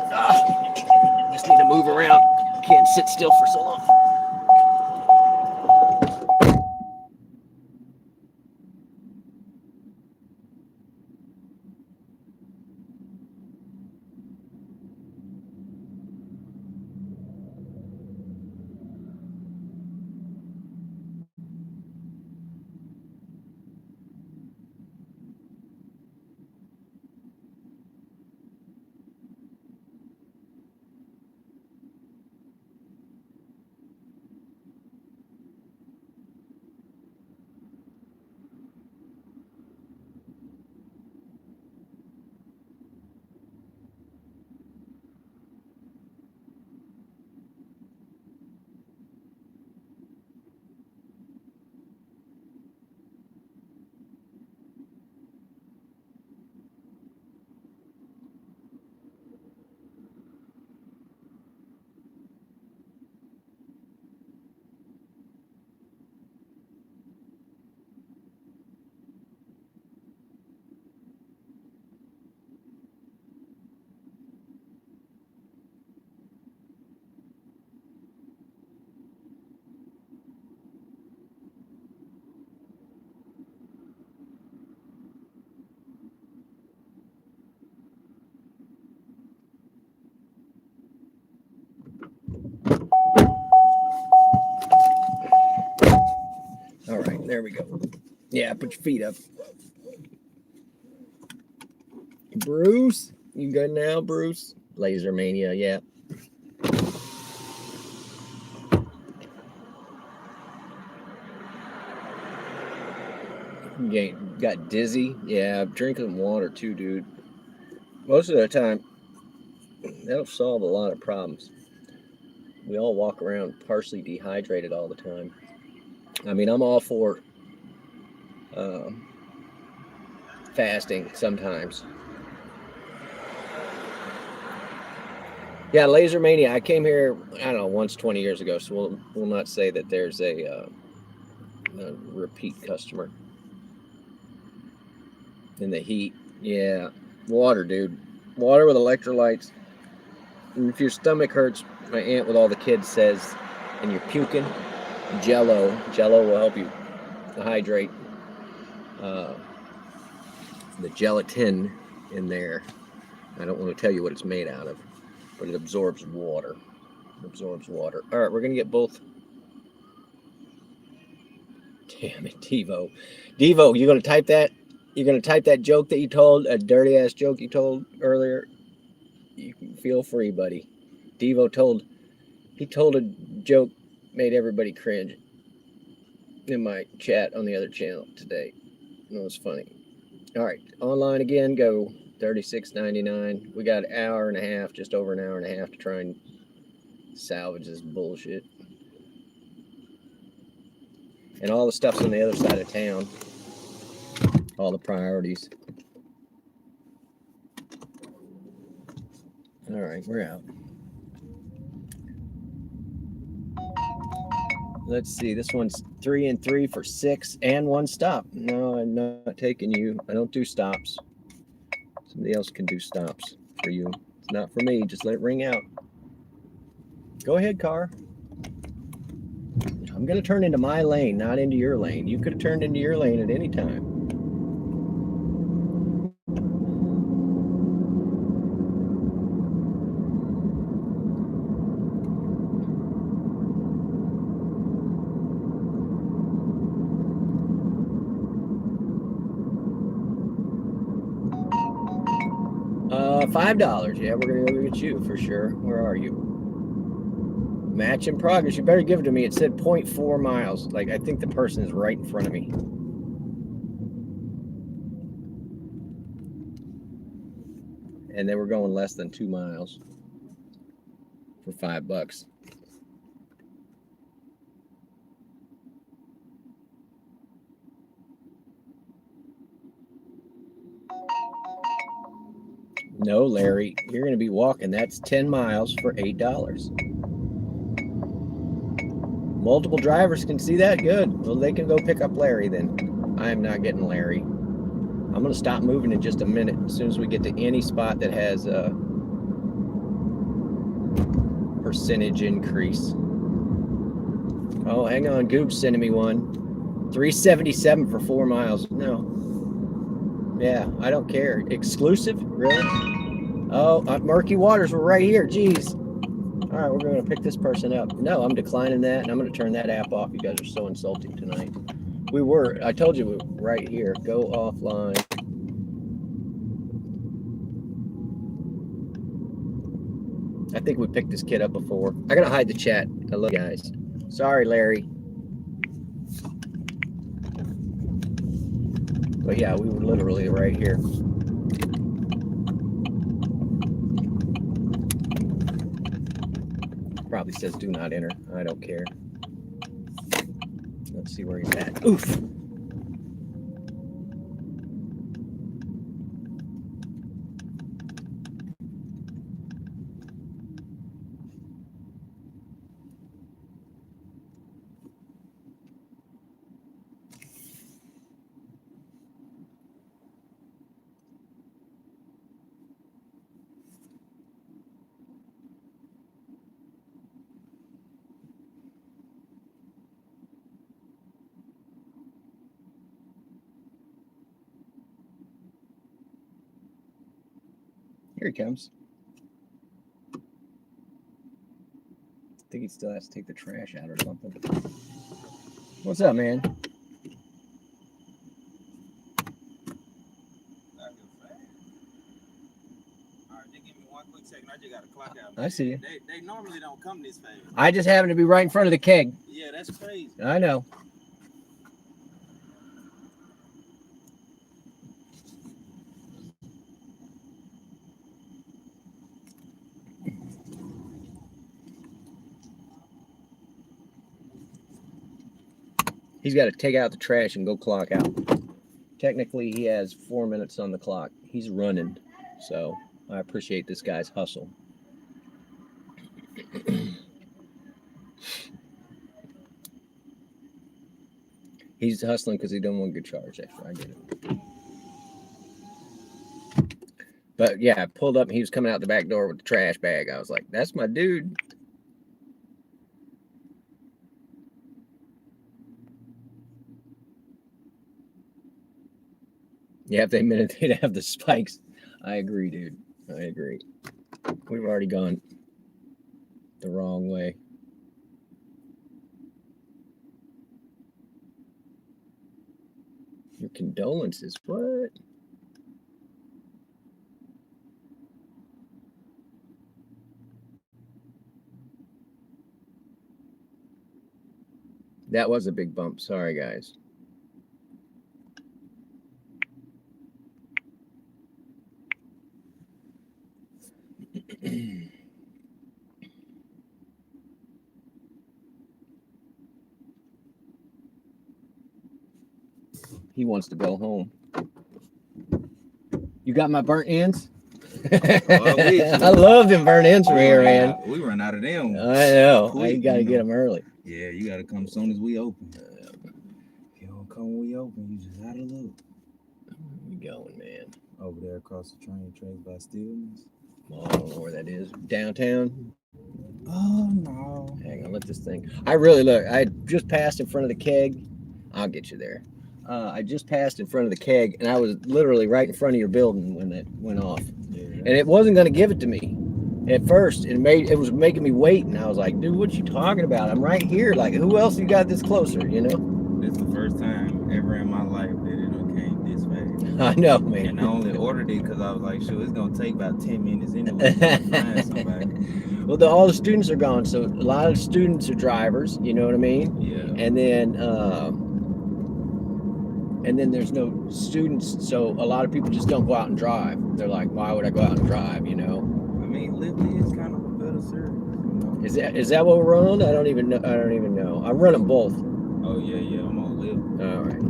Just need to move around. Can't sit still for so long. There we go. Yeah, put your feet up. Bruce, you good now, Bruce? Laser Mania, yeah. Got dizzy. Yeah, drinking water too, dude. Most of the time, that'll solve a lot of problems. We all walk around partially dehydrated all the time. I mean, I'm all for fasting sometimes. Yeah, Laser Mania. I came here, I don't know, once 20 years ago, so we'll not say that there's a repeat customer. In the heat, yeah. Water, dude. Water with electrolytes. And if your stomach hurts, my aunt with all the kids says, and you're puking, Jello will help you hydrate. The gelatin in there, I don't want to tell you what it's made out of, but it absorbs water. All right, we're gonna get both. Damn it, Devo, you gonna type that? You're gonna type that joke that you told, a dirty ass joke you told earlier? You can feel free, buddy. Devo told a joke, made everybody cringe in my chat on the other channel today. It was funny. All right, online again, go $36.99. We got an hour and a half, just over an hour and a half to try and salvage this bullshit. And all the stuff's on the other side of town. All the priorities. All right, we're out. Let's see, this one's 3 and 3 for 6 and 1 stop. No, I'm not taking you. I don't do stops. Somebody else can do stops for you. It's not for me. Just let it ring out. Go ahead, car. I'm going to turn into my lane, not into your lane. You could have turned into your lane at any time. $5. Yeah, we're gonna go get you for sure. Where are you? Match in progress. You better give it to me. It said 0.4 miles. Like, I think the person is right in front of me. And they were going less than 2 miles for $5. No, Larry, you're going to be walking. That's 10 miles for $8. Multiple drivers can see that? Good. Well, they can go pick up Larry then. I am not getting Larry. I'm going to stop moving in just a minute as soon as we get to any spot that has a percentage increase. Oh, hang on. Goob's sending me one. 377 for 4 miles. No. Yeah, I don't care. Exclusive? Really? Oh, murky waters were right here. Jeez. All right, we're going to pick this person up. No, I'm declining that, and I'm going to turn that app off. You guys are so insulting tonight. I told you we were right here. Go offline. I think we picked this kid up before. I got to hide the chat. I love you guys. Sorry, Larry. But yeah, we were literally right here. Probably says do not enter. I don't care. Let's see where he's at. Oof. Here he comes. I think he still has to take the trash out or something. What's up, man? Just give me 1 quick second. I just got to clock out. I see you. They normally don't come this fast. I just happen to be right in front of the keg. Yeah, that's crazy. I know. He's got to take out the trash and go clock out. Technically, he has 4 minutes on the clock. He's running, so I appreciate this guy's hustle. He's hustling because he don't want to get charged extra. I get it. But yeah, I pulled up and he was coming out the back door with the trash bag. I was like, that's my dude. Yeah, if they admitted they'd have the spikes. I agree, dude. I agree. We've already gone the wrong way. Your condolences. What? That was a big bump. Sorry, guys. He wants to go home. You got my burnt ends? I love them burnt ends from here, man. We run out of them. I know. Quick, You got to get them early. Yeah, you got to come as soon as we open. If you don't come when we open, you just out of luck. Where we going, man? Over there across the train tracks by Stillness. Oh, I don't know where that is. Downtown? Oh, no. Hang on, let this thing. I really look. I just passed in front of the keg. I'll get you there. I just passed in front of the keg, and I was literally right in front of your building when that went off. Yeah. And it wasn't going to give it to me at first. It was making me wait, and I was like, dude, what you talking about? I'm right here. Like, who else you got this closer, you know? This is the first time ever in my life that it came this fast. I know, man. And I only ordered it because I was like, sure, it's going to take about 10 minutes anyway to find somebody. Well, all the students are gone, so a lot of students are drivers, you know what I mean? Yeah. And then there's no students, so a lot of people just don't go out and drive. They're like, why would I go out and drive, you know? I mean, Lyft is kind of a better service. You know? Is that what we're on? I don't even know. I run them both. Oh, yeah, I'm on Lyft. All right.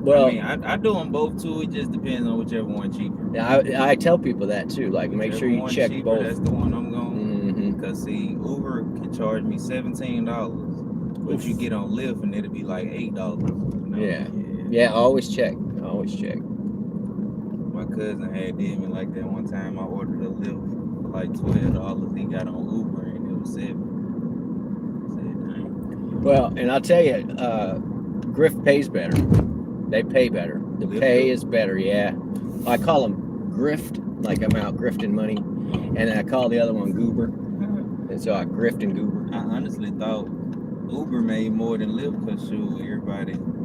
Well, I mean, I do them both too. It just depends on whichever one cheaper. Yeah, I tell people that too. Like, make sure you check cheaper, both. That's the one I'm going. Mm-hmm. Because see, Uber can charge me $17, but you get on Lyft and it'll be like $8. You know? Yeah. Always check. Always check. My cousin had did me like that one time. I ordered a Lyft for like $12. He got on Uber and it was $7. I said, dang. Well, and I'll tell you, Grift pays better. They pay better. The pay is better. Yeah. I call them grift, like I'm out grifting money, and I call the other one goober. And so I grift and goober. I honestly thought Uber made more than Lyft because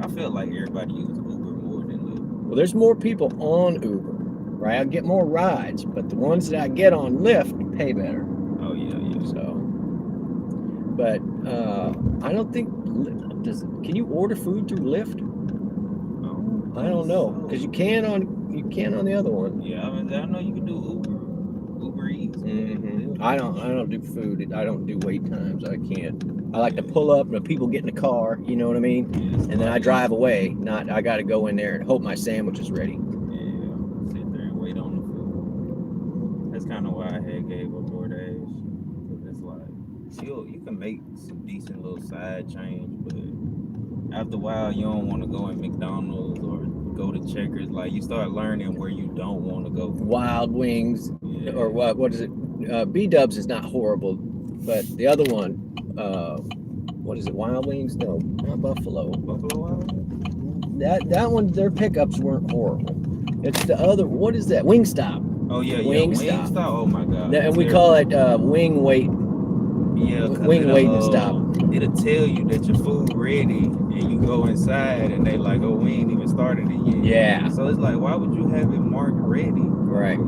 I felt like everybody used Uber more than Lyft. Well, there's more people on Uber, right? I get more rides, but the ones that I get on Lyft pay better. Oh yeah. So, but I don't think can you order food through Lyft? I don't know, because you can on the other one. Yeah, I know you can do Uber Eats. Mm-hmm. I don't do food. I don't do wait times. I can't. I like to pull up and people get in the car. You know what I mean? Yeah, and then I drive away. I got to go in there and hope my sandwich is ready. Yeah, sit there and wait on the food. That's kind of why I had gave up DoorDash. Because it's like, you can make some decent little side change, but after a while, you don't want to go in McDonald's or go to Checkers. Like, you start learning where you don't want to go. Wild Wings, or what is it? B-Dubs is not horrible, but the other one, what is it? Wild Wings? No, not Buffalo. Buffalo Wild Wings? That one, their pickups weren't horrible. It's the other. What is that? Wingstop. Oh yeah, Wingstop. Oh my god. And we call it wing wait. Yeah, wing wait and stop. It'll tell you that your food ready, and you go inside, and they like, oh, we ain't even started it yet. Yeah. So it's like, why would you have it marked ready? Right.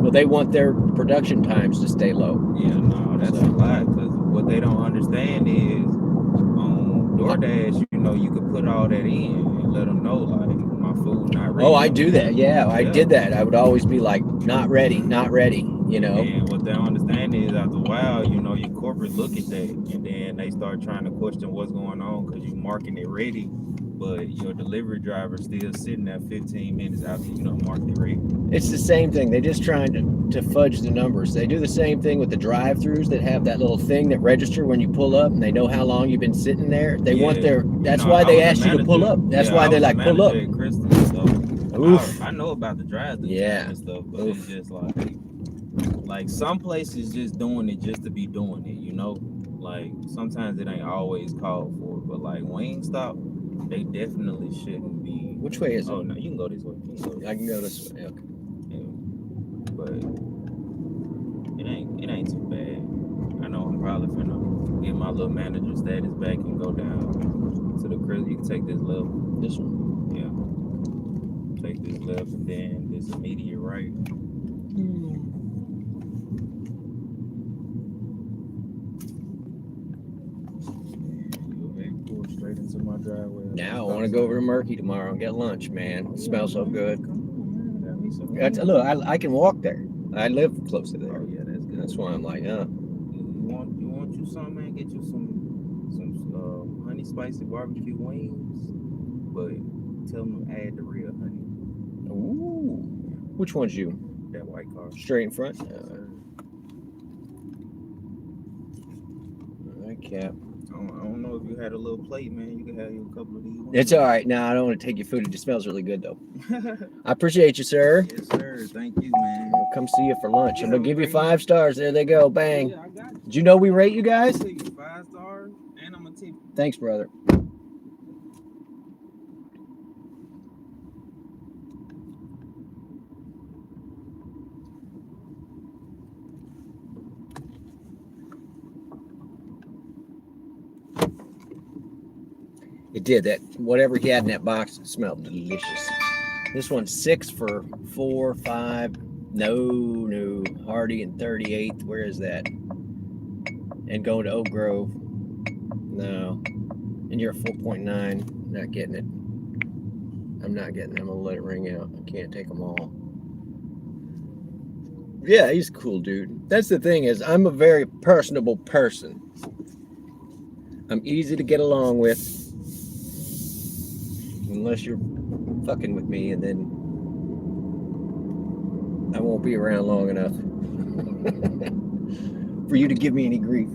Well, they want their production times to stay low. Yeah, no, that's a lot. Because what they don't understand is on DoorDash, you know, you could put all that in and let them know, like, my food not ready. Oh, I do that. Yeah, I did that. I would always be like, not ready, you know. And what they don't understand is after a while, you know, your corporate look at that and then they start trying to question what's going on because you marking it ready, but your delivery driver still sitting there 15 minutes after you know marked it ready. It's the same thing. They're just trying to fudge the numbers. They do the same thing with the drive-throughs that have that little thing that register when you pull up, and they know how long you've been sitting there. They want their. That's why they ask you to pull up. That's why they're like, pull up. Oof. I know about the drive-through and stuff, but Oof. it's just like some places just doing it just to be doing it, you know. Like sometimes it ain't always called for, but like Wingstop, they definitely shouldn't be. Which way is it? Oh no, you can go this way. I can go this way. Okay. Yeah. But it ain't too bad. I know I'm probably finna get my little manager status back and go down to the crib. You can take this left. This one. Yeah. Take this left and then this immediate right. Pull straight into my driveway. Now I want to go over to Murky tomorrow and get lunch, man. It smells so good. Look, I can walk there. I live close to there. Oh yeah, that's good. That's why I'm like, You want you some, man? Get you some honey spicy barbecue wings, but tell them to add the real honey. Ooh. Which one's you? That white car. Straight in front? Alright, Cap. I don't know if you had a little plate, man. You can have you a couple of these. It's all right. No, I don't want to take your food. It just smells really good, though. I appreciate you, sir. Yes, sir. Thank you, man. I'll come see you for lunch. I'm going to give you 5 stars. There they go. Bang. Yeah, I got you. Did you know we rate you guys? 5 stars, and I'm going to tip you. Thanks, brother. It did that. Whatever he had in that box, it smelled delicious. This one's 6 for 4, 5. No. Hardy and 38th. Where is that? And going to Oak Grove. No. And you're a 4.9. Not getting it. I'm not getting it. I'm gonna let it ring out. I can't take them all. Yeah, he's a cool dude. That's the thing is, I'm a very personable person. I'm easy to get along with. Unless you're fucking with me, and then I won't be around long enough for you to give me any grief.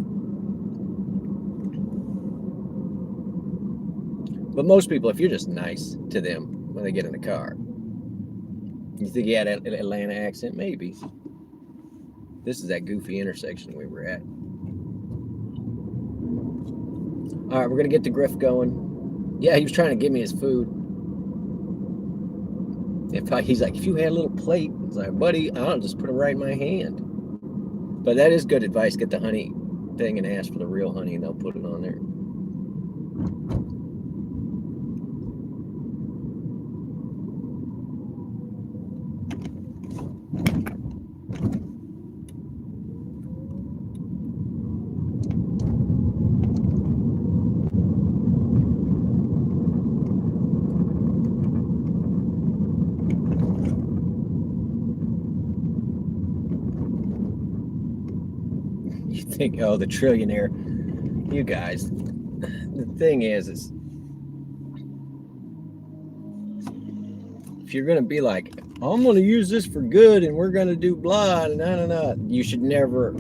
But most people, if you're just nice to them when they get in the car, you think he had an Atlanta accent? Maybe. This is that goofy intersection we were at. All right, we're gonna get the Griff going. Yeah, he was trying to give me his food. He's like, if you had a little plate, it's like, buddy, I'll just put it right in my hand. But that is good advice. Get the honey thing and ask for the real honey, and they'll put it on there. Think, oh, the trillionaire. You guys, the thing is if you're gonna be like, I'm gonna use this for good and we're gonna do blah, no, you should never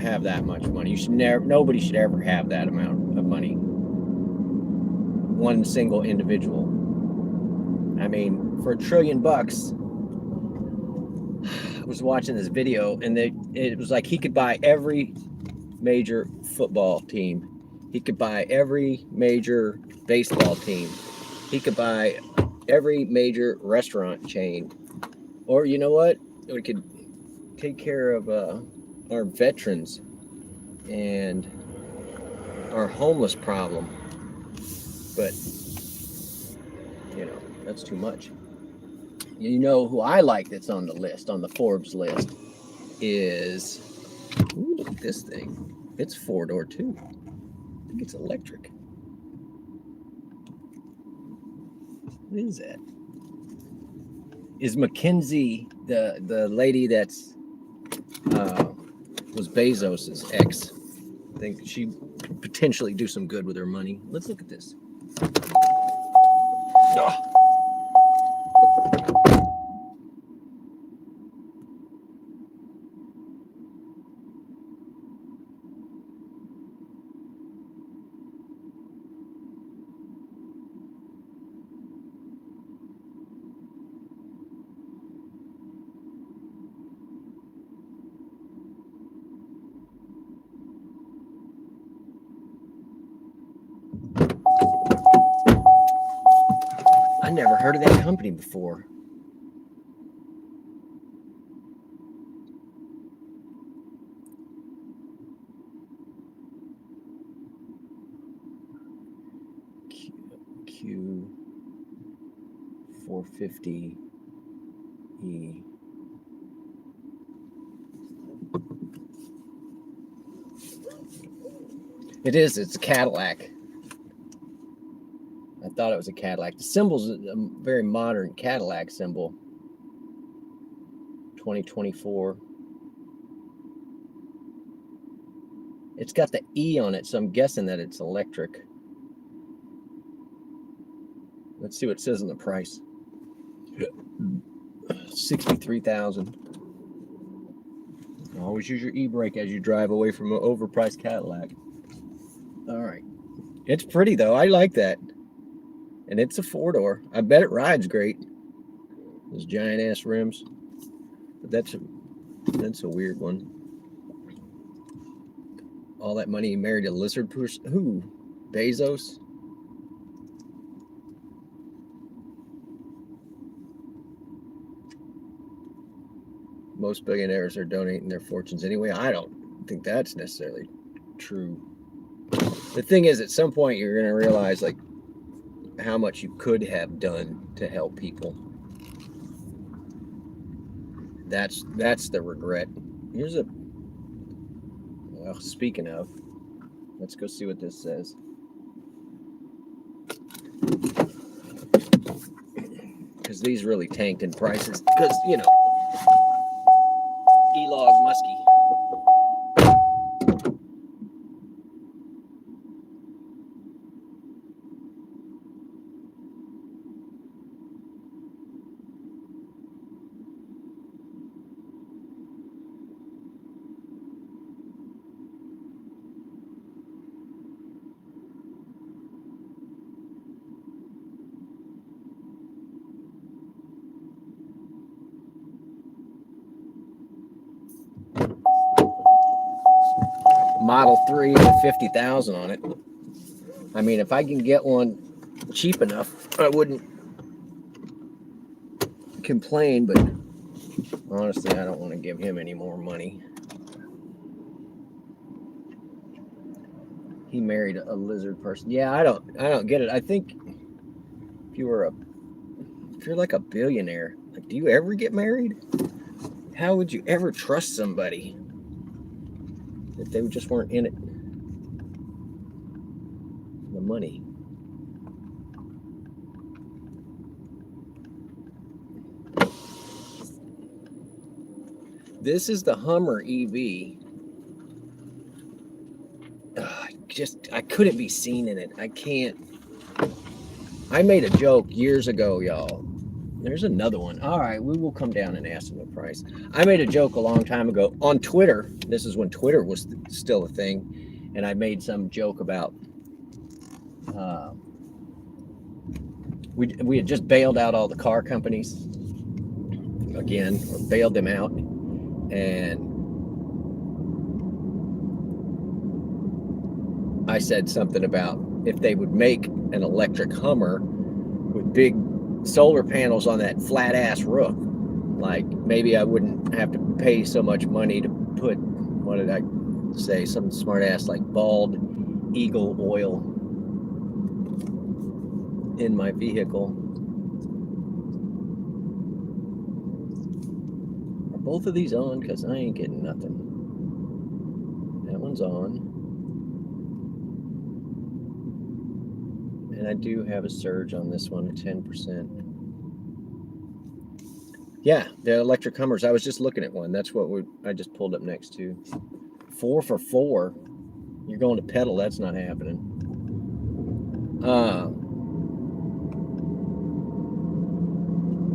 have that much money. You should never, nobody should ever have that amount of money. One single individual. I mean, for $1 trillion, I was watching this video, and it was like he could buy every major football team. He could buy every major baseball team. He could buy every major restaurant chain. Or you know what? We could take care of our veterans and our homeless problem. But, you know, that's too much. You know who I like that's on the list, on the Forbes list, is, ooh, look at this thing. It's 4-door too. I think it's electric. What is that? Is Mackenzie the lady that's was Bezos's ex? I think she could potentially do some good with her money. Let's look at this. Oh. I never heard of that company before. Q450E. It is. It's a Cadillac. I thought it was a Cadillac. The symbol's a very modern Cadillac symbol. 2024. It's got the E on it, so I'm guessing that it's electric. Let's see what it says on the price. $63,000. Always use your e-brake as you drive away from an overpriced Cadillac. All right. It's pretty though. I like that. And it's a 4-door. I bet it rides great. Those giant ass rims. But that's a weird one. All that money he married a lizard person. Who? Bezos? Most billionaires are donating their fortunes anyway. I don't think that's necessarily true. The thing is, at some point, you're going to realize like how much you could have done to help people. That's the regret. Here's a. Well, speaking of, let's go see what this says. Because these really tanked in prices. Because, you know, Elog Muskie. Model 3 with 50,000 on it. I mean, if I can get one cheap enough, I wouldn't complain, but honestly, I don't want to give him any more money. He married a lizard person. Yeah, I don't get it. I think if you're like a billionaire, like, do you ever get married? How would you ever trust somebody if they just weren't in it? The money. This is the Hummer EV. I couldn't be seen in it. I can't. I made a joke years ago, y'all. There's another one. All right, we will come down and ask them the price. I made a joke a long time ago on Twitter. This is when Twitter was still a thing. And I made some joke about we had just bailed out all the car companies again, or bailed them out. And I said something about if they would make an electric Hummer with big solar panels on that flat ass roof, like maybe I wouldn't have to pay so much money to put, what did I say, some smart ass like bald eagle oil in my vehicle. both of these on? Because I ain't getting nothing. That one's on. And I do have a surge on this one, 10%. Yeah, the electric Hummers. I was just looking at one. That's what I just pulled up next to. 4 for $4. You're going to pedal. That's not happening.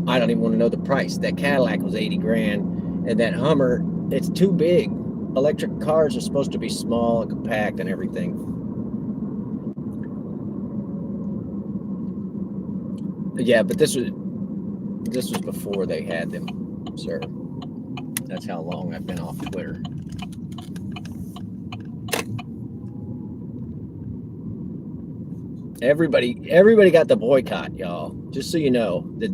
I don't even want to know the price. That Cadillac was 80 grand, and that Hummer, it's too big. Electric cars are supposed to be small and compact and everything. Yeah, but this was before they had them, sir. That's how long I've been off Twitter. Everybody got the boycott, y'all. Just so you know, that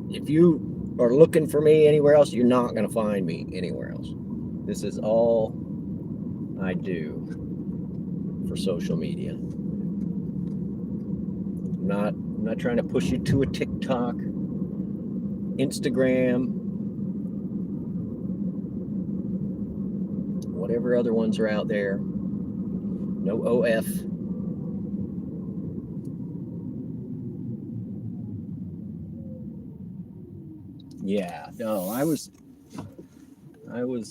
if you are looking for me anywhere else, you're not going to find me anywhere else. This is all I do for social media. I'm not trying to push you to a TikTok, Instagram, whatever other ones are out there. No OF. Yeah, no, I was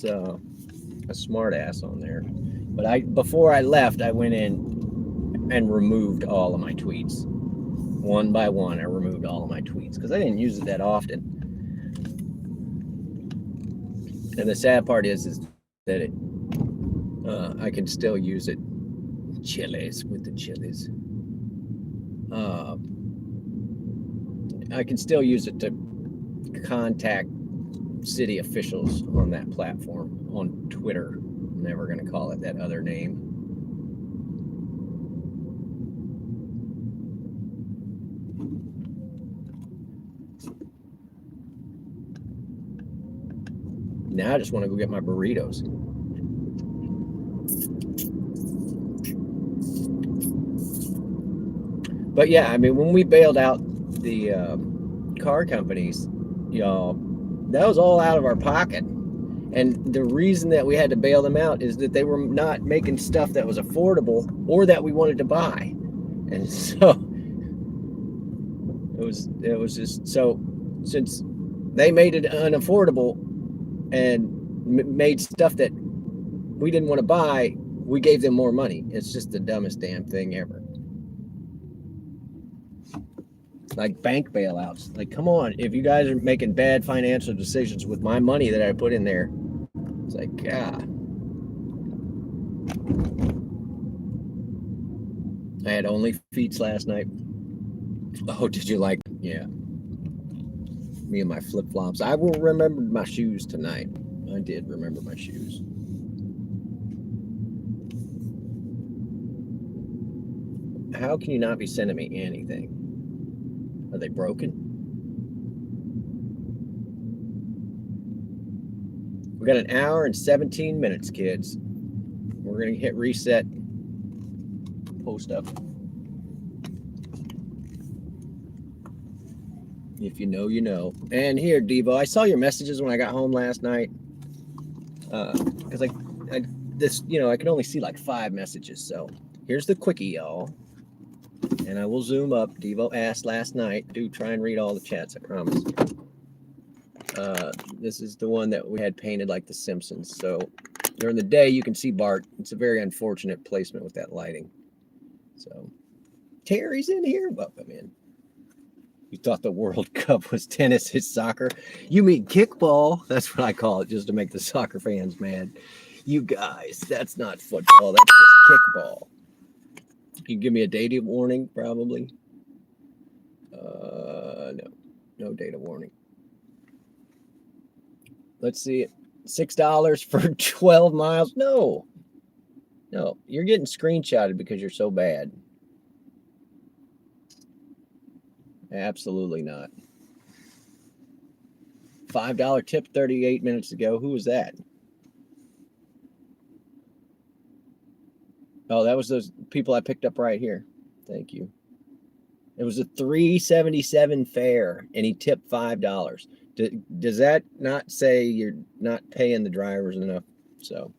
a smart ass on there. But before I left, I went in and removed all of my tweets. One by one, I removed all of my tweets because I didn't use it that often. And the sad part is that I can still use it. Chilies with the chilies. I can still use it to contact city officials on that platform, on Twitter. I'm never going to call it that other name. Now I just want to go get my burritos. But yeah, I mean, when we bailed out the car companies, y'all, that was all out of our pocket. And the reason that we had to bail them out is that they were not making stuff that was affordable or that we wanted to buy. And so it was just, so since they made it unaffordable and made stuff that we didn't want to buy, we gave them more money. It's just the dumbest damn thing ever. Like bank bailouts. Like, come on, if you guys are making bad financial decisions with my money that I put in there, it's like, God. I had only feats last night. Oh, did you like? Yeah. Me and my flip-flops. I will remember my shoes tonight. I did remember my shoes. How can you not be sending me anything? Are they broken? We got an hour and 17 minutes, kids. We're going to hit reset. Post up. If you know, you know. And here, Devo, I saw your messages when I got home last night. Because I can only see like 5 messages. So here's the quickie, y'all. And I will zoom up. Devo asked last night. Do try and read all the chats, I promise. This is the one that we had painted like the Simpsons. So during the day, you can see Bart. It's a very unfortunate placement with that lighting. So Terry's in here. Welcome in. You thought the World Cup was tennis, it's soccer. You mean kickball? That's what I call it, just to make the soccer fans mad. You guys, that's not football. That's just kickball. You can give me a data warning, probably. No data warning. Let's see it. $6 for 12 miles. No, you're getting screenshotted because you're so bad. Absolutely not. $5 tip 38 minutes ago. Who was that? Oh, that was those people I picked up right here. Thank you. It was a $3.77 fare, and he tipped $5. Does that not say you're not paying the drivers enough? So.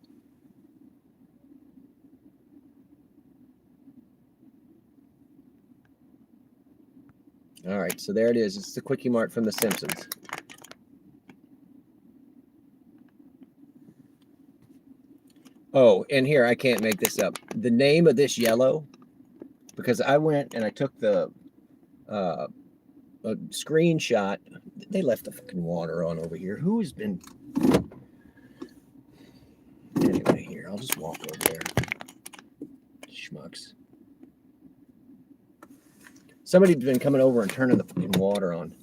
All right, so there it is. It's the Quickie Mart from The Simpsons. Oh, and here, I can't make this up. The name of this yellow, because I went and I took the a screenshot. They left the fucking water on over here. Who has been... Anyway, here, I'll just walk over there. Schmucks. Somebody's been coming over and turning the fucking water on.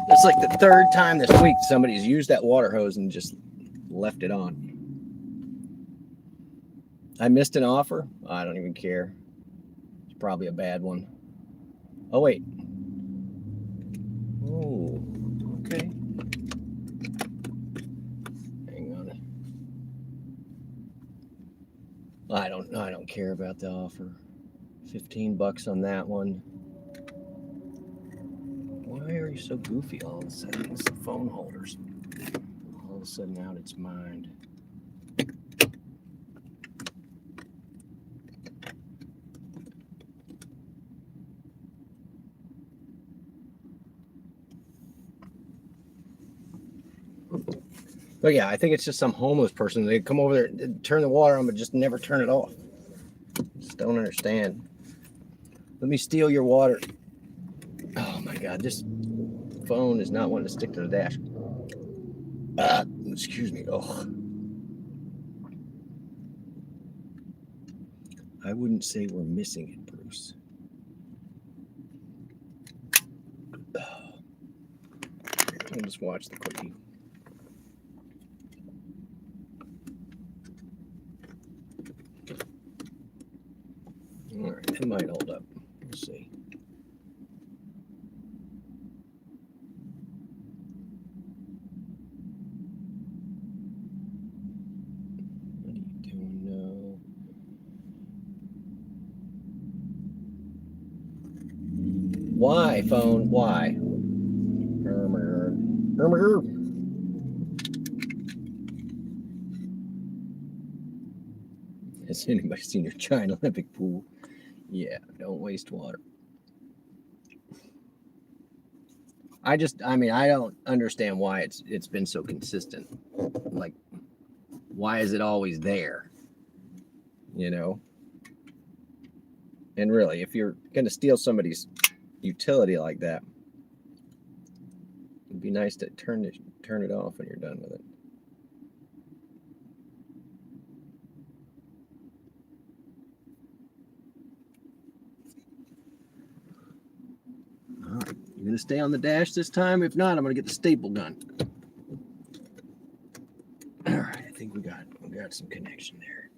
It's like the third time this week somebody's used that water hose and just left it on. I missed an offer. I don't even care. It's probably a bad one. Oh, wait. Oh, okay. Hang on. I don't care about the offer. $15 on that one. Why are you so goofy all of a sudden? It's the phone holders. All of a sudden out its mind. But yeah, I think it's just some homeless person. They come over there, turn the water on, but just never turn it off. Just don't understand. Let me steal your water. Oh my God, this phone is not wanting to stick to the dash. Excuse me. Oh. I wouldn't say we're missing it, Bruce. I'll just watch the quickie. All right, it might hold up. We'll see. What are you doing now? Why, phone? Why? Has anybody seen your giant Olympic pool? Yeah, don't waste water. I don't understand why it's been so consistent. Like, why is it always there? You know? And really, if you're gonna steal somebody's utility like that, it'd be nice to turn it off when you're done with it. All right, you're gonna stay on the dash this time. If not, I'm gonna get the staple gun. All right, I think we got some connection there.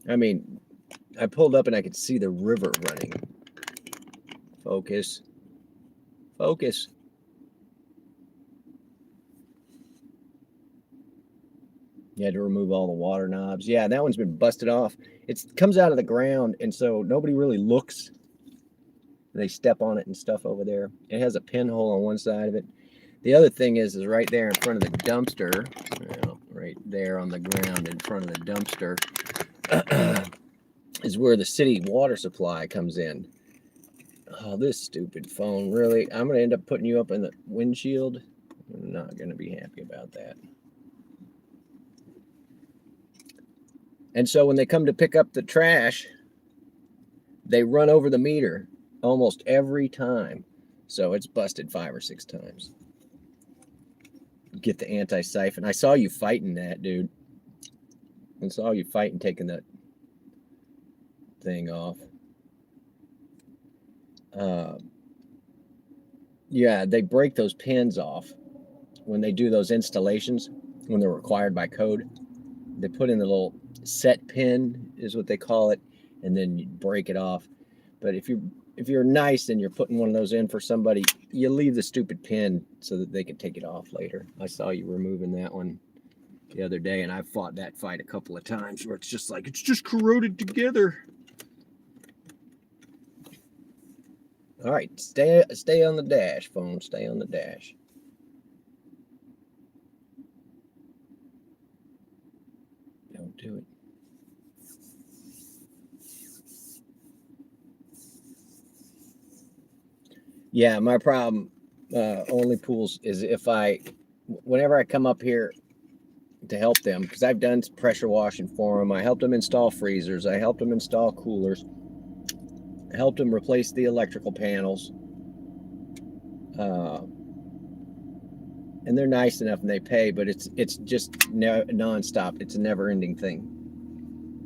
I mean, I pulled up and I could see the river running. Focus. Focus. You had to remove all the water knobs. Yeah, that one's been busted off. It comes out of the ground, and so nobody really looks. They step on it and stuff over there. It has a pinhole on one side of it. The other thing is right there in front of the dumpster, right there on the ground in front of the dumpster, is where the city water supply comes in. Oh, this stupid phone, really? I'm going to end up putting you up in the windshield. I'm not going to be happy about that. And so when they come to pick up the trash, they run over the meter almost every time. So it's busted 5 or 6 times. Get the anti-siphon. I saw you fighting that, dude. I saw you fighting taking that thing off. Yeah, they break those pins off when they do those installations, when they're required by code. They put in the little set pin, is what they call it, and then you break it off. But if you're nice and you're putting one of those in for somebody, you leave the stupid pin so that they can take it off later. I saw you removing that one the other day, and I've fought that fight a couple of times where it's just like, it's just corroded together. All right, stay on the dash, phone. Stay on the dash. Don't do it. Yeah, my problem, only pools, is whenever I come up here to help them, because I've done pressure washing for them. I helped them install freezers. I helped them install coolers. I helped them replace the electrical panels. And they're nice enough and they pay, but it's just nonstop. It's a never-ending thing.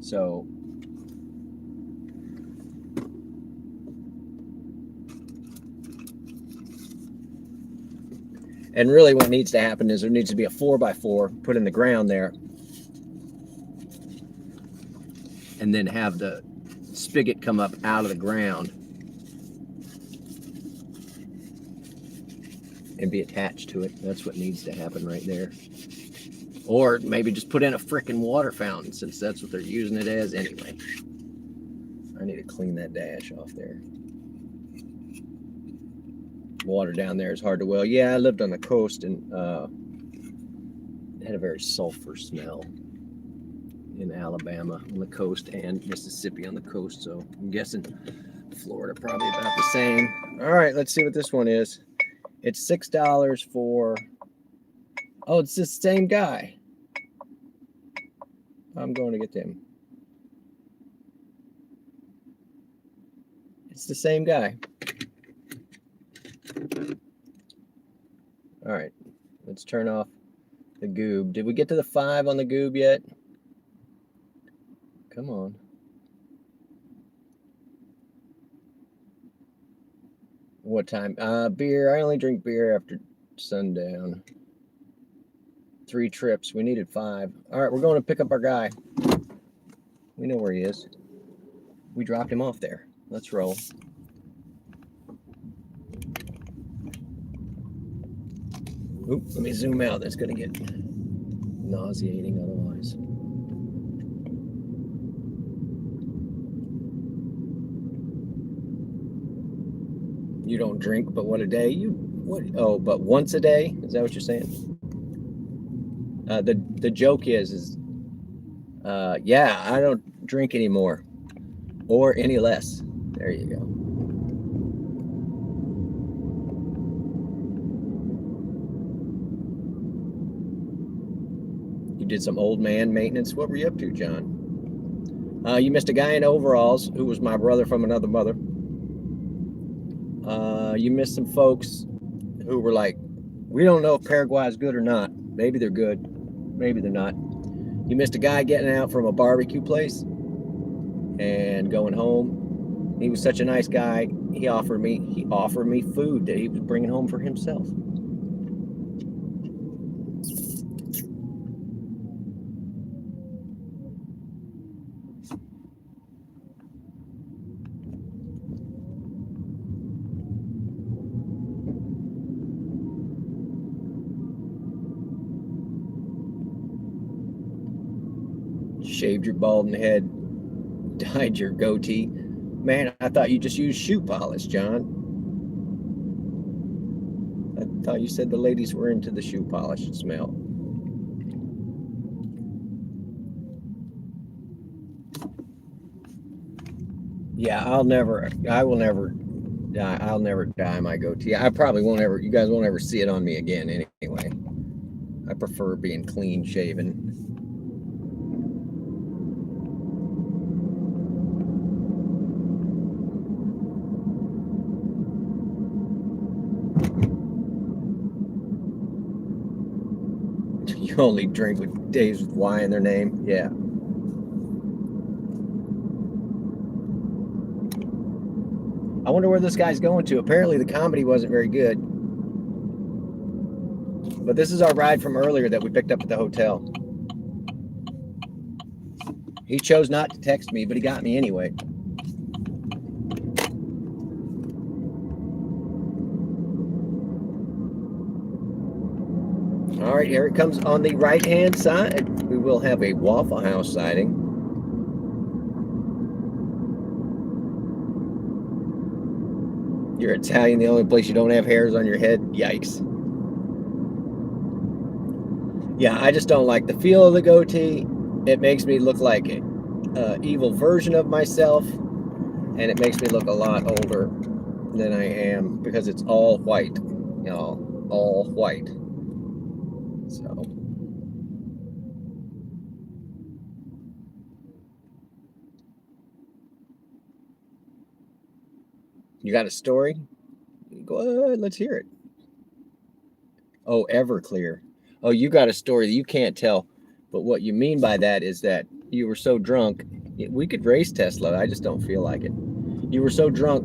So and really what needs to happen is there needs to be a 4x4 put in the ground there, and then have the spigot come up out of the ground and be attached to it. That's what needs to happen right there. Or maybe just put in a frickin' water fountain, since that's what they're using it as anyway. I need to clean that dash off there. Water down there is hard to well. Yeah, I lived on the coast, and it had a very sulfur smell in Alabama on the coast and Mississippi on the coast. So I'm guessing Florida probably about the same. All right, let's see what this one is. It's $6 for, oh, it's the same guy. I'm going to get them. It's the same guy. All right, let's turn off the goob. Did we get to the 5 on the goob yet? Come on. What time? Beer. I only drink beer after sundown. 3 trips. We needed 5. All right, we're going to pick up our guy. We know where he is. We dropped him off there. Let's roll. Oop, let me zoom out. That's going to get nauseating otherwise. You don't drink but what a day? But once a day? Is that what you're saying? The joke is yeah, I don't drink anymore or any less. There you go. You did some old man maintenance. What were you up to, John? You missed a guy in overalls who was my brother from another mother. You missed some folks who were like, we don't know if Paraguay is good or not. Maybe they're good. Maybe they're not. You missed a guy getting out from a barbecue place and going home. He was such a nice guy. He offered me food that he was bringing home for himself. Shaved your balding head, dyed your goatee. Man, I thought you just used shoe polish, John. Thought you said the ladies were into the shoe polish smell. Yeah, I'll never dye my goatee. I probably won't ever, you guys won't ever see it on me again anyway. I prefer being clean shaven. You only drink with days with Y in their name. Yeah. I wonder where this guy's going to. Apparently the comedy wasn't very good. But this is our ride from earlier that we picked up at the hotel. He chose not to text me, but he got me anyway. All right, here it comes on the right-hand side. We will have a Waffle House sighting. You're Italian, the only place you don't have hairs on your head? Yikes. Yeah, I just don't like the feel of the goatee. It makes me look like an evil version of myself, and it makes me look a lot older than I am because it's all white, y'all, all white. So you got a story? Go ahead, let's hear it. Oh, Everclear. Oh, you got a story that you can't tell, but what you mean by that is that you were so drunk. We could race Tesla. I just don't feel like it. You were so drunk.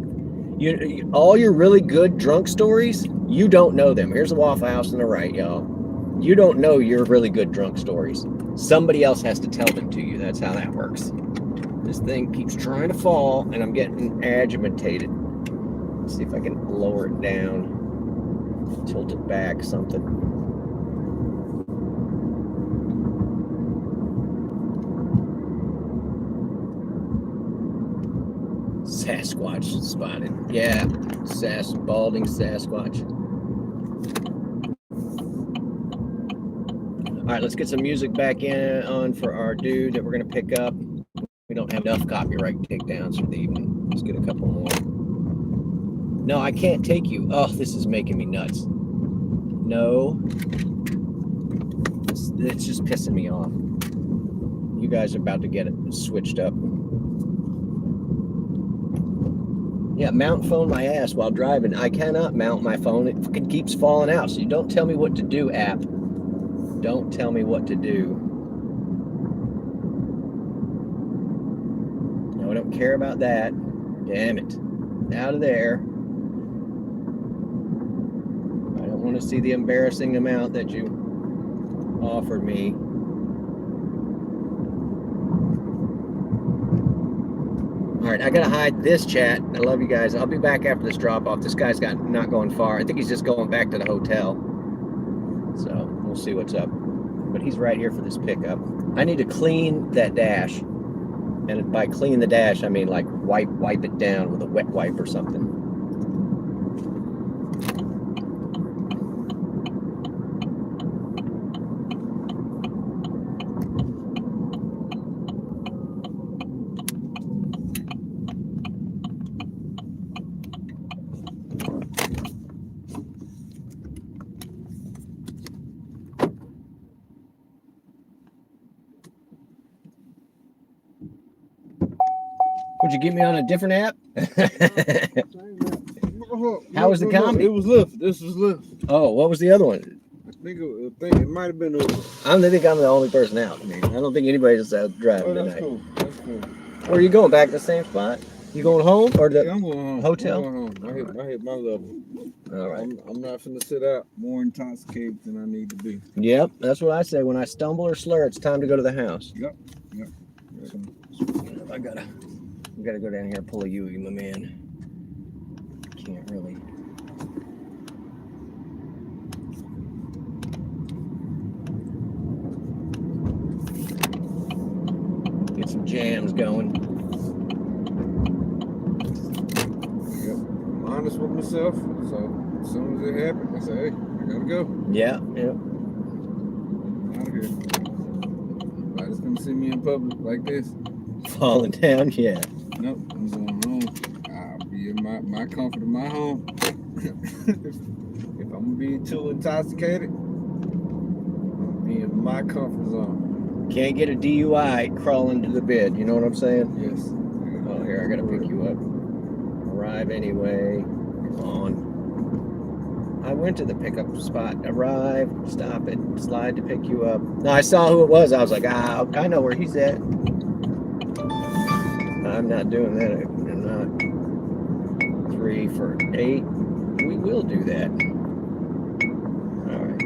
All your really good drunk stories, you don't know them. Here's a Waffle House on the right, y'all. You don't know your really good drunk stories. Somebody else has to tell them to you. That's how that works. This thing keeps trying to fall, and I'm getting agitated. Let's see if I can lower it down, tilt it back, something. Sasquatch spotted. Yeah, balding Sasquatch. All right, let's get some music back on for our dude that we're gonna pick up. We don't have enough copyright takedowns for the evening. Let's get a couple more. No, I can't take you. Oh, this is making me nuts. No. It's just pissing me off. You guys are about to get it switched up. Yeah, mount phone my ass while driving. I cannot mount my phone. It fucking keeps falling out. So you don't tell me what to do, app. Don't tell me what to do. No, I don't care about that. Damn it. Out of there. I don't want to see the embarrassing amount that you offered me. All right, I gotta hide this chat. I love you guys. I'll be back after this drop off. This guy's not going far. I think he's just going back to the hotel. So we'll see what's up. But he's right here for this pickup. I need to clean that dash. And by clean the dash, I mean like wipe it down with a wet wipe or something. Would you get me on a different app? How was the comedy? It was Lyft. This was Lyft. Oh, what was the other one? I think it might have been Uber. I don't think I'm the only person out. I don't think anybody's out driving tonight. Cool. That's cool. Where are you going? Back to the same spot? You going home or the I'm going home. hotel? I'm going home. I hit my level. All right. I'm not finna sit out more intoxicated than I need to be. Yep, that's what I say. When I stumble or slur, it's time to go to the house. Yep. So, I gotta go down here and pull a Yui, my man. Can't really. Get some jams going. Yep. I'm honest with myself, so as soon as it happened, I said, hey, I gotta go. Yeah. Out of here. Nobody's gonna see me in public like this. Falling down, yeah. Nope, I'm going home. I'll be in my comfort of my home. If I'm gonna be too intoxicated, I'll be in my comfort zone. Can't get a DUI crawling to the bed. You know what I'm saying? Yes. Oh, here, I gotta pick you up. Arrive anyway. Come on. I went to the pickup spot. Arrive, stop it, slide to pick you up. No, I saw who it was. I was like, I know where he's at. I'm not doing that. I'm not. 3 for 8. We will do that. All right.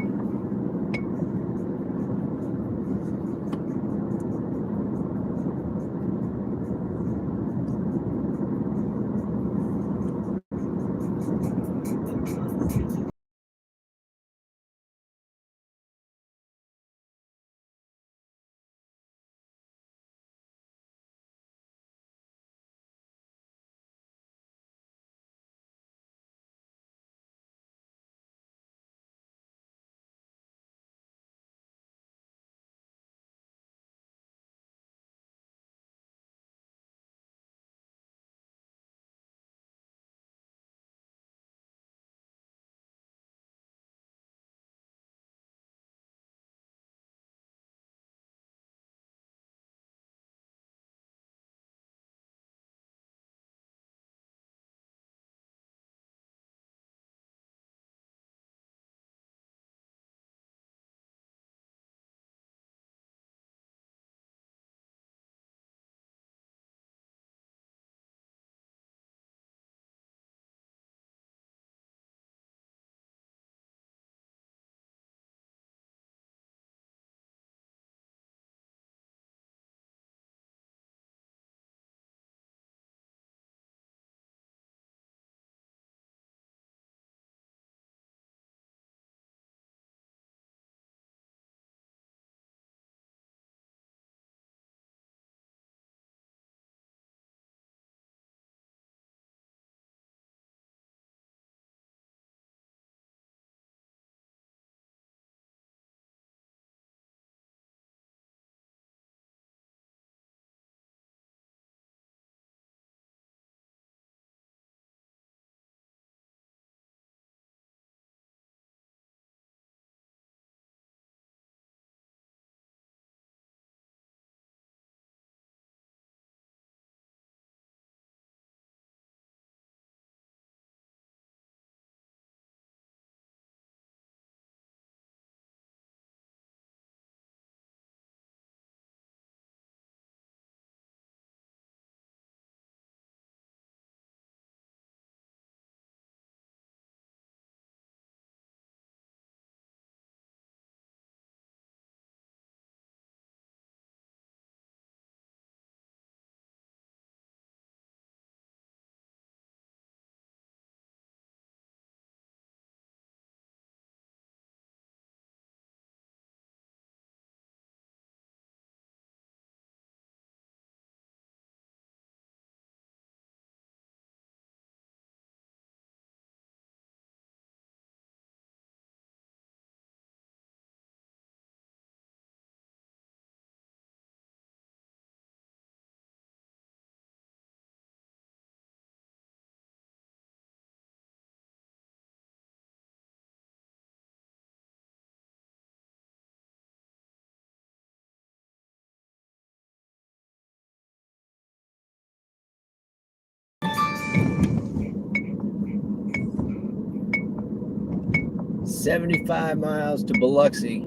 $75 miles to Biloxi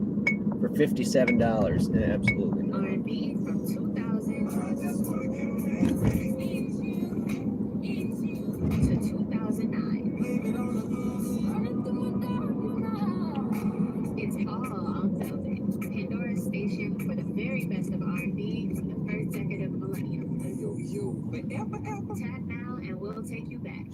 for $57. Absolutely not. R&B from 2000 to 2009. It's all on Velvet, Pandora's station for the very best of R&B from the first decade of the millennium. Tap now and we'll take you back.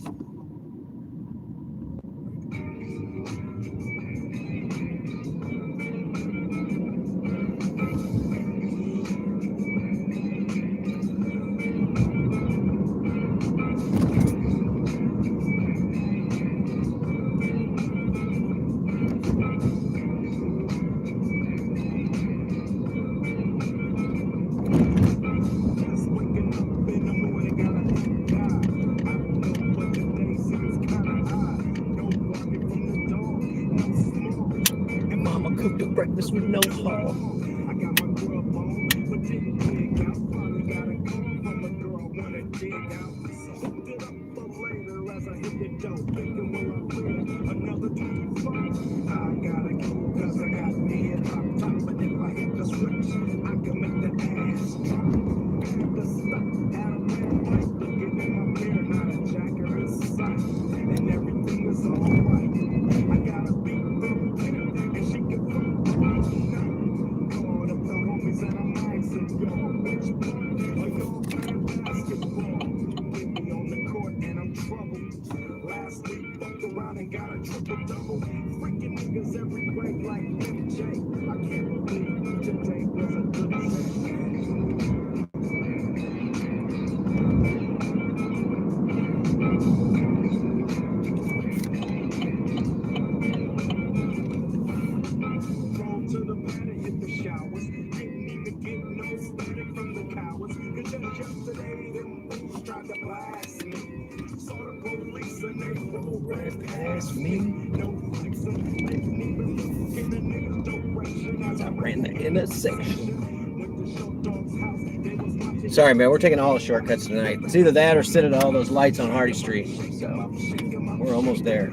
Paul. I got my grub on, but didn't dig out. Finally got a call from a girl wanna dig out. Hooked it up for later as I hit the dope. Thinking, will I win another 24? I gotta go cause I got me at top top. But if I hit the switch, I can make the ass drop. Had to stop at a red light. Looking in my mirror, not a jacker in sight. And everything is alright. I got a beat from Kim, and she can fuck all night. Called up the homies and I'm asking, yo, which part are y'all playing basketball? Get me on the court and I'm troubled. Last week, fucked around and got a triple-double. Freaking niggas every way like MJ. I can't believe today was a good day. Drove to the pad and hit the showers. Didn't even get no static from the cowards. Cause just yesterday, them fools tried to blast me. Saw the police and they rolled right past me. No flexing, didn't even look in the nigga's direction as I Ran the intersection. went to Show Dog's house. They was watching. Sorry, man. We're taking all the shortcuts tonight. It's either that or sit at all those lights on Hardy Street. So we're almost there.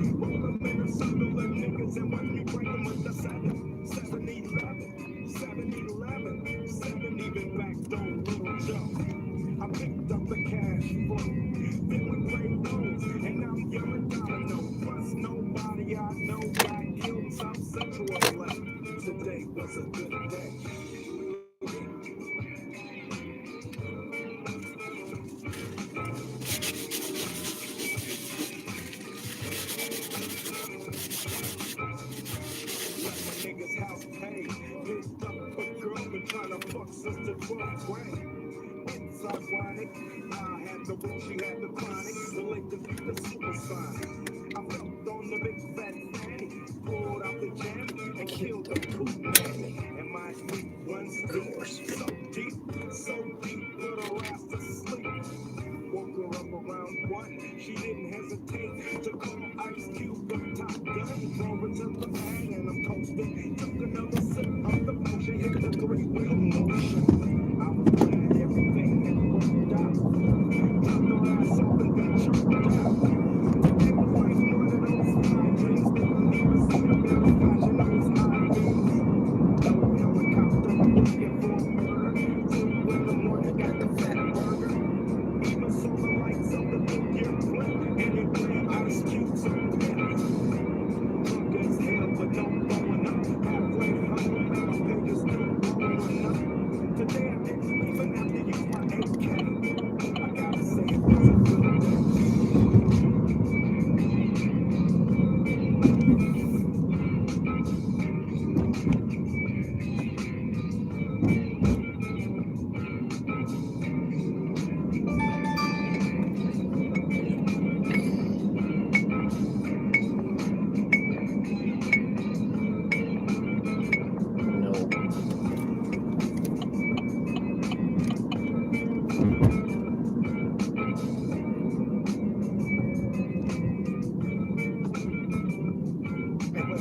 I picked up the cash flow. Then we played those, and I'm yelling domino. Plus nobody I know got killed South Central or left. Today was a good day. Left my nigga's house paid. Picked up a girl been trying to fuck sister 12th grade. It's ironic. I had the week, she had the chronic. The late to beat the suicide. I felt on the big fat fanny. Pulled out the jam and killed the poop nanny. And my sweet one's so deep, put her ass to sleep. Woke her up around 1. She didn't hesitate to call Ice Cube the Top Gun. Drove her to the bag and I'm coasting. Took another sip of the potion, hit the 3-wheel motion. I was glad everything had worked out. Dropped her ass off and got choked out. It was like one of those migraines. Didn't even see the mirror flashing those high beams. No helicopter looking for a murder. 2 in the morning, got the fat burger. Even saw the lights of the big gear flip, and it played Ice Cube's on pit. Drunk as hell, but no blowing up. Halfway home, and my page is still blowing up. Today I didn't even have to use my AK. I gotta say it was a good day. No.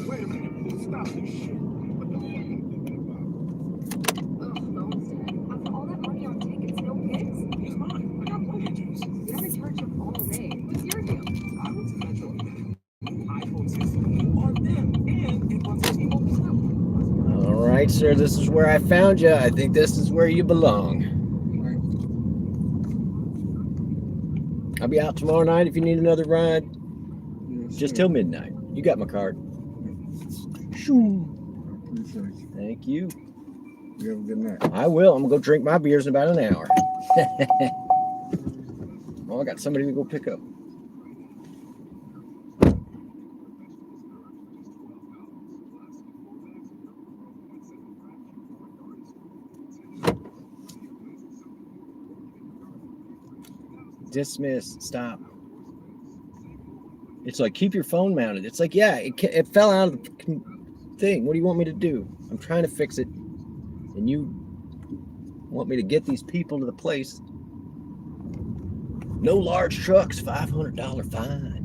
Wait a minute, stop this shit. What the fuck are you thinking about? Ugh, phone's dead. After all that money on tickets, no pics? It's mine. I got plenty of juice. You haven't charged up all day. What's your deal? I went to Metro. iPhone 16 on them, and it runs on T-Mobile Cloud. All right, sir. This is where I found you. I think this is where you belong. I'll be out tomorrow night if you need another ride. Just till midnight. You got my card. Shoo. Thank you. You have a good night. I will. I'm gonna go drink my beers in about an hour. Oh, I got somebody to go pick up. Dismiss. Stop. It's like, keep your phone mounted. It's like, yeah, it fell out of the thing. What do you want me to do? I'm trying to fix it. And you want me to get these people to the place. No large trucks, $500 fine.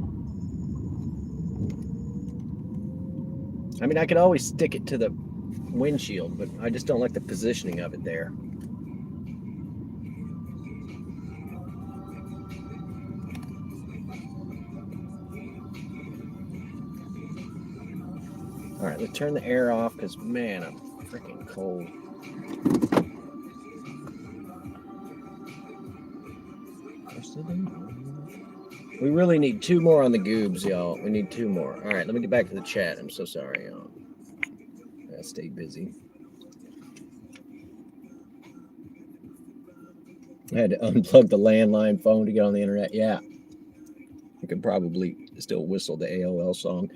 I mean, I could always stick it to the windshield, but I just don't like the positioning of it there. All right, let's turn the air off because, man, I'm freaking cold. We really need 2 more on the goobs, y'all. We need 2 more. All right, let me get back to the chat. I'm so sorry, y'all. I gotta stay busy. I had to unplug the landline phone to get on the internet. Yeah. You could probably still whistle the AOL song.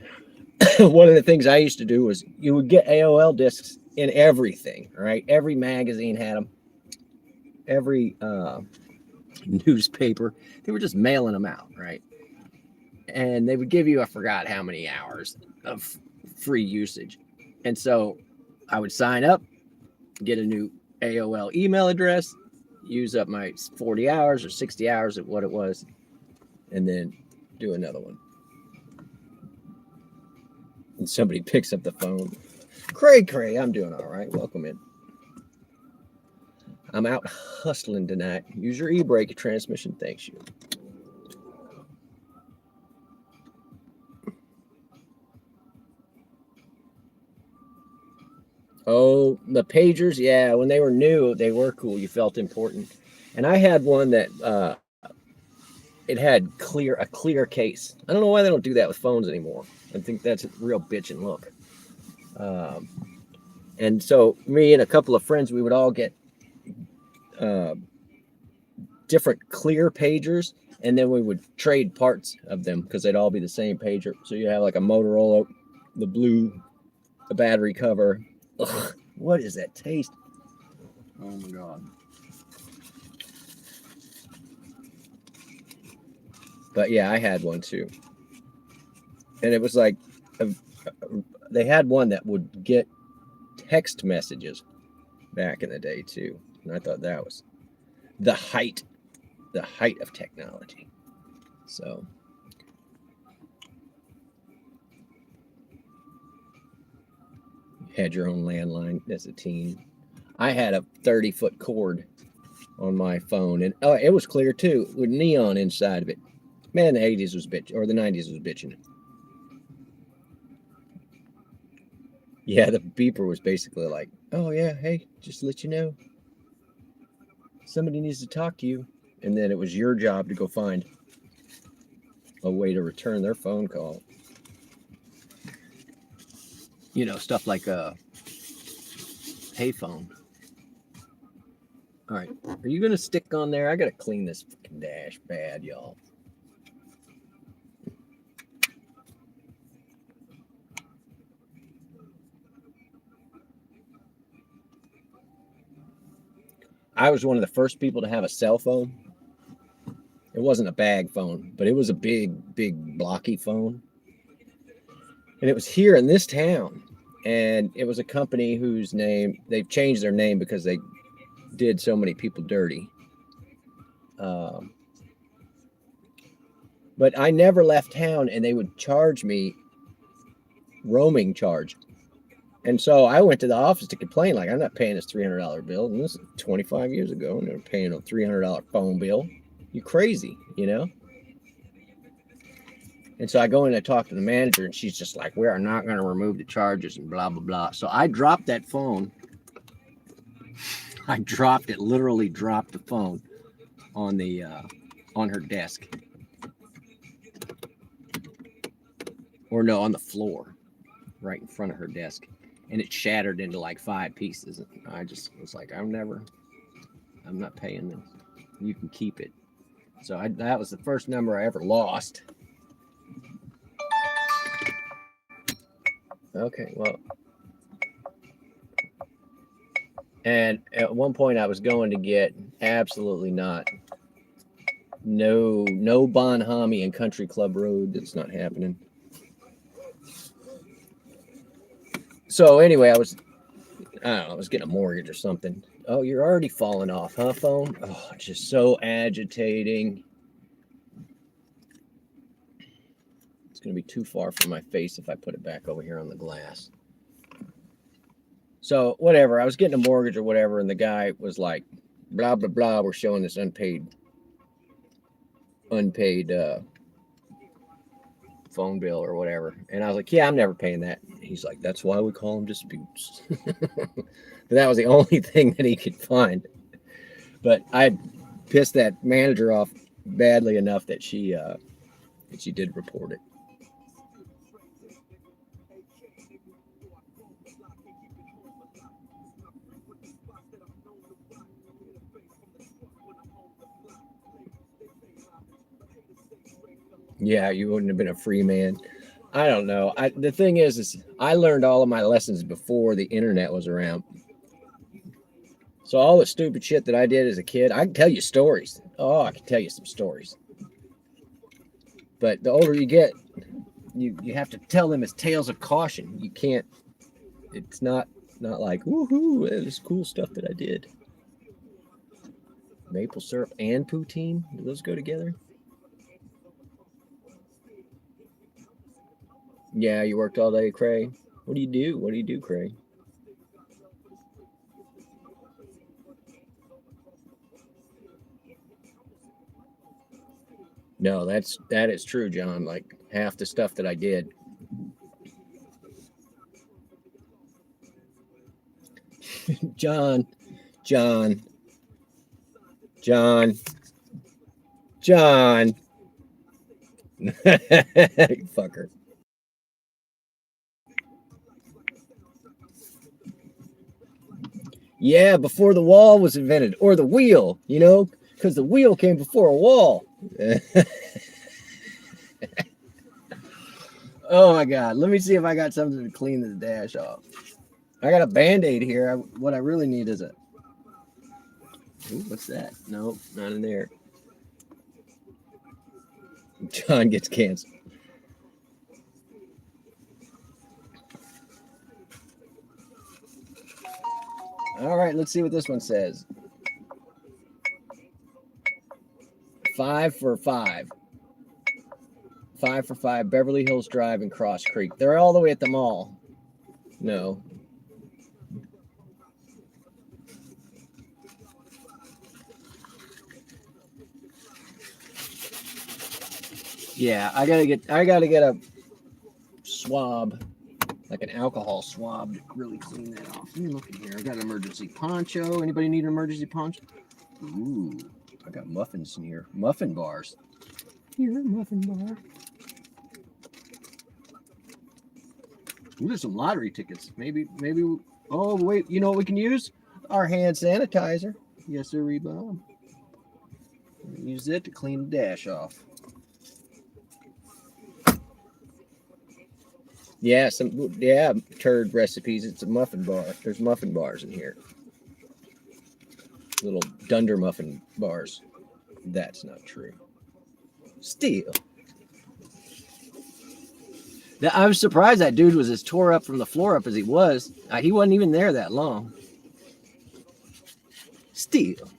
One of the things I used to do was you would get AOL discs in everything, right? Every magazine had them. Every newspaper. They were just mailing them out, right? And they would give you, I forgot how many hours of free usage. And so I would sign up, get a new AOL email address, use up my 40 hours or 60 hours of what it was, and then do another one. And somebody picks up the phone. Cray, I'm doing all right. Welcome in. I'm out hustling tonight. Use your e-brake transmission. Thanks you. Oh, the pagers, yeah. When they were new, they were cool. You felt important. And I had one that it had a clear case. I don't know why they don't do that with phones anymore. I think that's a real bitchin' look. And so me and a couple of friends, we would all get different clear pagers, and then we would trade parts of them because they'd all be the same pager. So you have like a Motorola, the blue, the battery cover. Ugh, what is that taste? Oh my God. But yeah, I had one too. And it was like, they had one that would get text messages back in the day too. And I thought that was the height of technology. So you had your own landline as a teen. I had a 30-foot cord on my phone, and it was clear too, with neon inside of it. Man, the 80s was bitch, or the 90s was bitching. Yeah, the beeper was basically like, oh yeah, hey, just to let you know, somebody needs to talk to you. And then it was your job to go find a way to return their phone call. You know, stuff like a payphone. All right, are you gonna stick on there? I gotta clean this fucking dash bad, y'all. I was one of the first people to have a cell phone. It wasn't a bag phone, but it was a big blocky phone. And it was here in this town. And it was a company whose name, they've changed their name because they did so many people dirty. But I never left town, and they would charge me roaming charge. And so I went to the office to complain, like, I'm not paying this $300 bill. And this is 25 years ago, and they're paying a $300 phone bill. You crazy, you know? And so I go in and I talk to the manager, and she's just like, we are not going to remove the charges and blah, blah, blah. So I dropped that phone. I dropped it, literally dropped the phone on the on her desk. Or no, on the floor, right in front of her desk. And it shattered into like 5 pieces. And I just was like, I'm not paying this. You can keep it. So that was the first number I ever lost. Okay, well. And at one point I was going to get absolutely not. No Bonhomie and Country Club Road. That's not happening. So anyway, I was getting a mortgage or something. Oh, you're already falling off, huh, phone? Oh, it's just so agitating. It's going to be too far from my face if I put it back over here on the glass. So whatever, I was getting a mortgage or whatever, and the guy was like, blah blah blah. We're showing this unpaid phone bill or whatever, and I was like, yeah, I'm never paying that. He's like, that's why we call them disputes. But that was the only thing that he could find. But I pissed that manager off badly enough that she did report it. Yeah, you wouldn't have been a free man. I don't know. The thing is I learned all of my lessons before the internet was around. So all the stupid shit that I did as a kid, I can tell you stories. Oh, I can tell you some stories. But the older you get, you have to tell them as tales of caution. You can't. It's not like woohoo. This cool stuff that I did. Maple syrup and poutine. Do those go together? Yeah, you worked all day, Cray. What do you do? What do you do, Cray? No, that is true, John. Like half the stuff that I did. John. You fucker. Yeah, before the wall was invented, or the wheel, because the wheel came before a wall. Oh my God. Let me see if I got something to clean the dash off. I got a Band-Aid here. What I really need is a... Ooh, what's that? No, not in there. John gets canceled. All right, let's see what this one says. 5 for 5. 5 for 5, Beverly Hills Drive and Cross Creek. They're all the way at the mall. No. Yeah, I gotta get a swab, like an alcohol swab, to really clean that off. Let me look in here. I got an emergency poncho. Anybody need an emergency poncho? Ooh, I got muffins in here. Muffin bars. Here, muffin bar. Ooh, there's some lottery tickets. Maybe. Oh wait, you know what we can use? Our hand sanitizer. Yes, sir, Bob. Use it to clean the dash off. Yeah, turd recipes. It's a muffin bar. There's muffin bars in here. Little Dunder muffin bars. That's not true. Still. I was surprised that dude was as tore up from the floor up as he was. He wasn't even there that long. Still.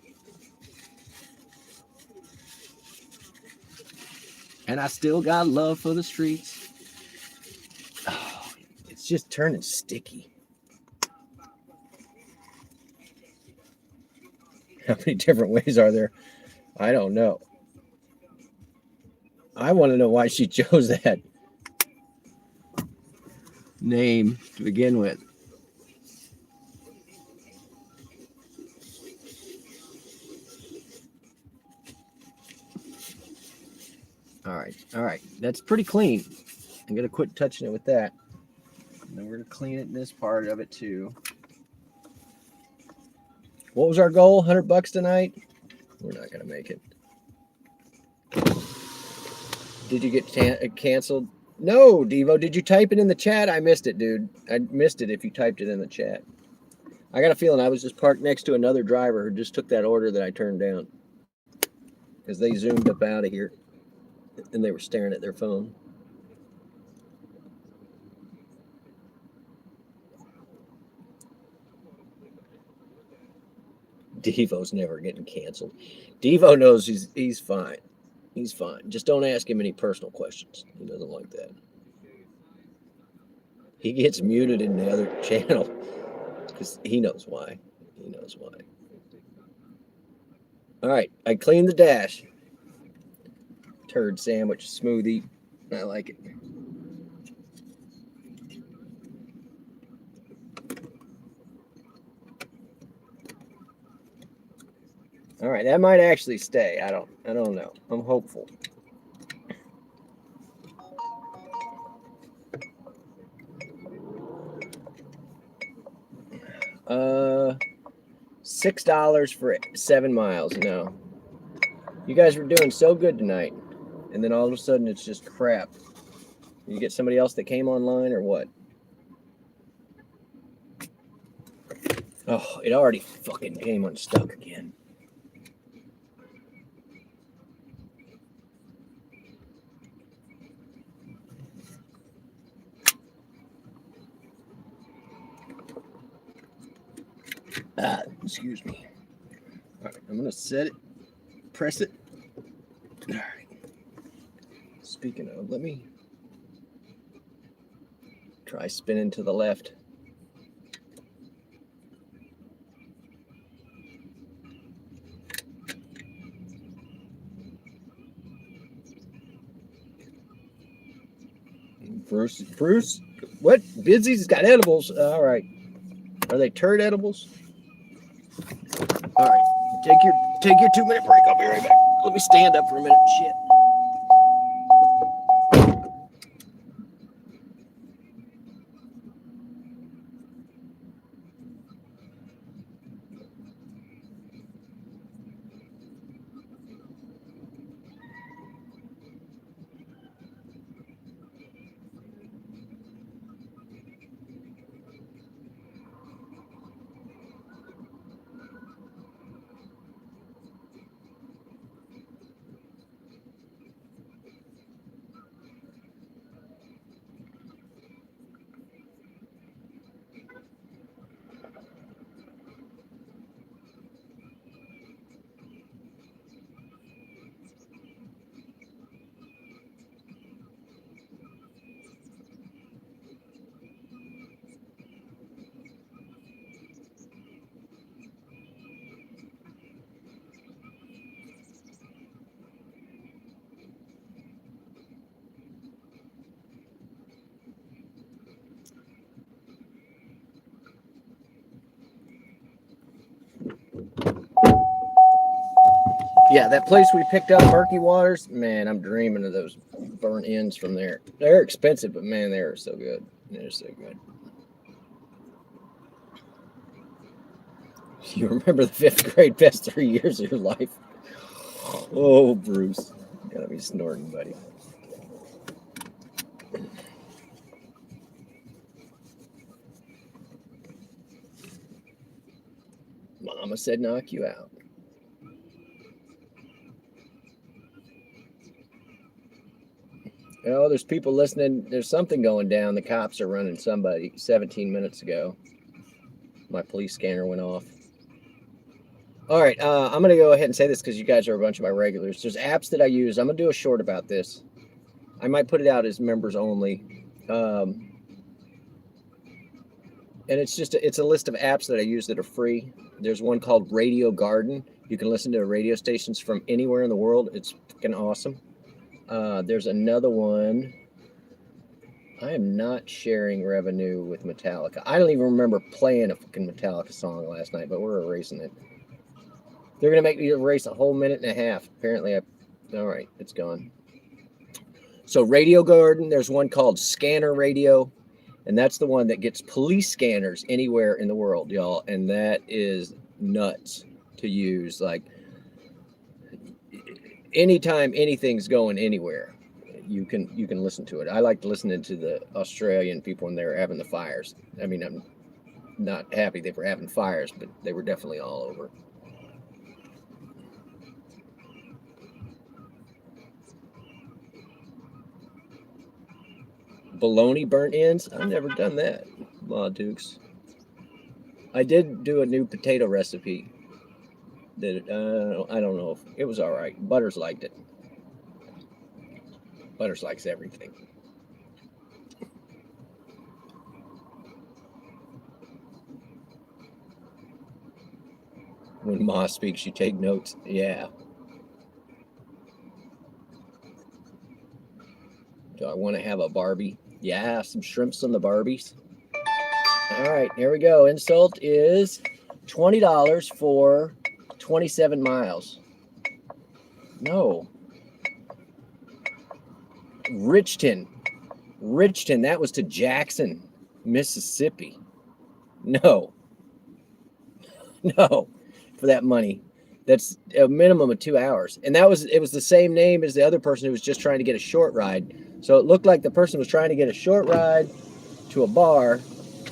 And I still got love for the streets. Oh, it's just turning sticky. How many different ways are there? I don't know. I want to know why she chose that name to begin with. All right. That's pretty clean. I'm going to quit touching it with that. And then we're going to clean it in this part of it too. What was our goal? $100 tonight? We're not going to make it. Did you get canceled? No, Devo. Did you type it in the chat? I missed it, dude. I missed it if you typed it in the chat. I got a feeling I was just parked next to another driver who just took that order that I turned down. Because they zoomed up out of here. And they were staring at their phone. Devo's never getting canceled. Devo knows he's fine. He's fine. Just don't ask him any personal questions. He doesn't like that. He gets muted in the other channel. Because he knows why. He knows why. All right, I cleaned the dash. Turd sandwich smoothie. I like it. All right, that might actually stay. I don't know. I'm hopeful. $6 for 7 miles. No. You guys were doing so good tonight. And then all of a sudden it's just crap. You get somebody else that came online or what? Oh, it already fucking came unstuck again. Excuse me. All right, I'm gonna set it, press it. All right. Speaking of, let me try spinning to the left. Bruce, what? Busy's got edibles. All right. Are they turd edibles? All right. Take your 2-minute break. I'll be right back. Let me stand up for a minute. Shit. Yeah, that place we picked up, Murky Waters, man, I'm dreaming of those burnt ends from there. They're expensive, but man, they're so good. They're so good. You remember the 5th grade best 3 years of your life? Oh, Bruce. You gotta be snorting, buddy. Mama said knock you out. Oh, there's people listening. There's something going down. The cops are running somebody 17 minutes ago. My police scanner went off. All right, I'm going to go ahead and say this because you guys are a bunch of my regulars. There's apps that I use. I'm going to do a short about this. I might put it out as members only. And it's a list of apps that I use that are free. There's one called Radio Garden. You can listen to radio stations from anywhere in the world. It's fucking awesome. There's another one. I am not sharing revenue with Metallica. I don't even remember playing a fucking Metallica song last night, but we're erasing it. They're going to make me erase a whole minute and a half. Apparently, all right, it's gone. So Radio Garden, there's one called Scanner Radio, and that's the one that gets police scanners anywhere in the world, y'all. And that is nuts to use. Like, anytime anything's going anywhere, you can listen to it. I like listening to the Australian people when they were having the fires. I mean, I'm not happy they were having fires, but they were definitely all over. Bologna burnt ends? I've never done that. Law Dukes. I did do a new potato recipe. That I don't know if it was all right. Butters liked it. Butters likes everything. When Ma speaks, you take notes. Yeah. Do I want to have a Barbie? Yeah, some shrimps on the Barbies. All right, here we go. Insult is $20 for 27 miles. No. Richton, that was to Jackson, Mississippi. No, for that money. That's a minimum of 2 hours. And it was the same name as the other person who was just trying to get a short ride. So it looked like the person was trying to get a short ride to a bar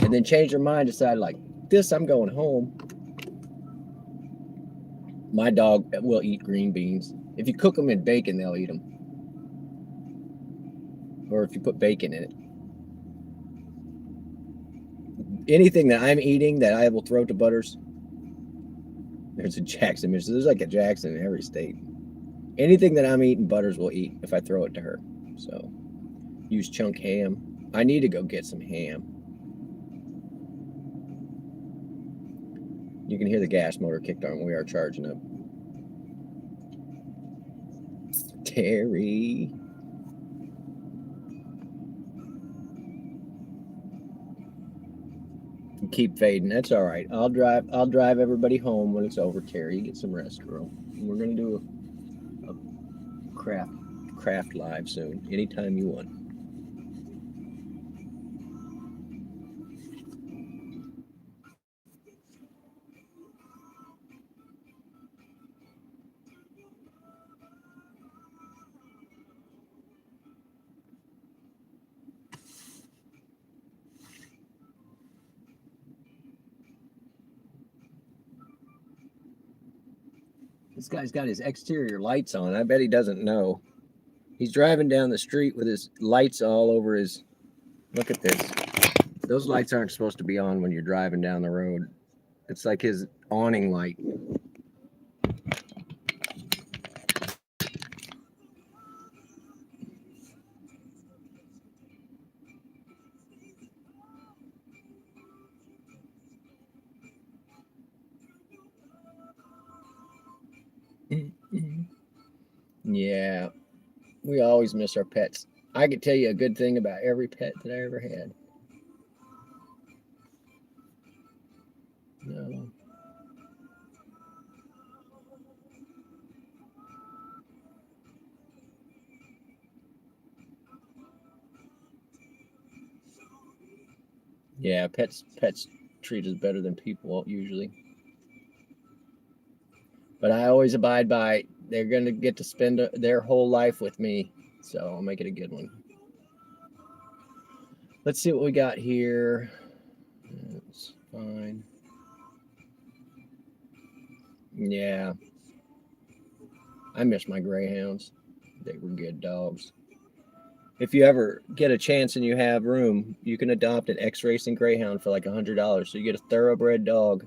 and then changed their mind, decided like, this, I'm going home. My dog will eat green beans. If you cook them in bacon, they'll eat them. Or if you put bacon in it. Anything that I'm eating that I will throw to Butters, there's a Jackson, Mississippi. There's like a Jackson in every state. Anything that I'm eating, Butters will eat if I throw it to her. So, use chunk ham. I need to go get some ham. You can hear the gas motor kicked on. We are charging up. Terry. Keep fading. That's all right. I'll drive everybody home when it's over. Terry, get some rest, girl. We're gonna do a craft live soon. Anytime you want. This guy's got his exterior lights on. I bet he doesn't know. He's driving down the street with his lights all over his... Look at this. Those lights aren't supposed to be on when you're driving down the road. It's like his awning light. Yeah, we always miss our pets. I could tell you a good thing about every pet that I ever had. No. Yeah, pets treat us better than people usually. But I always abide by, they're going to get to spend their whole life with me. So I'll make it a good one. Let's see what we got here. That's fine. Yeah. I miss my greyhounds. They were good dogs. If you ever get a chance and you have room, you can adopt an X-Racing Greyhound for like $100. So you get a thoroughbred dog.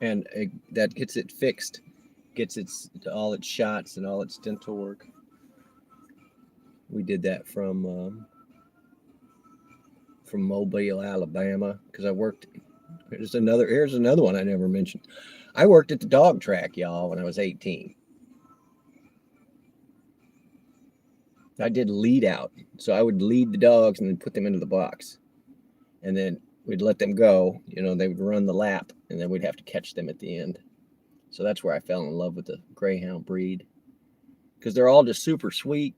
And that gets it fixed, gets all its shots and all its dental work. We did that from Mobile, Alabama, because I worked. Here's another one I never mentioned. I worked at the dog track, y'all, when I was 18. I did lead out, so I would lead the dogs and then put them into the box, and then we'd let them go. You know, they would run the lap, and then we'd have to catch them at the end. So that's where I fell in love with the Greyhound breed, because they're all just super sweet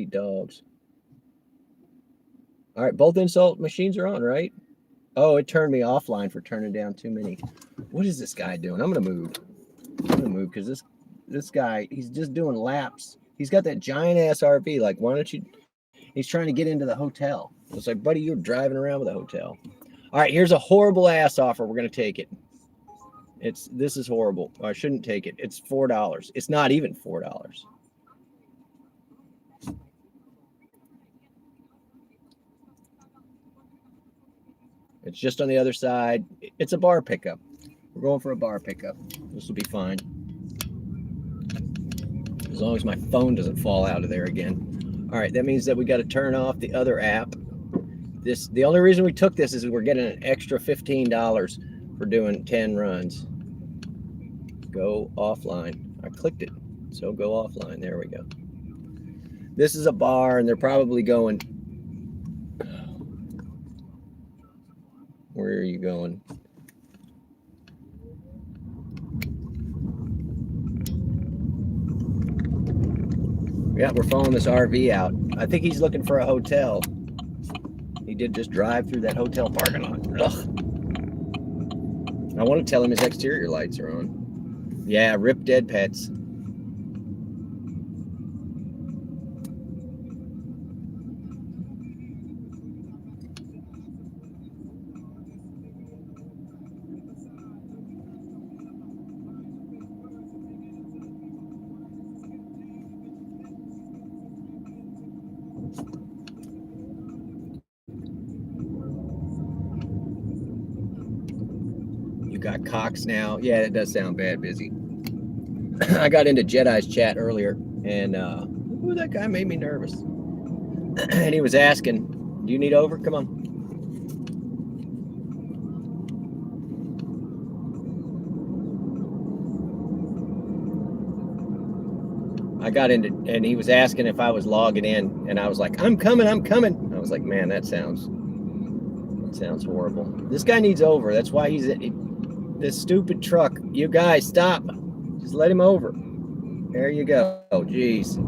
dogs. All right, both insult machines are on, right? Oh, it turned me offline for turning down too many. What is this guy doing? I'm gonna move because this guy, he's just doing laps. He's got that giant ass RV. Like, why don't you? He's trying to get into the hotel. It's like, buddy, you're driving around with a hotel. All right, here's a horrible ass offer. We're gonna take it. This is horrible. I shouldn't take it. It's $4. It's not even $4. It's just on the other side. It's a bar pickup. We're going for a bar pickup. This will be fine. As long as my phone doesn't fall out of there again. All right, that means that we got to turn off the other app. The only reason we took this is we're getting an extra $15 for doing 10 runs. Go offline. I clicked it. So go offline. There we go. This is a bar, and they're probably going. Where are you going? Yeah, we're following this RV out. I think he's looking for a hotel. He did just drive through that hotel parking lot. Ugh. I want to tell him his exterior lights are on. Yeah, rip dead pets. Got Cox now. Yeah, it does sound bad, busy. I got into Jedi's chat earlier, and ooh, that guy made me nervous. And he was asking, "Do you need over? Come on." I got into, and he was asking if I was logging in, and I was like, "I'm coming, I'm coming." I was like, "Man, that sounds horrible." This guy needs over. That's why he's. This stupid truck. You guys, stop. Just let him over. There you go. Oh, jeez.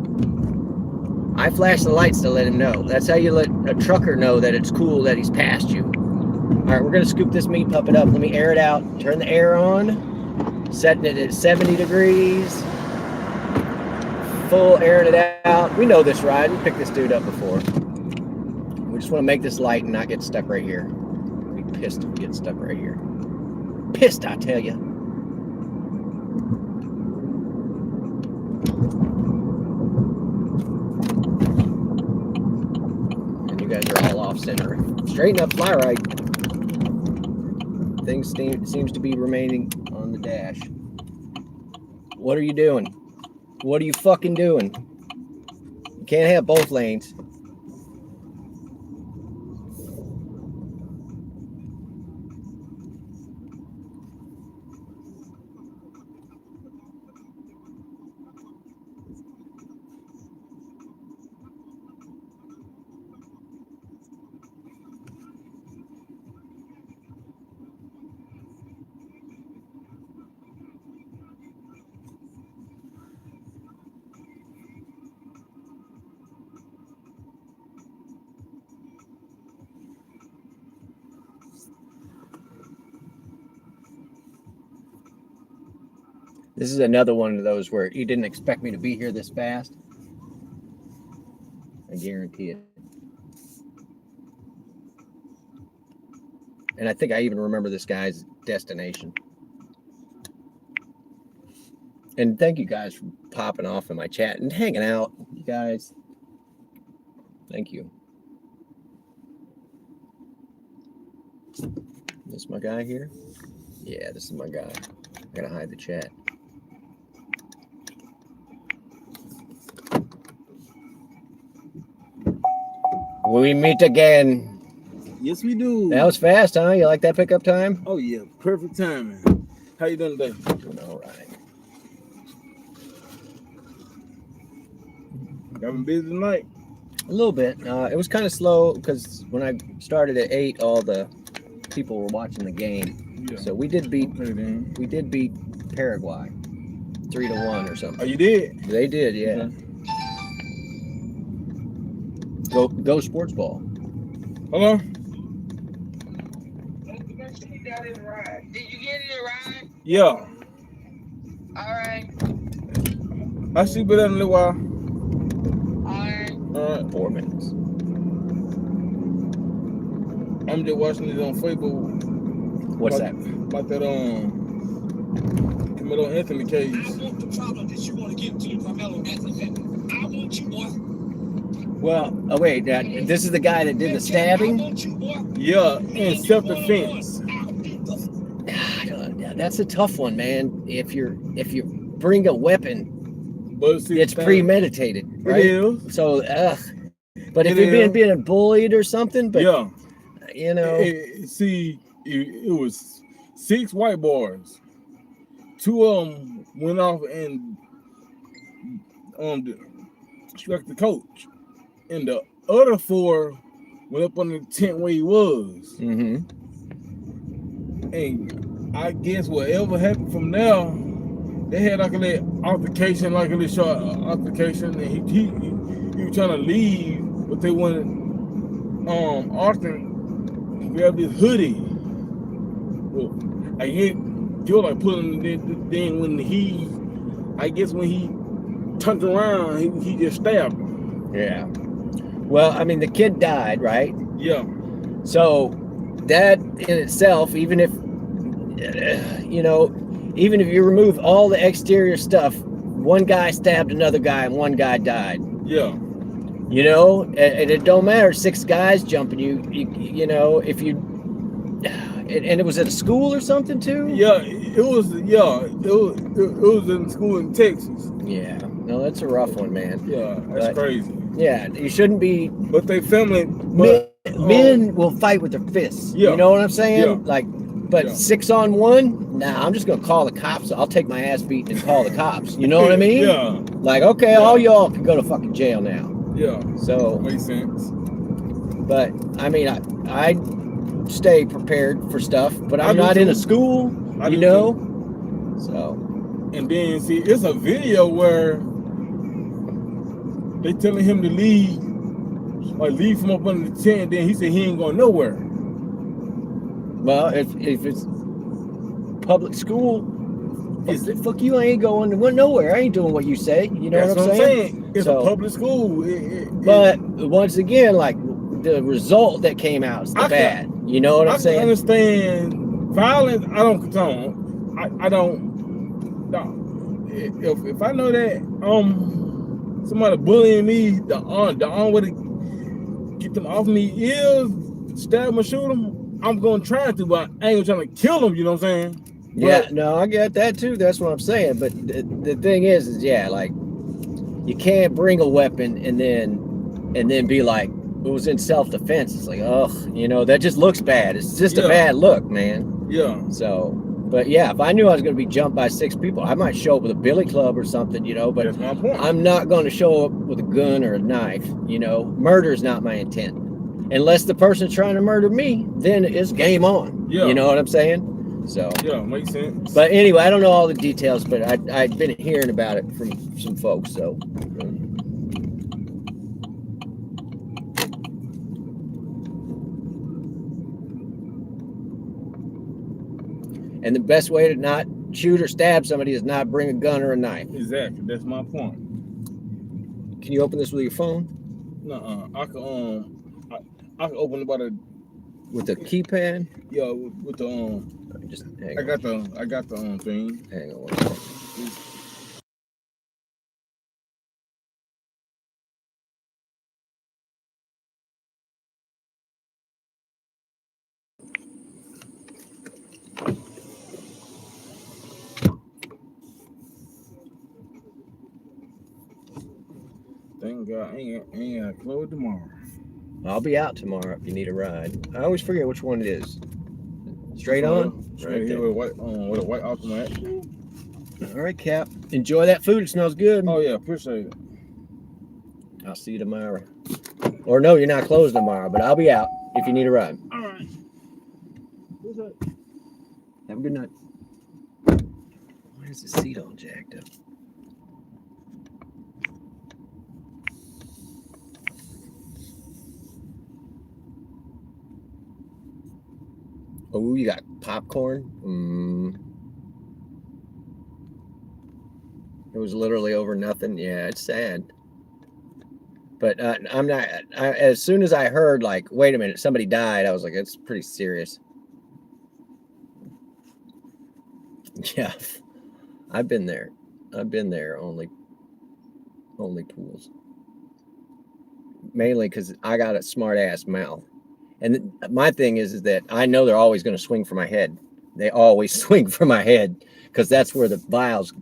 I flash the lights to let him know. That's how you let a trucker know that it's cool that he's passed you. All right, we're going to scoop this meat puppet up. Let me air it out. Turn the air on. Setting it at 70 degrees. Full airing it out. We know this ride. We picked this dude up before. We just want to make this light and not get stuck right here. I'd be pissed if we get stuck right here. Pissed, I tell you. And you guys are all off center. Straighten up, fly right. Things seems to be remaining on the dash. What are you doing? What are you fucking doing? You can't have both lanes. This is another one of those where he didn't expect me to be here this fast. I guarantee it. And I think I even remember this guy's destination. And thank you guys for popping off in my chat and hanging out, you guys. Thank you. This my guy here? Yeah, this is my guy. I gotta hide the chat. We meet again. Yes, we do. That was fast, huh? You like that pickup time? Oh, yeah. Perfect timing. How you doing today? Doing all right. Been busy tonight? A little bit. It was kind of slow because when I started at 8, all the people were watching the game. Yeah. So we did beat Paraguay 3-1 or something. Oh, you did? They did, yeah. Go sports ball. Hello? Did you get in the ride? Yeah. All right. I'll see you in a little while. All right. 4 minutes. I'm just watching it on Facebook. What's that? About that Carmelo Anthony case. I want the problem that you want to get to the Carmelo Anthony family. I want you, boy. Well, oh wait, this is the guy that did the stabbing? Yeah, in self-defense. That's a tough one, man. If you bring a weapon, but see, it's premeditated, right? It is. So, but if you're being bullied or something, but yeah. you know. See, it was 6 white boys. 2 of them went off and struck the coach, and the other 4 went up under the tent where he was. Mm-hmm. And I guess whatever happened from there, they had like a little altercation, like a little short altercation, and he was trying to leave, but they wanted Austin grabbed his hoodie. Well, I hit Joe like pulling the thing when I guess when he turned around, he just stabbed him. Yeah. Well, I mean, the kid died, right? Yeah. So that in itself, even if even if you remove all the exterior stuff, one guy stabbed another guy and one guy died. Yeah. You know, and it don't matter. 6 guys jumping you know, if you, and it was at a school or something too. Yeah, it was in school in Texas. Yeah, no, that's a rough one, man. Yeah, that's crazy. Yeah, you shouldn't be. But they family, men will fight with their fists. Yeah. You know what I'm saying? Yeah. Like, but 6 on 1, nah, I'm just gonna call the cops. I'll take my ass beat and call the cops. You know what I mean? Yeah. Like, okay, all y'all can go to fucking jail now. Yeah. So makes sense. But I mean, I stay prepared for stuff, but I'm not in a school, you know. So. And then see, it's a video where they telling him to leave, like leave from up under the tent. Then he said he ain't going nowhere. Well, if it's public school, fuck you, I ain't going nowhere. I ain't doing what you say. You know what I'm saying? It's a public school. But once again, like the result that came out is bad. You know what I'm saying? I understand violence. I don't condone. I don't. No. If I know that somebody bullying me, the only way to get them off me is stab them or shoot them. I'm gonna try to, but I ain't trying to kill them. You know what I'm saying? Yeah, no, I get that too. That's what I'm saying. But the thing is yeah, like you can't bring a weapon and then be like, it was in self-defense. It's like, ugh, you know, that just looks bad. It's just a bad look, man. Yeah. So, but yeah, if I knew I was going to be jumped by 6 people, I might show up with a billy club or something, you know, but that's my point. I'm not going to show up with a gun or a knife, you know. Murder is not my intent. Unless the person's trying to murder me, then it's game on. Yeah. You know what I'm saying? So. Yeah, makes sense. But anyway, I don't know all the details, but I'd been hearing about it from some folks, so. And the best way to not shoot or stab somebody is not bring a gun or a knife. Exactly. That's my point. Can you open this with your phone? No, I can open it by the with the keypad. Yeah, with the Just I got the thing. Hang on one second. Thank God, I ain't got to close tomorrow. I'll be out tomorrow if you need a ride. I always forget which one it is. Straight on? Straight here with a white automatic. All right, Cap. Enjoy that food. It smells good. Oh, yeah. Appreciate it. I'll see you tomorrow. Or no, you're not closed tomorrow, but I'll be out if you need a ride. All right. Have a good night. Why is the seat all jacked up? Oh, you got popcorn? It was literally over nothing. Yeah, it's sad. But I'm not. As soon as I heard, like, wait a minute, somebody died, I was like, it's pretty serious. Yeah, I've been there. Only pools. Mainly because I got a smart ass mouth. And my thing is that I know they're always going to swing for my head. They always swing for my head because that's where the vials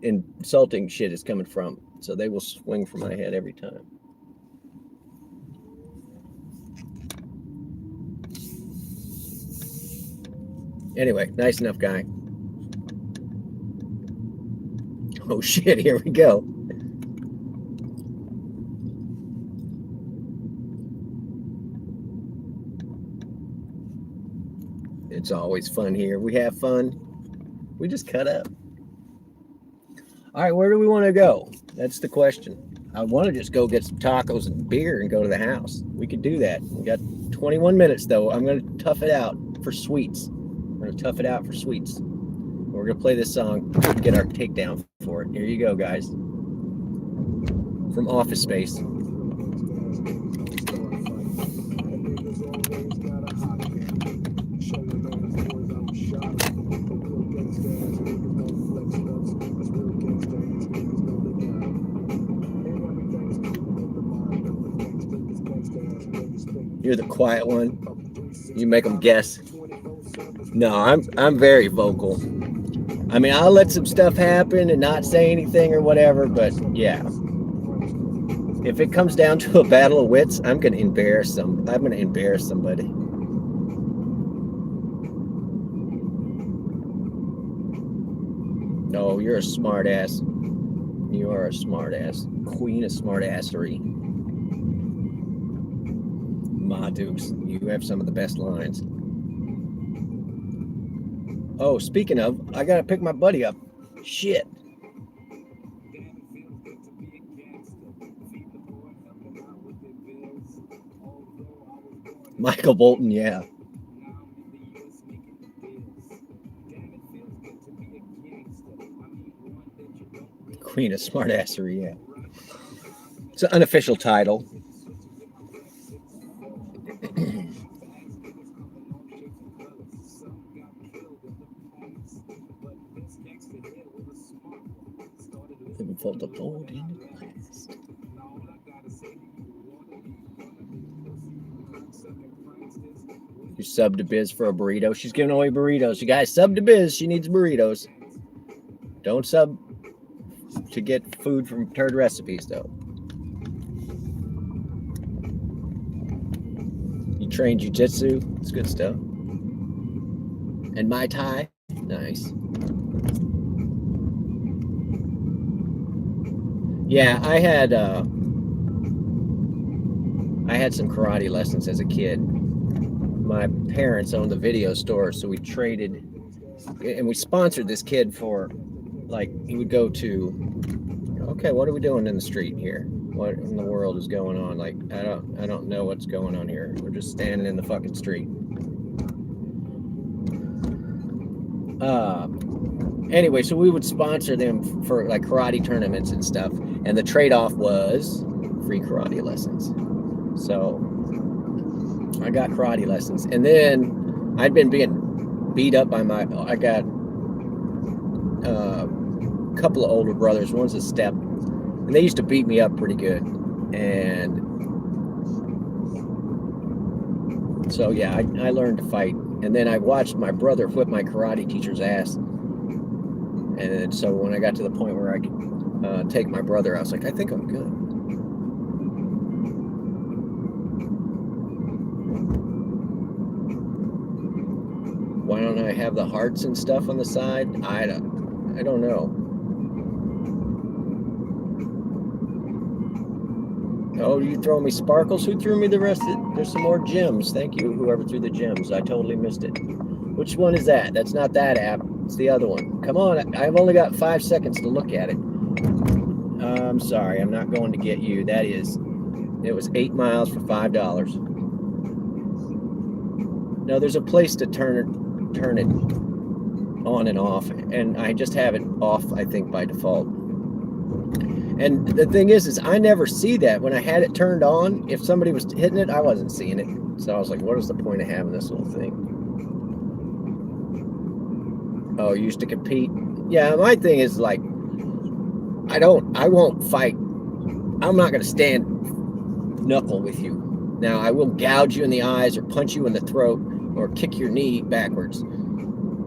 insulting shit is coming from. So they will swing for my head every time. Anyway, nice enough guy. Oh shit, here we go. It's always fun here. We have fun. We just cut up. All right, where do we want to go? That's the question. I want to just go get some tacos and beer and go to the house. We could do that. We got 21 minutes though. I'm going to tough it out for sweets. We're going to tough it out for sweets. We're going to play this song and get our takedown for it. Here you go, guys. From Office Space. You're the quiet one. You make them guess. No, I'm very vocal. I mean, I'll let some stuff happen and not say anything or whatever, but yeah. If it comes down to a battle of wits, I'm gonna embarrass somebody. No, you're a smart ass. You are a smart ass. Queen of smart assery. Ma Dukes, you have some of the best lines. Oh, speaking of, I gotta pick my buddy up. Shit. Michael Bolton, yeah. Queen of smartassery, yeah. It's an unofficial title. The Lord in the past. You sub to Biz for a burrito. She's giving away burritos. You guys sub to Biz. She needs burritos. Don't sub to get food from Turd Recipes, though. You train jiu-jitsu. It's good stuff. And Mai Tai. Nice. Yeah, I had some karate lessons as a kid. My parents owned the video store, so we traded, and we sponsored this kid for, like, he would go to, okay, what are we doing in the street here? What in the world is going on? Like, I don't know what's going on here. We're just standing in the fucking street. Anyway, so we would sponsor them for like karate tournaments and stuff, and the trade-off was free karate lessons. So I got karate lessons, and then I'd been being beat up by I got a couple of older brothers. One's a step, and they used to beat me up pretty good. And so yeah, I learned to fight, and then I watched my brother whip my karate teacher's ass. And so when I got to the point where I could take my brother, I was like, I think I'm good. Why don't I have the hearts and stuff on the side? I don't know. Oh, you throwing me sparkles? Who threw me the rest of it? There's some more gems. Thank you, whoever threw the gems. I totally missed it. Which one is that? That's not that app. It's the other one. Come on, I've only got 5 seconds to look at it. I'm sorry, I'm not going to get you. It was 8 miles for $5. No, there's a place to turn it on and off, and I just have it off, I think, by default. And the thing is I never see that. When I had it turned on, if somebody was hitting it, I wasn't seeing it. So I was like, what is the point of having this little thing? Oh, you used to compete? Yeah, my thing is like, I won't fight. I'm not going to stand knuckle with you. Now, I will gouge you in the eyes or punch you in the throat or kick your knee backwards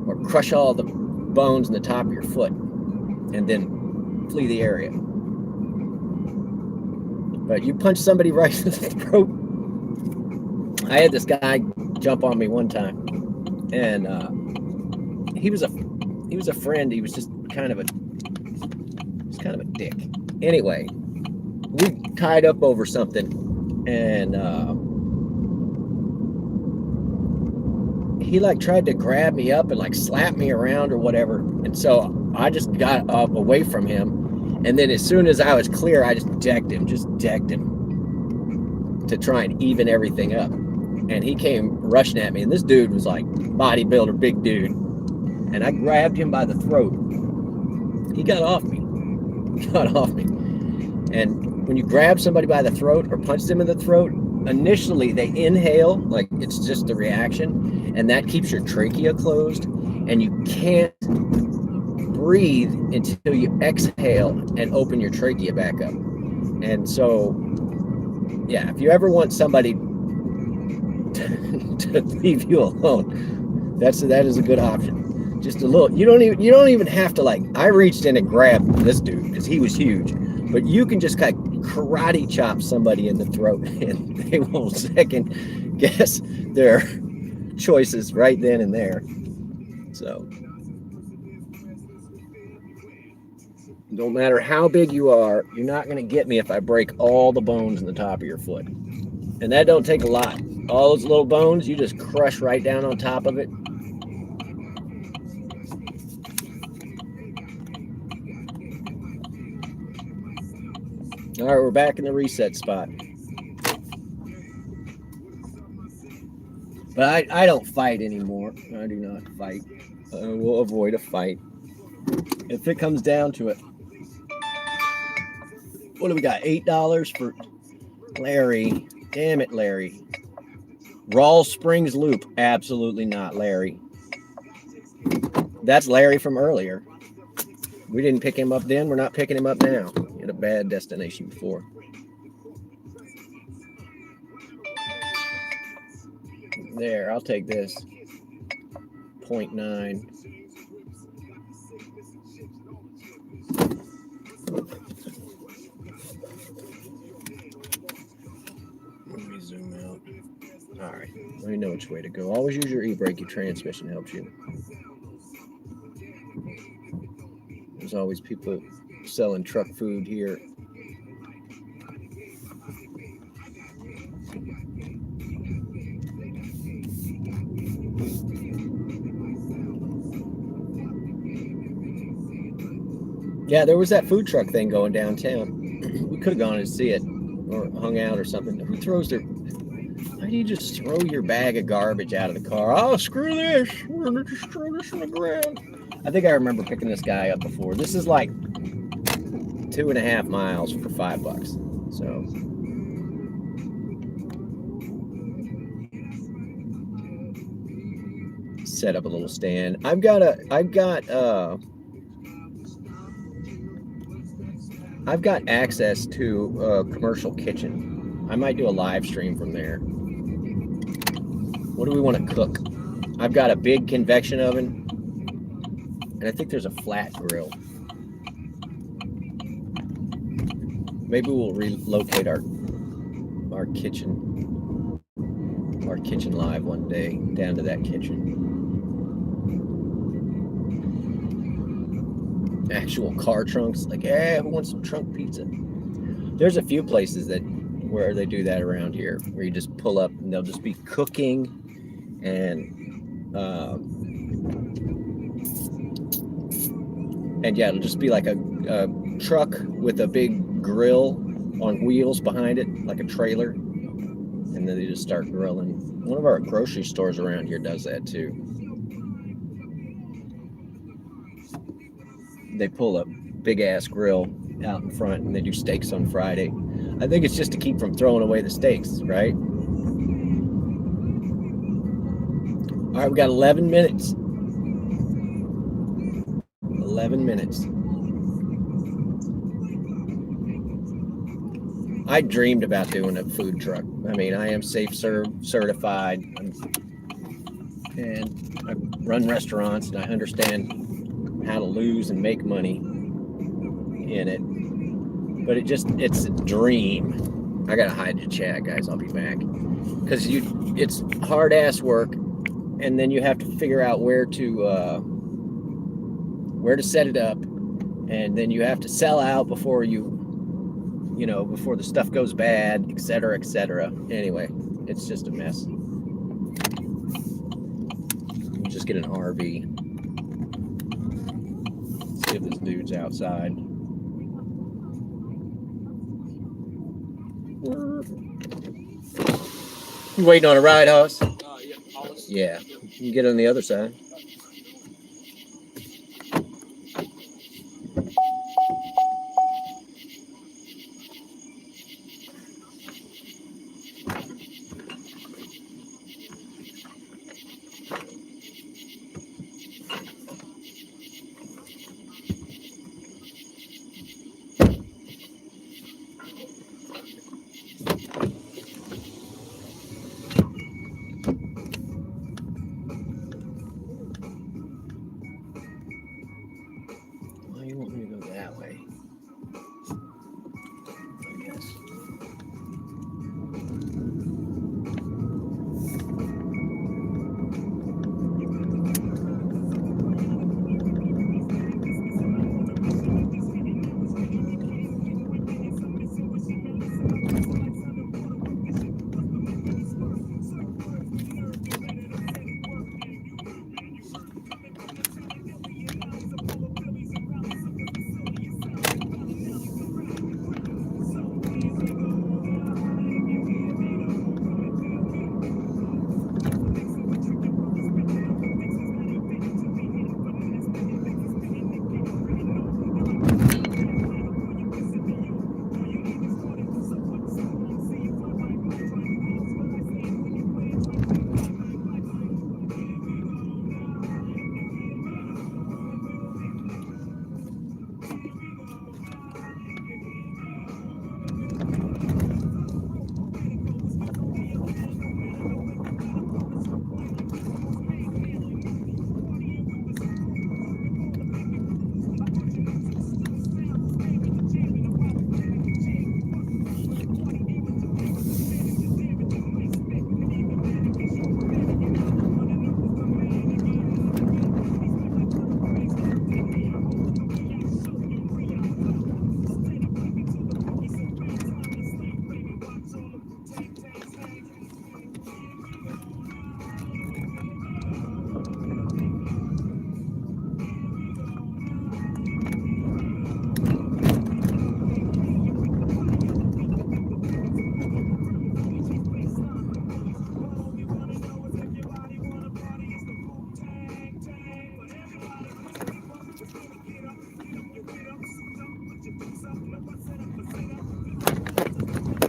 or crush all the bones in the top of your foot and then flee the area. But you punch somebody right in the throat. I had this guy jump on me one time, and he was a friend. He was just kind of a dick. Anyway, we tied up over something, and he like tried to grab me up and like slap me around or whatever, and so I just got up away from him, and then as soon as I was clear, I just decked him to try and even everything up. And he came rushing at me, and this dude was like bodybuilder, big dude, and I grabbed him by the throat. He got off me. And when you grab somebody by the throat or punch them in the throat, initially they inhale, like it's just a reaction, and that keeps your trachea closed, and you can't breathe until you exhale and open your trachea back up. And so, yeah, if you ever want somebody to leave you alone, that is a good option. Just a little. You don't even have to like. I reached in and grabbed this dude because he was huge, but you can just kind of karate chop somebody in the throat, and they won't second guess their choices right then and there. So, don't matter how big you are, you're not going to get me if I break all the bones in the top of your foot. And that don't take a lot. All those little bones, you just crush right down on top of it. All right, we're back in the reset spot. But I don't fight anymore. I do not fight. I will avoid a fight if it comes down to it. What do we got? $8 for Larry. Damn it, Larry. Rawls Springs Loop. Absolutely not, Larry. That's Larry from earlier. We didn't pick him up then. We're not picking him up now. He had a bad destination before. There, I'll take this. 0.9. Let me zoom out. All right, let me know which way to go. Always use your e-brake. Your transmission helps you. There's always people selling truck food here. Yeah, there was that food truck thing going downtown. We could have gone and see it or hung out or something. Who throws their... Why do you just throw your bag of garbage out of the car? Oh, screw this. We're going to just throw this on the ground. I think I remember picking this guy up before. This is like 2.5 miles for $5. So... set up a little stand. I've got access to a commercial kitchen. I might do a live stream from there. What do we want to cook? I've got a big convection oven, and I think there's a flat grill. Maybe we'll relocate our kitchen live one day down to that kitchen. Actual car trunks, like, yeah, who wants some trunk pizza? There's a few places where they do that around here, where you just pull up and they'll just be cooking, and yeah, it'll just be like a truck with a big grill on wheels behind it, like a trailer, and then they just start grilling. One of our grocery stores around here does that too. They pull a big ass grill out in front and they do steaks on Friday. I think it's just to keep from throwing away the steaks, right? All right, we got 11 minutes. 11 minutes. I dreamed about doing a food truck. I mean, I am Safe Serve certified, and I run restaurants, and I understand how to lose and make money in it. But it's a dream. I gotta hide the chat, guys. I'll be back. Because it's hard ass work, and then you have to figure out where to where to set it up, and then you have to sell out before before the stuff goes bad, etc., etc. Anyway, it's just a mess. You just get an RV. See if this dude's outside. You waiting on a ride, Hoss? Yeah. You can get on the other side. Why you want me to go that way? I guess.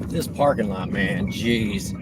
This parking lot, man, jeez.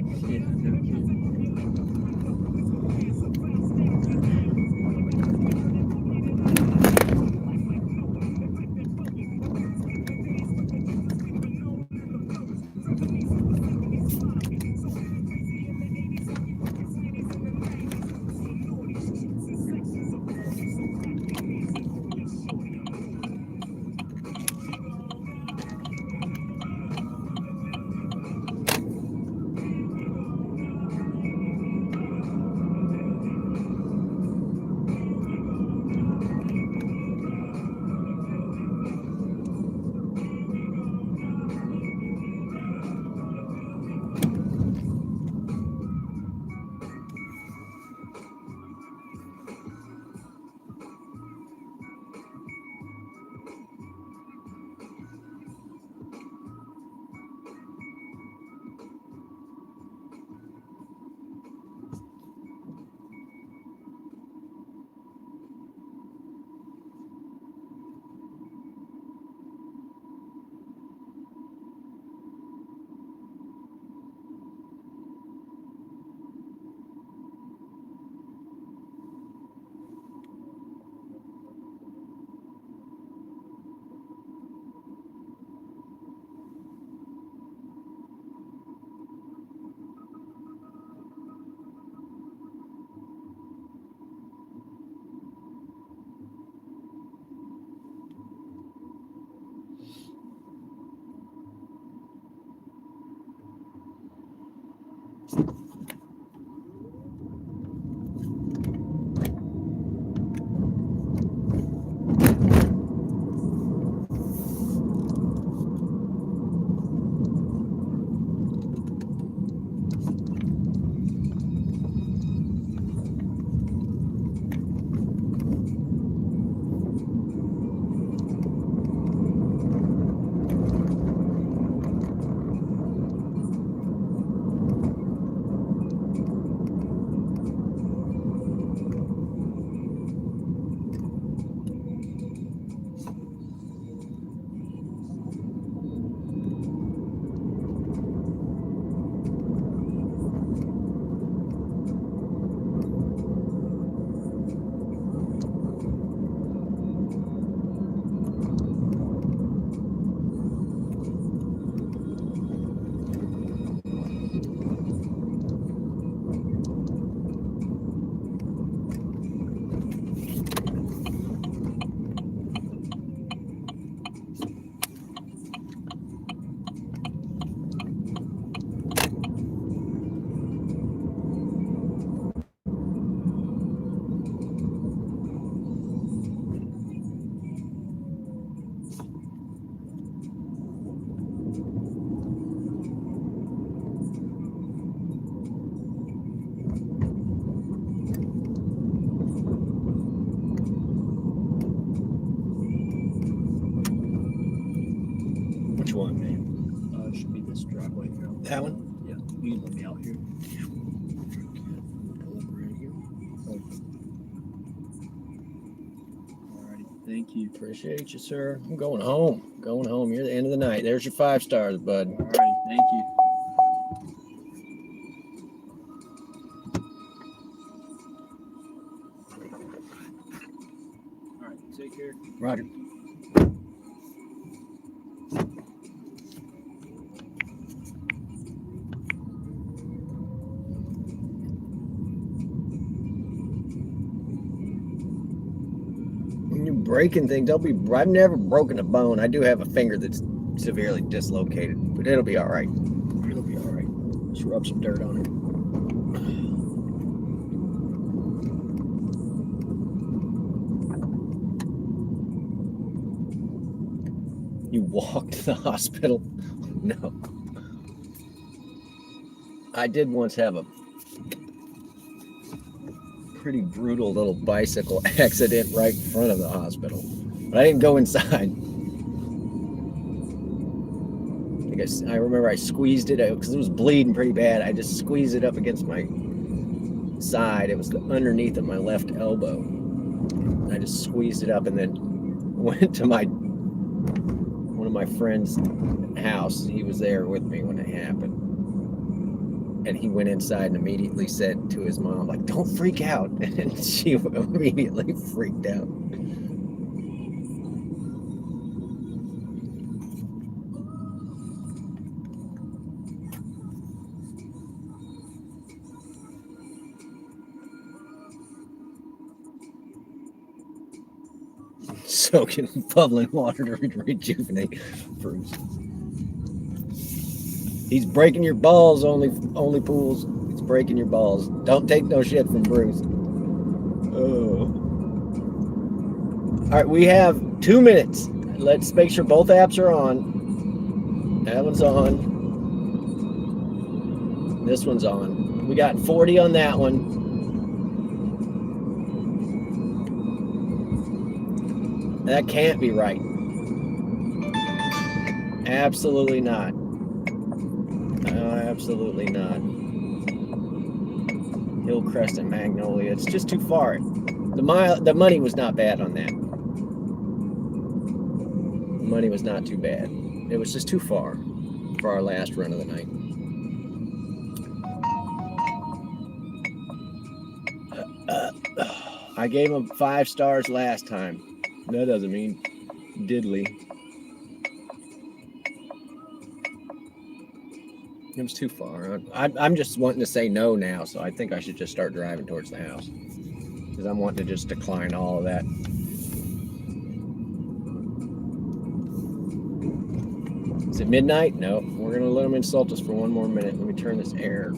Which one? It should be this driveway here. That one? Yeah, you can let me out here. Pull up right here. Alrighty, thank you. Appreciate you, sir. I'm going home. Going home. You're the end of the night. There's your 5 stars, bud. Alrighty, thank you. Alright, take care. Roger. When you're breaking things, I've never broken a bone. I do have a finger that's severely dislocated, but it'll be all right. It'll be all right. Just rub some dirt on it. You walked to the hospital? No. I did once have a pretty brutal little bicycle accident right in front of the hospital, but I didn't go inside. I remember I squeezed it because it was bleeding pretty bad. I just squeezed it up against my side. It was underneath of my left elbow. I just squeezed it up and then went to one of my friend's house. He was there with me when it happened. And he went inside and immediately said to his mom, like, "Don't freak out." And she immediately freaked out. Soaking bubbling water to rejuvenate Bruce. He's breaking your balls, only pools. He's breaking your balls. Don't take no shit from Bruce. Oh. All right, we have 2 minutes. Let's make sure both apps are on. That one's on. This one's on. We got 40 on that one. That can't be right. Absolutely not. Absolutely not. Hillcrest and Magnolia. It's just too far. The money was not bad on that. The money was not too bad. It was just too far for our last run of the night. I gave him 5 stars last time. That doesn't mean diddly. It was too far. I'm just wanting to say no now, so I think I should just start driving towards the house. Because I'm wanting to just decline all of that. Is it midnight? No. We're going to let them insult us for 1 more minute. Let me turn this air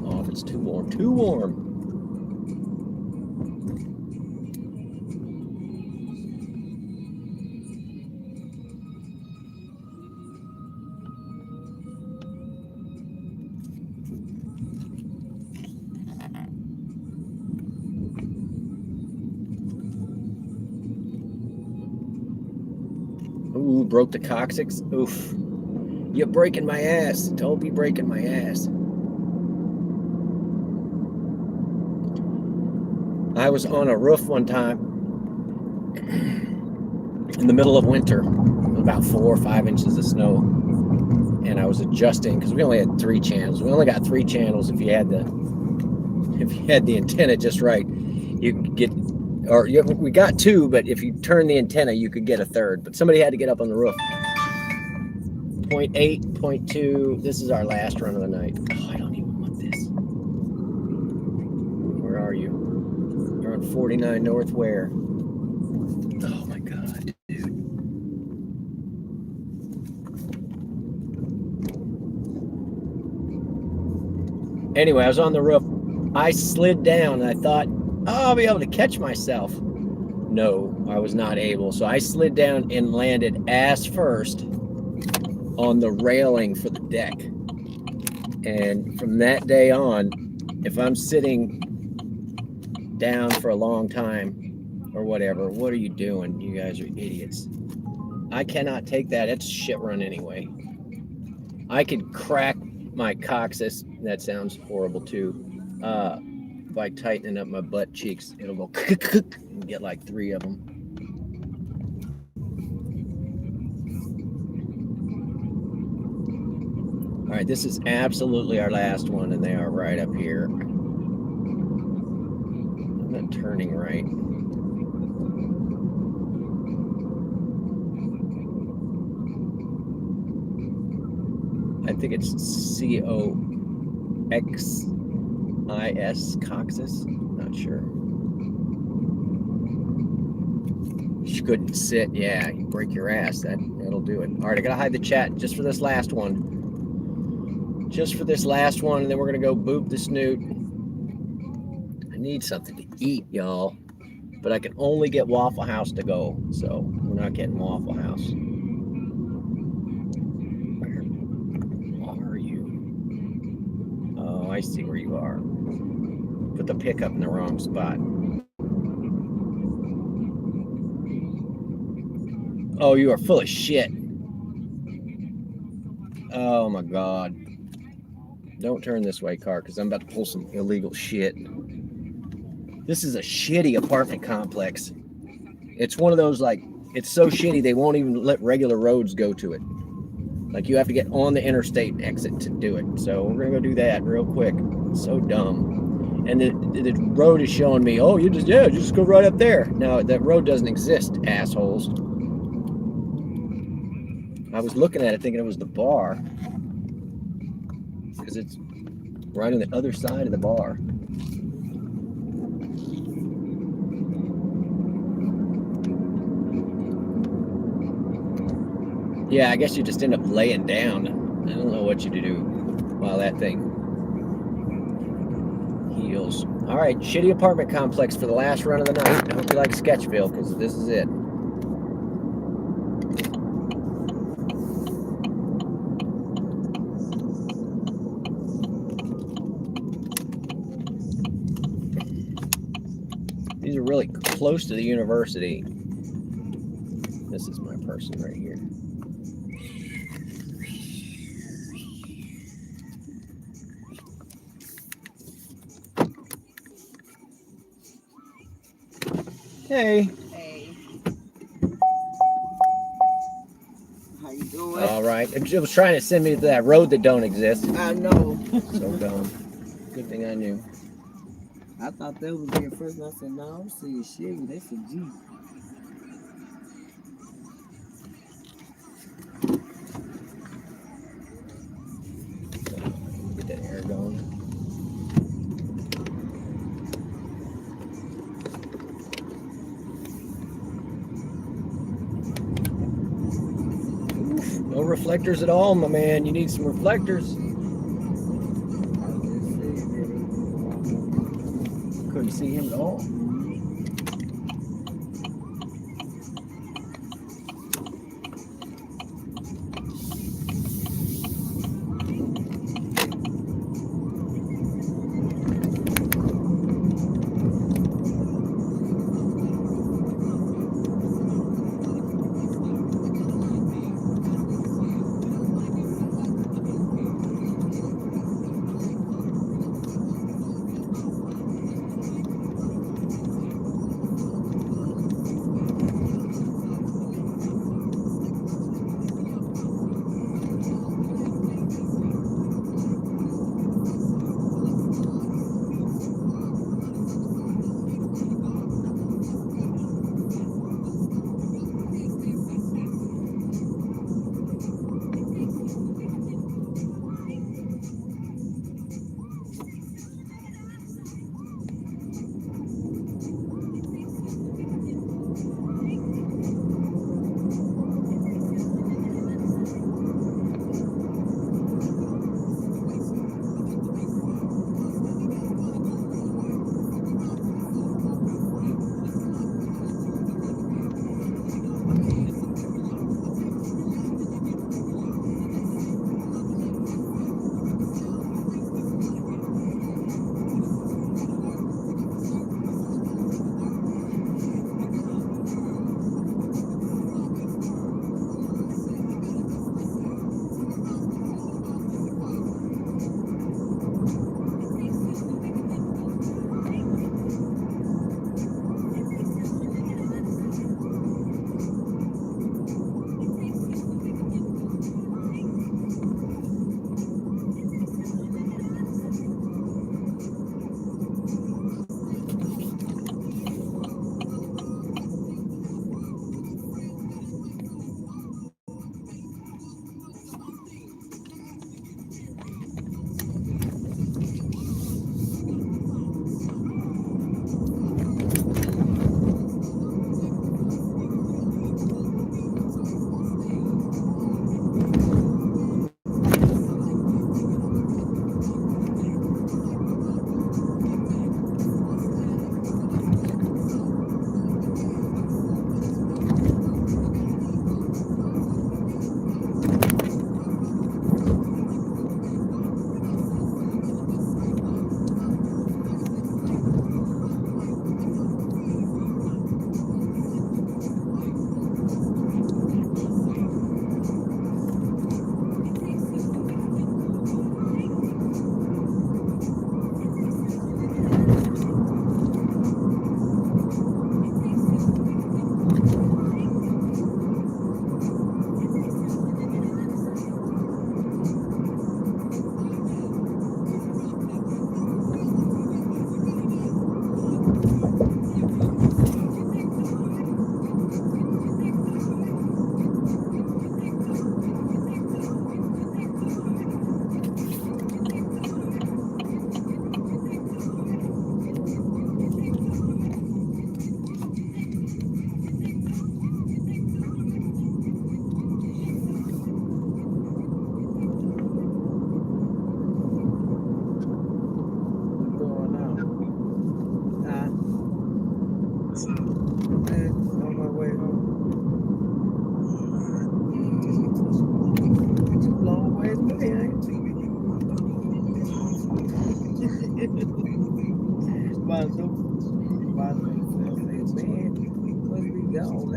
off. It's too warm. Too warm. Ooh, broke the coccyx. Oof. You're breaking my ass. Don't be breaking my ass. I was on a roof one time in the middle of winter, about 4 or 5 inches of snow. And I was adjusting because we only had 3 channels. We only got 3 channels. If you had the antenna just right, you could get. We got 2, but if you turn the antenna, you could get a 3rd. But somebody had to get up on the roof. 0.8, 0.2. This is our last run of the night. Oh, I don't even want this. Where are you? You're on 49 North where? Oh my God, dude. Anyway, I was on the roof. I slid down and I thought, oh, I'll be able to catch myself. No, I was not able. So I slid down and landed ass first on the railing for the deck. And from that day on, if I'm sitting down for a long time or whatever, what are you doing? You guys are idiots. I cannot take that. It's shit run anyway. I could crack my coccyx. That sounds horrible too. By tightening up my butt cheeks, it'll go and get like 3 of them. All right, this is absolutely our last one, and they are right up here. I'm not turning right. I think it's COXIS, coccyx. Not sure. You couldn't sit. Yeah, you break your ass. That'll do it. All right, I gotta hide the chat just for this last one. Just for this last one, and then we're gonna go boop the snoot. I need something to eat, y'all, but I can only get Waffle House to go, so we're not getting Waffle House. Where are you? Oh, I see where you are. Put the pickup in the wrong spot. Oh, you are full of shit. Oh my God. Don't turn this way, car, because I'm about to pull some illegal shit. This is a shitty apartment complex. It's one of those, like, it's so shitty they won't even let regular roads go to it. Like, you have to get on the interstate exit to do it. So we're gonna go do that real quick. It's so dumb. And the road is showing me, oh, just go right up there. No, that road doesn't exist, assholes. I was looking at it thinking it was the bar, because it's right on the other side of the bar. Yeah, I guess you just end up laying down. I don't know what you do while that thing heals. All right, shitty apartment complex for the last run of the night. I hope you like Sketchville, because this is it. These are really close to the university. This is my person right here. Hey. Hey. How you doing? All right. It was trying to send me to that road that don't exist. I know. So dumb. Good thing I knew. I thought that was there first. I said, no, I'm seeing Chevy. That's a Jeep. Get that air going. Oof, no reflectors at all, my man. You need some reflectors. Couldn't see him at all.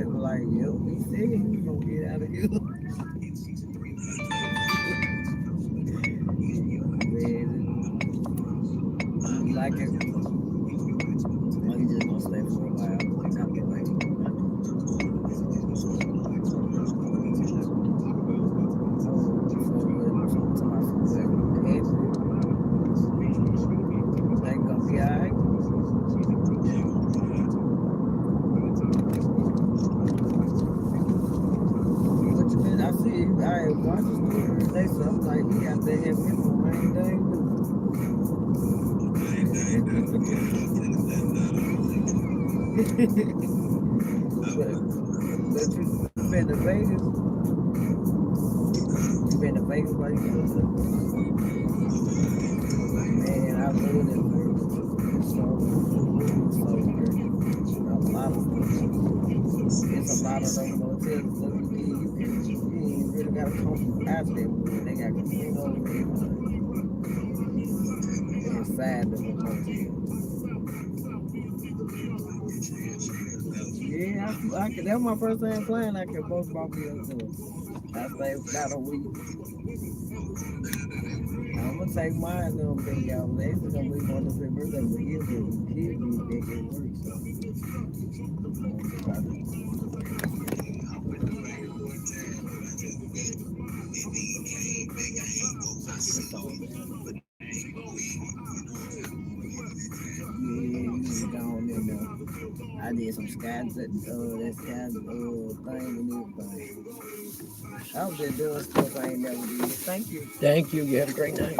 they were like, yo, we said he was gonna get out of here. Man, you like it? Or you just gonna stay for a while? Not be like, they gonna be alright. What you mean? I see you. I watched the story today, so I'm like, he got that heavy on rain day. But you been to Vegas? You been to Vegas while you was there? Man, I love that Vegas. It's so great. A lot of stuff. It's a lot of those hotels that you ain't really gotta come out there. They got casinos inside the hotel. Yeah, I could. That was my first time playing. I could both brought me up to it. I stayed about a week. I'm gonna take mine little big out. They was gonna be on the birthday, but he'll be big at work. So. Yeah, gone in there. I did some skies that sky thing and everything. I was just doing stuff I ain't never did. Thank you. Thank you. You have a great night.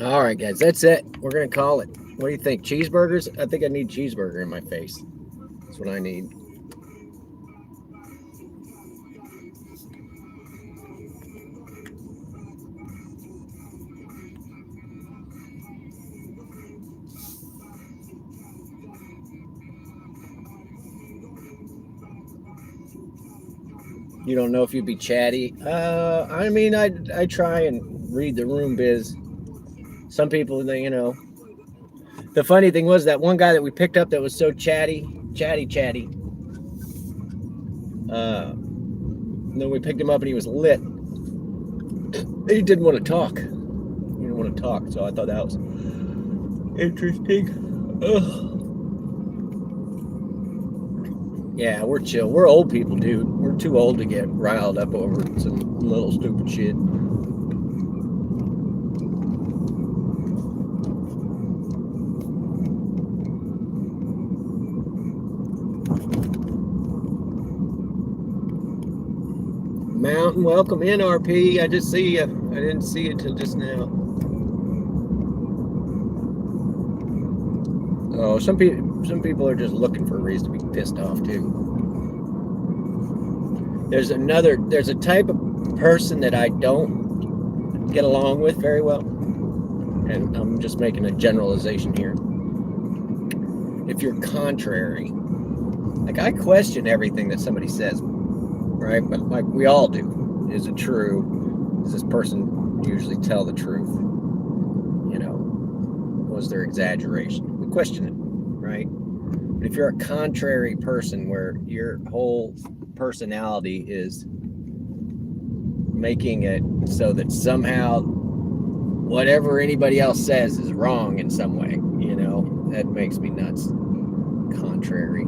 All right, guys, that's it. We're gonna call it. What do you think? Cheeseburgers? I think I need cheeseburger in my face. That's what I need. You don't know if you'd be chatty. I mean, I try and read the room biz. Some people, you know. The funny thing was that one guy that we picked up that was so chatty. Then we picked him up and he was lit. He didn't want to talk. So I thought that was interesting. Ugh. Yeah, we're chill. We're old people, dude. We're too old to get riled up over some little stupid shit. Mountain, welcome in, RP. I just see you. I didn't see you till just now. Oh, some people are just looking for a reason to be pissed off too. There's a type of person that I don't get along with very well, and I'm just making a generalization here. If you're contrary, like I question everything that somebody says, right? But like we all do. Is it true? Does this person usually tell the truth? You know, was there exaggeration? We question it, right? But if you're a contrary person where your whole personality is making it so that somehow whatever anybody else says is wrong in some way, you know, that makes me nuts. Contrary.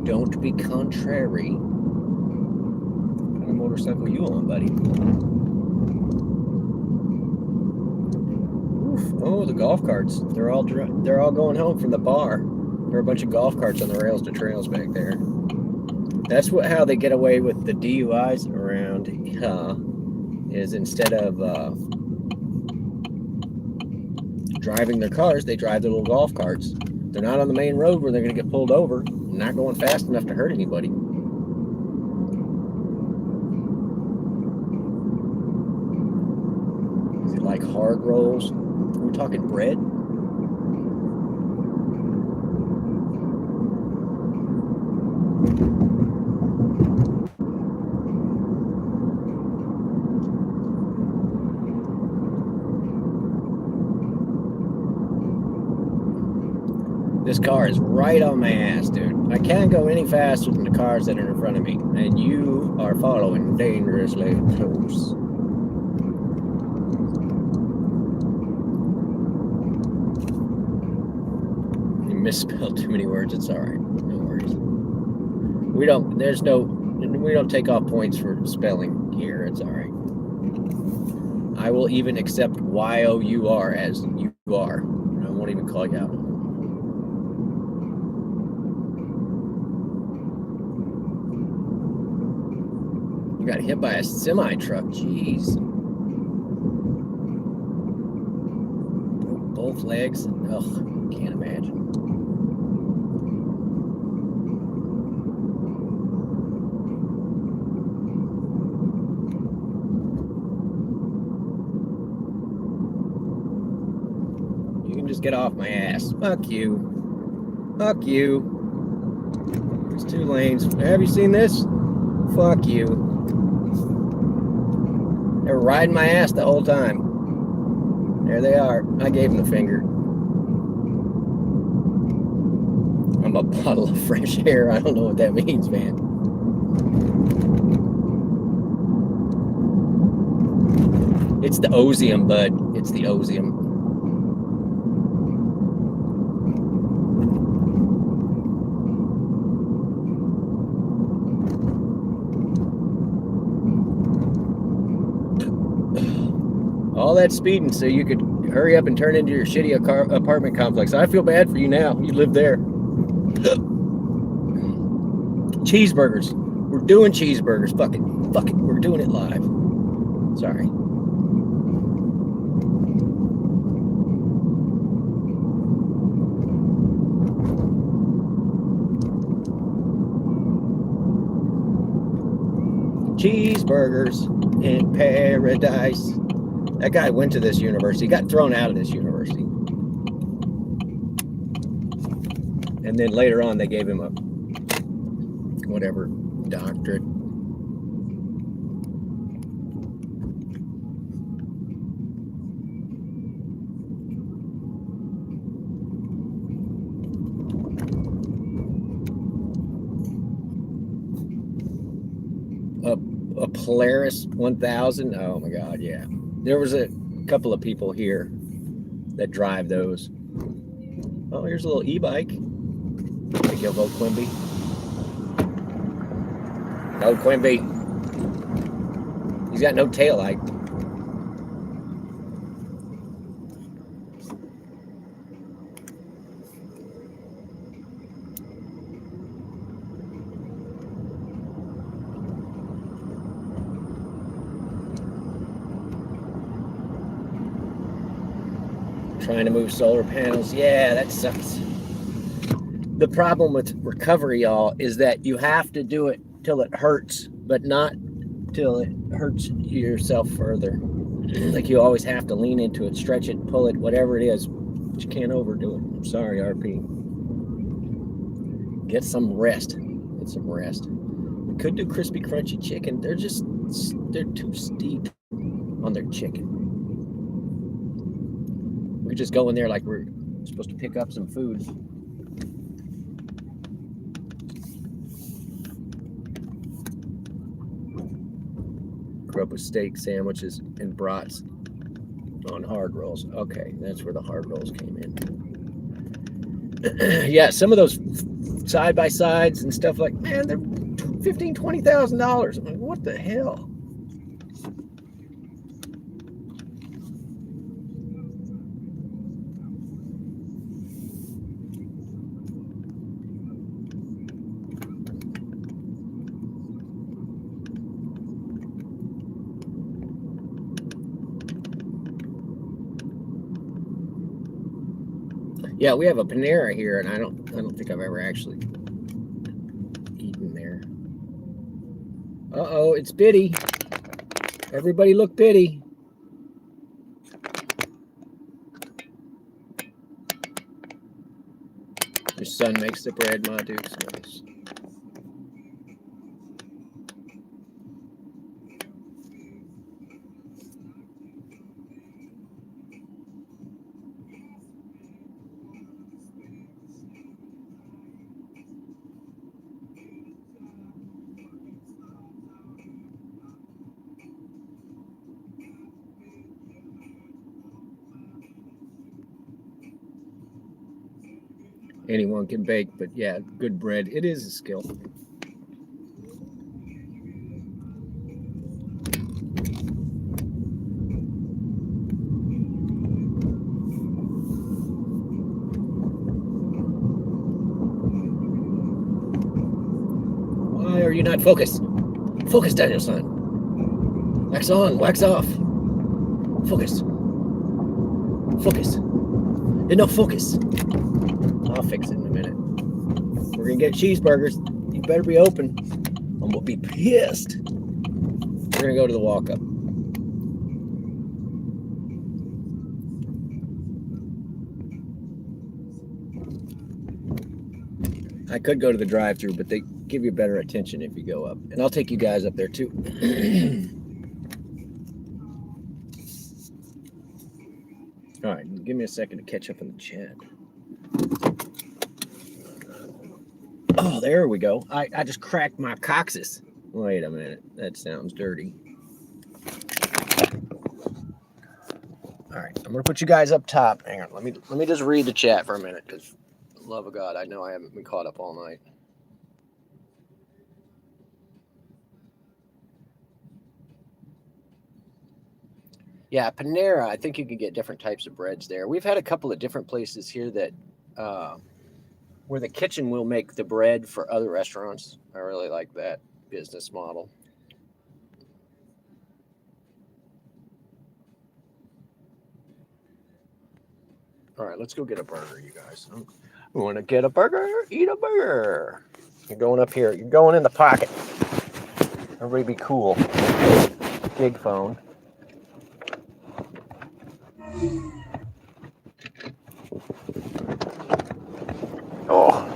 Don't be contrary. What kind of motorcycle you on, buddy? Oof. Oh, the golf carts. They're all going home from the bar. There are a bunch of golf carts on the rails to trails back there. That's how they get away with the DUIs around. Is instead of driving their cars, they drive their little golf carts. They're not on the main road where they're going to get pulled over. Not going fast enough to hurt anybody. Is it like hard rolls? We're talking bread. This car is right on my ass, dude. I can't go any faster than the cars that are in front of me, and you are following dangerously close. You misspelled too many words. It's all right. No worries. We don't take off points for spelling here. It's all right. I will even accept YOUR as you are. I won't even call you out. You got hit by a semi-truck. Jeez. Broke both legs. Ugh, can't imagine. You can just get off my ass. Fuck you. Fuck you. There's 2 lanes. Have you seen this? Fuck you. They were riding my ass the whole time. There they are. I gave them the finger. I'm a bottle of fresh air. I don't know what that means, man. It's the osium, bud. It's the osium. All that speeding so you could hurry up and turn into your shitty apartment complex. I feel bad for you now. You live there. Cheeseburgers. We're doing cheeseburgers. Fuck it. Fuck it. We're doing it live. Sorry. Cheeseburgers in paradise. That guy went to this university, got thrown out of this university. And then later on, they gave him a whatever doctorate. A Polaris 1000. Oh my God, yeah. There was a couple of people here that drive those. Oh, here's a little e-bike. Thank you, Vote Quimby. No, Quimby. He's got no tail light. Trying to move solar panels. Yeah, that sucks. The problem with recovery, y'all, is that you have to do it till it hurts, but not till it hurts yourself further. Like you always have to lean into it, stretch it, pull it, whatever it is. But you can't overdo it. I'm sorry, RP. Get some rest. Get some rest. We could do crispy, crunchy chicken. They're too steep on their chicken. We just go in there like we're supposed to pick up some food. Grew up with steak sandwiches and brats on hard rolls. Okay, that's where the hard rolls came in. Yeah, some of those side by sides and stuff like, man, they're $15,000, $20,000. I'm like, what the hell? Yeah, we have a Panera here, and I don't think I've ever actually eaten there. Uh-oh, it's Biddy. Everybody look Biddy. Your son makes the bread, Ma Dukes. Nice. Anyone can bake, but yeah, good bread. It is a skill. Why are you not focused? Focus, Daniel-san. Wax on, wax off. Focus. Focus. Enough focus. I'll fix it in a minute. We're gonna get cheeseburgers. You better be open. I'm gonna be pissed. We're gonna go to the walk-up. I could go to the drive-thru, but they give you better attention if you go up. And I'll take you guys up there too. All right, give me a second to catch up in the chat. Oh, there we go. I just cracked my coccyx. Wait a minute. That sounds dirty. All right, I'm gonna put you guys up top. Hang on, let me just read the chat for a minute, because love of God, I know I haven't been caught up all night. Yeah, Panera, I think you can get different types of breads there. We've had a couple of different places here that where the kitchen will make the bread for other restaurants. I really like that business model. All right, let's go get a burger, you guys. We want to get a burger, eat a burger. You're going up here. You're going in the pocket. Everybody be cool. Gig phone. Oh.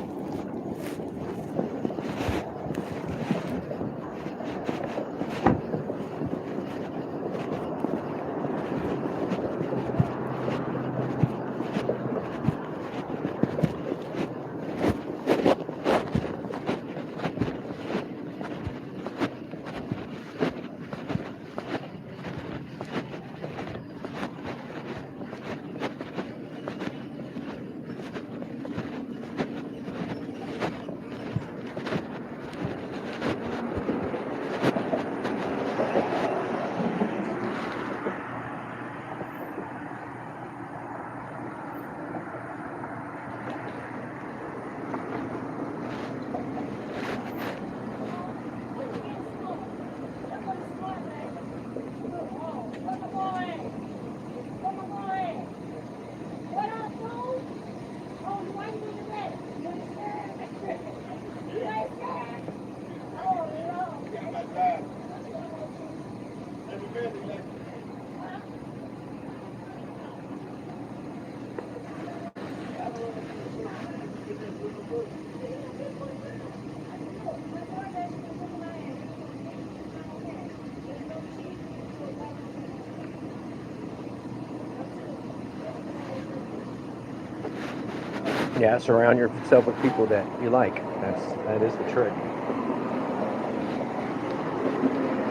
Yeah, surround yourself with people that you like. That is the trick.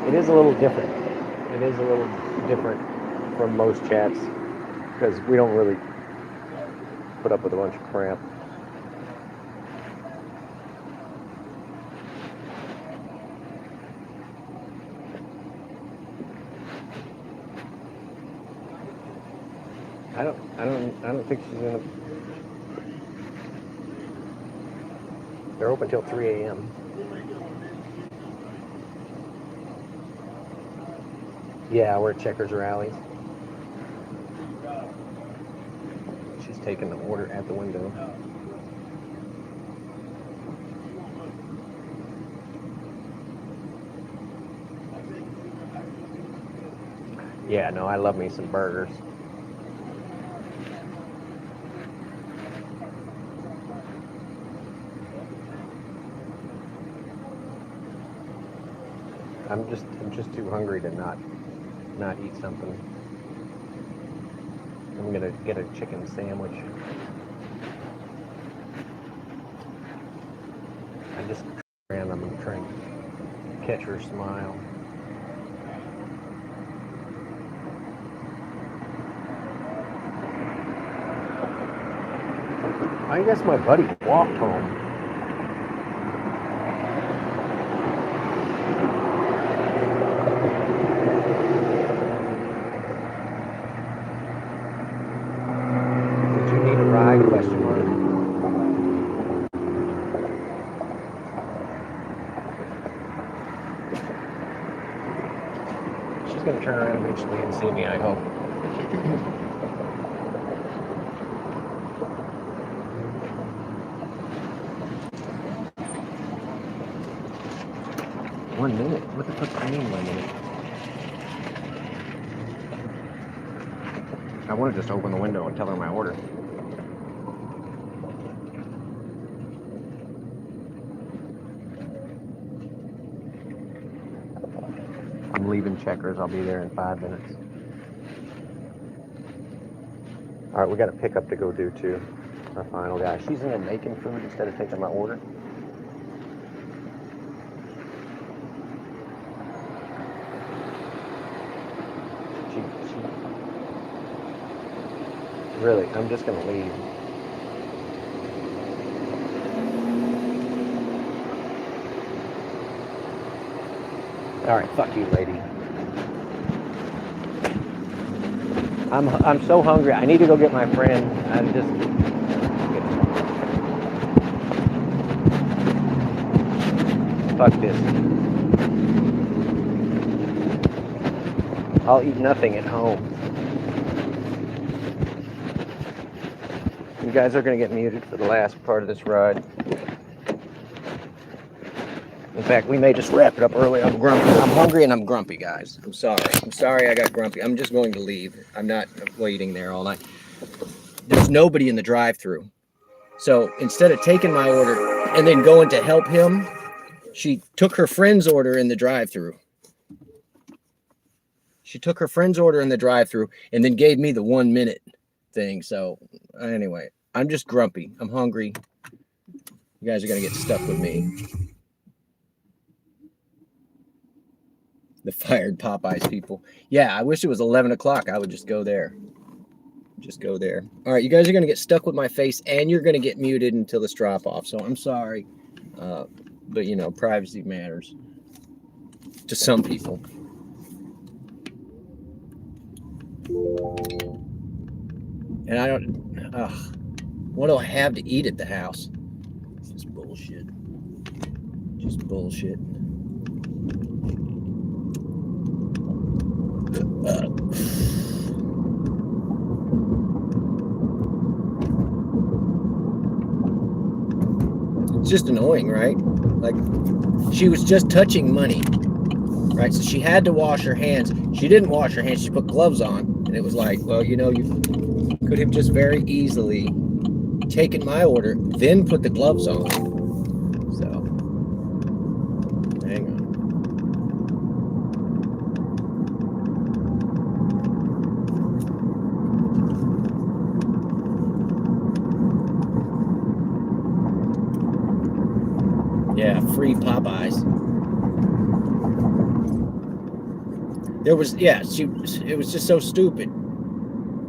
It is a little different. It is a little different from most chats because we don't really put up with a bunch of crap. I don't think she's gonna. They're open till 3 a.m. Yeah, we're at Checkers Rallies. She's taking the order at the window. Yeah, no, I love me some burgers. I'm just too hungry to not eat something. I'm gonna get a chicken sandwich. I just ran. I'm gonna try and catch her smile. I guess my buddy walked home. Did you need a ride? Question mark. She's gonna turn around eventually and see me, I hope. 1 minute? What the fuck do you mean 1 minute? I want to just open the window and tell her my order. I'm leaving Checkers. I'll be there in 5 minutes. All right, we got a pickup to go do too. Our final guy. She's in there making food instead of taking my order. Really, I'm just gonna leave. All right, fuck you, lady. I'm so hungry. I need to go get my friend. I'm just. Fuck this. I'll eat nothing at home. You guys are going to get muted for the last part of this ride. In fact, we may just wrap it up early. I'm grumpy. I'm hungry and I'm grumpy, guys. I'm sorry. I'm sorry I got grumpy. I'm just going to leave. I'm not waiting there all night. There's nobody in the drive-thru. So instead of taking my order and then going to help him, she took her friend's order in the drive-thru. She took her friend's order in the drive-thru and then gave me the 1 minute thing. So anyway, I'm just grumpy. I'm hungry. You guys are going to get stuck with me. The fired Popeyes people. Yeah, I wish it was 11 o'clock. I would just go there. Just go there. All right, you guys are going to get stuck with my face, and you're going to get muted until this drop-off. So I'm sorry. But, you know, privacy matters to some people. And I don't... what do I have to eat at the house? Just bullshit. Just bullshit. It's just annoying, right? Like, she was just touching money, right? So she had to wash her hands. She didn't wash her hands. She put gloves on. And it was like, well, you know, you could have just very easily taken my order, then put the gloves on. So, hang on. Yeah, free Popeyes. There was, yeah, it was just so stupid.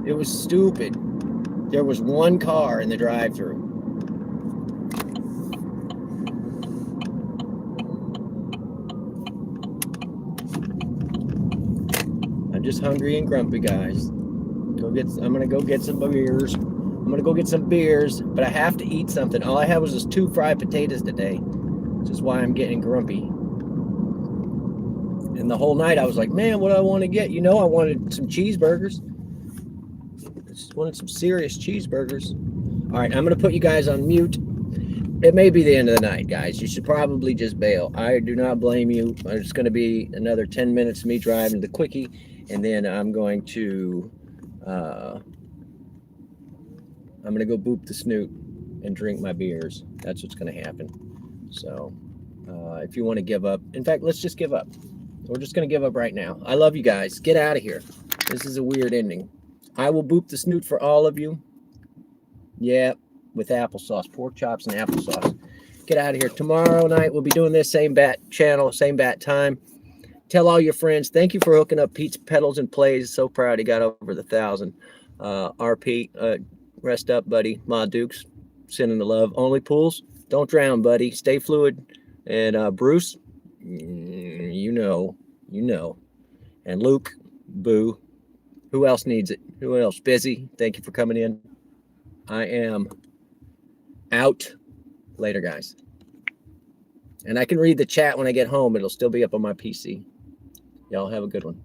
It was stupid. There was one car in the drive-thru. I'm just hungry and grumpy, guys. I'm gonna go get some beers. I'm gonna go get some beers, but I have to eat something. All I had was just 2 fried potatoes today. Which is why I'm getting grumpy. And the whole night I was like, man, what do I want to get? You know, I wanted some cheeseburgers. Just wanted some serious cheeseburgers. All right, I'm going to put you guys on mute. It may be the end of the night, guys. You should probably just bail. I do not blame you. It's going to be another 10 minutes of me driving the quickie, and then I'm going to go boop the snoot and drink my beers. That's what's going to happen. So if you want to give up, in fact, let's just give up. We're just going to give up right now. I love you guys. Get out of here. This is a weird ending. I will boop the snoot for all of you. Yeah, with applesauce, pork chops and applesauce. Get out of here. Tomorrow night, we'll be doing this same bat channel, same bat time. Tell all your friends. Thank you for hooking up Pete's Pedals and Plays. So proud he got over the 1,000. RP, rest up, buddy. Ma Dukes, sending the love. Only pools, don't drown, buddy. Stay fluid. And Bruce, you know. And Luke, boo. Who else needs it? Who else? Busy. Thank you for coming in. I am out. Later, guys. And I can read the chat when I get home. It'll still be up on my PC. Y'all have a good one.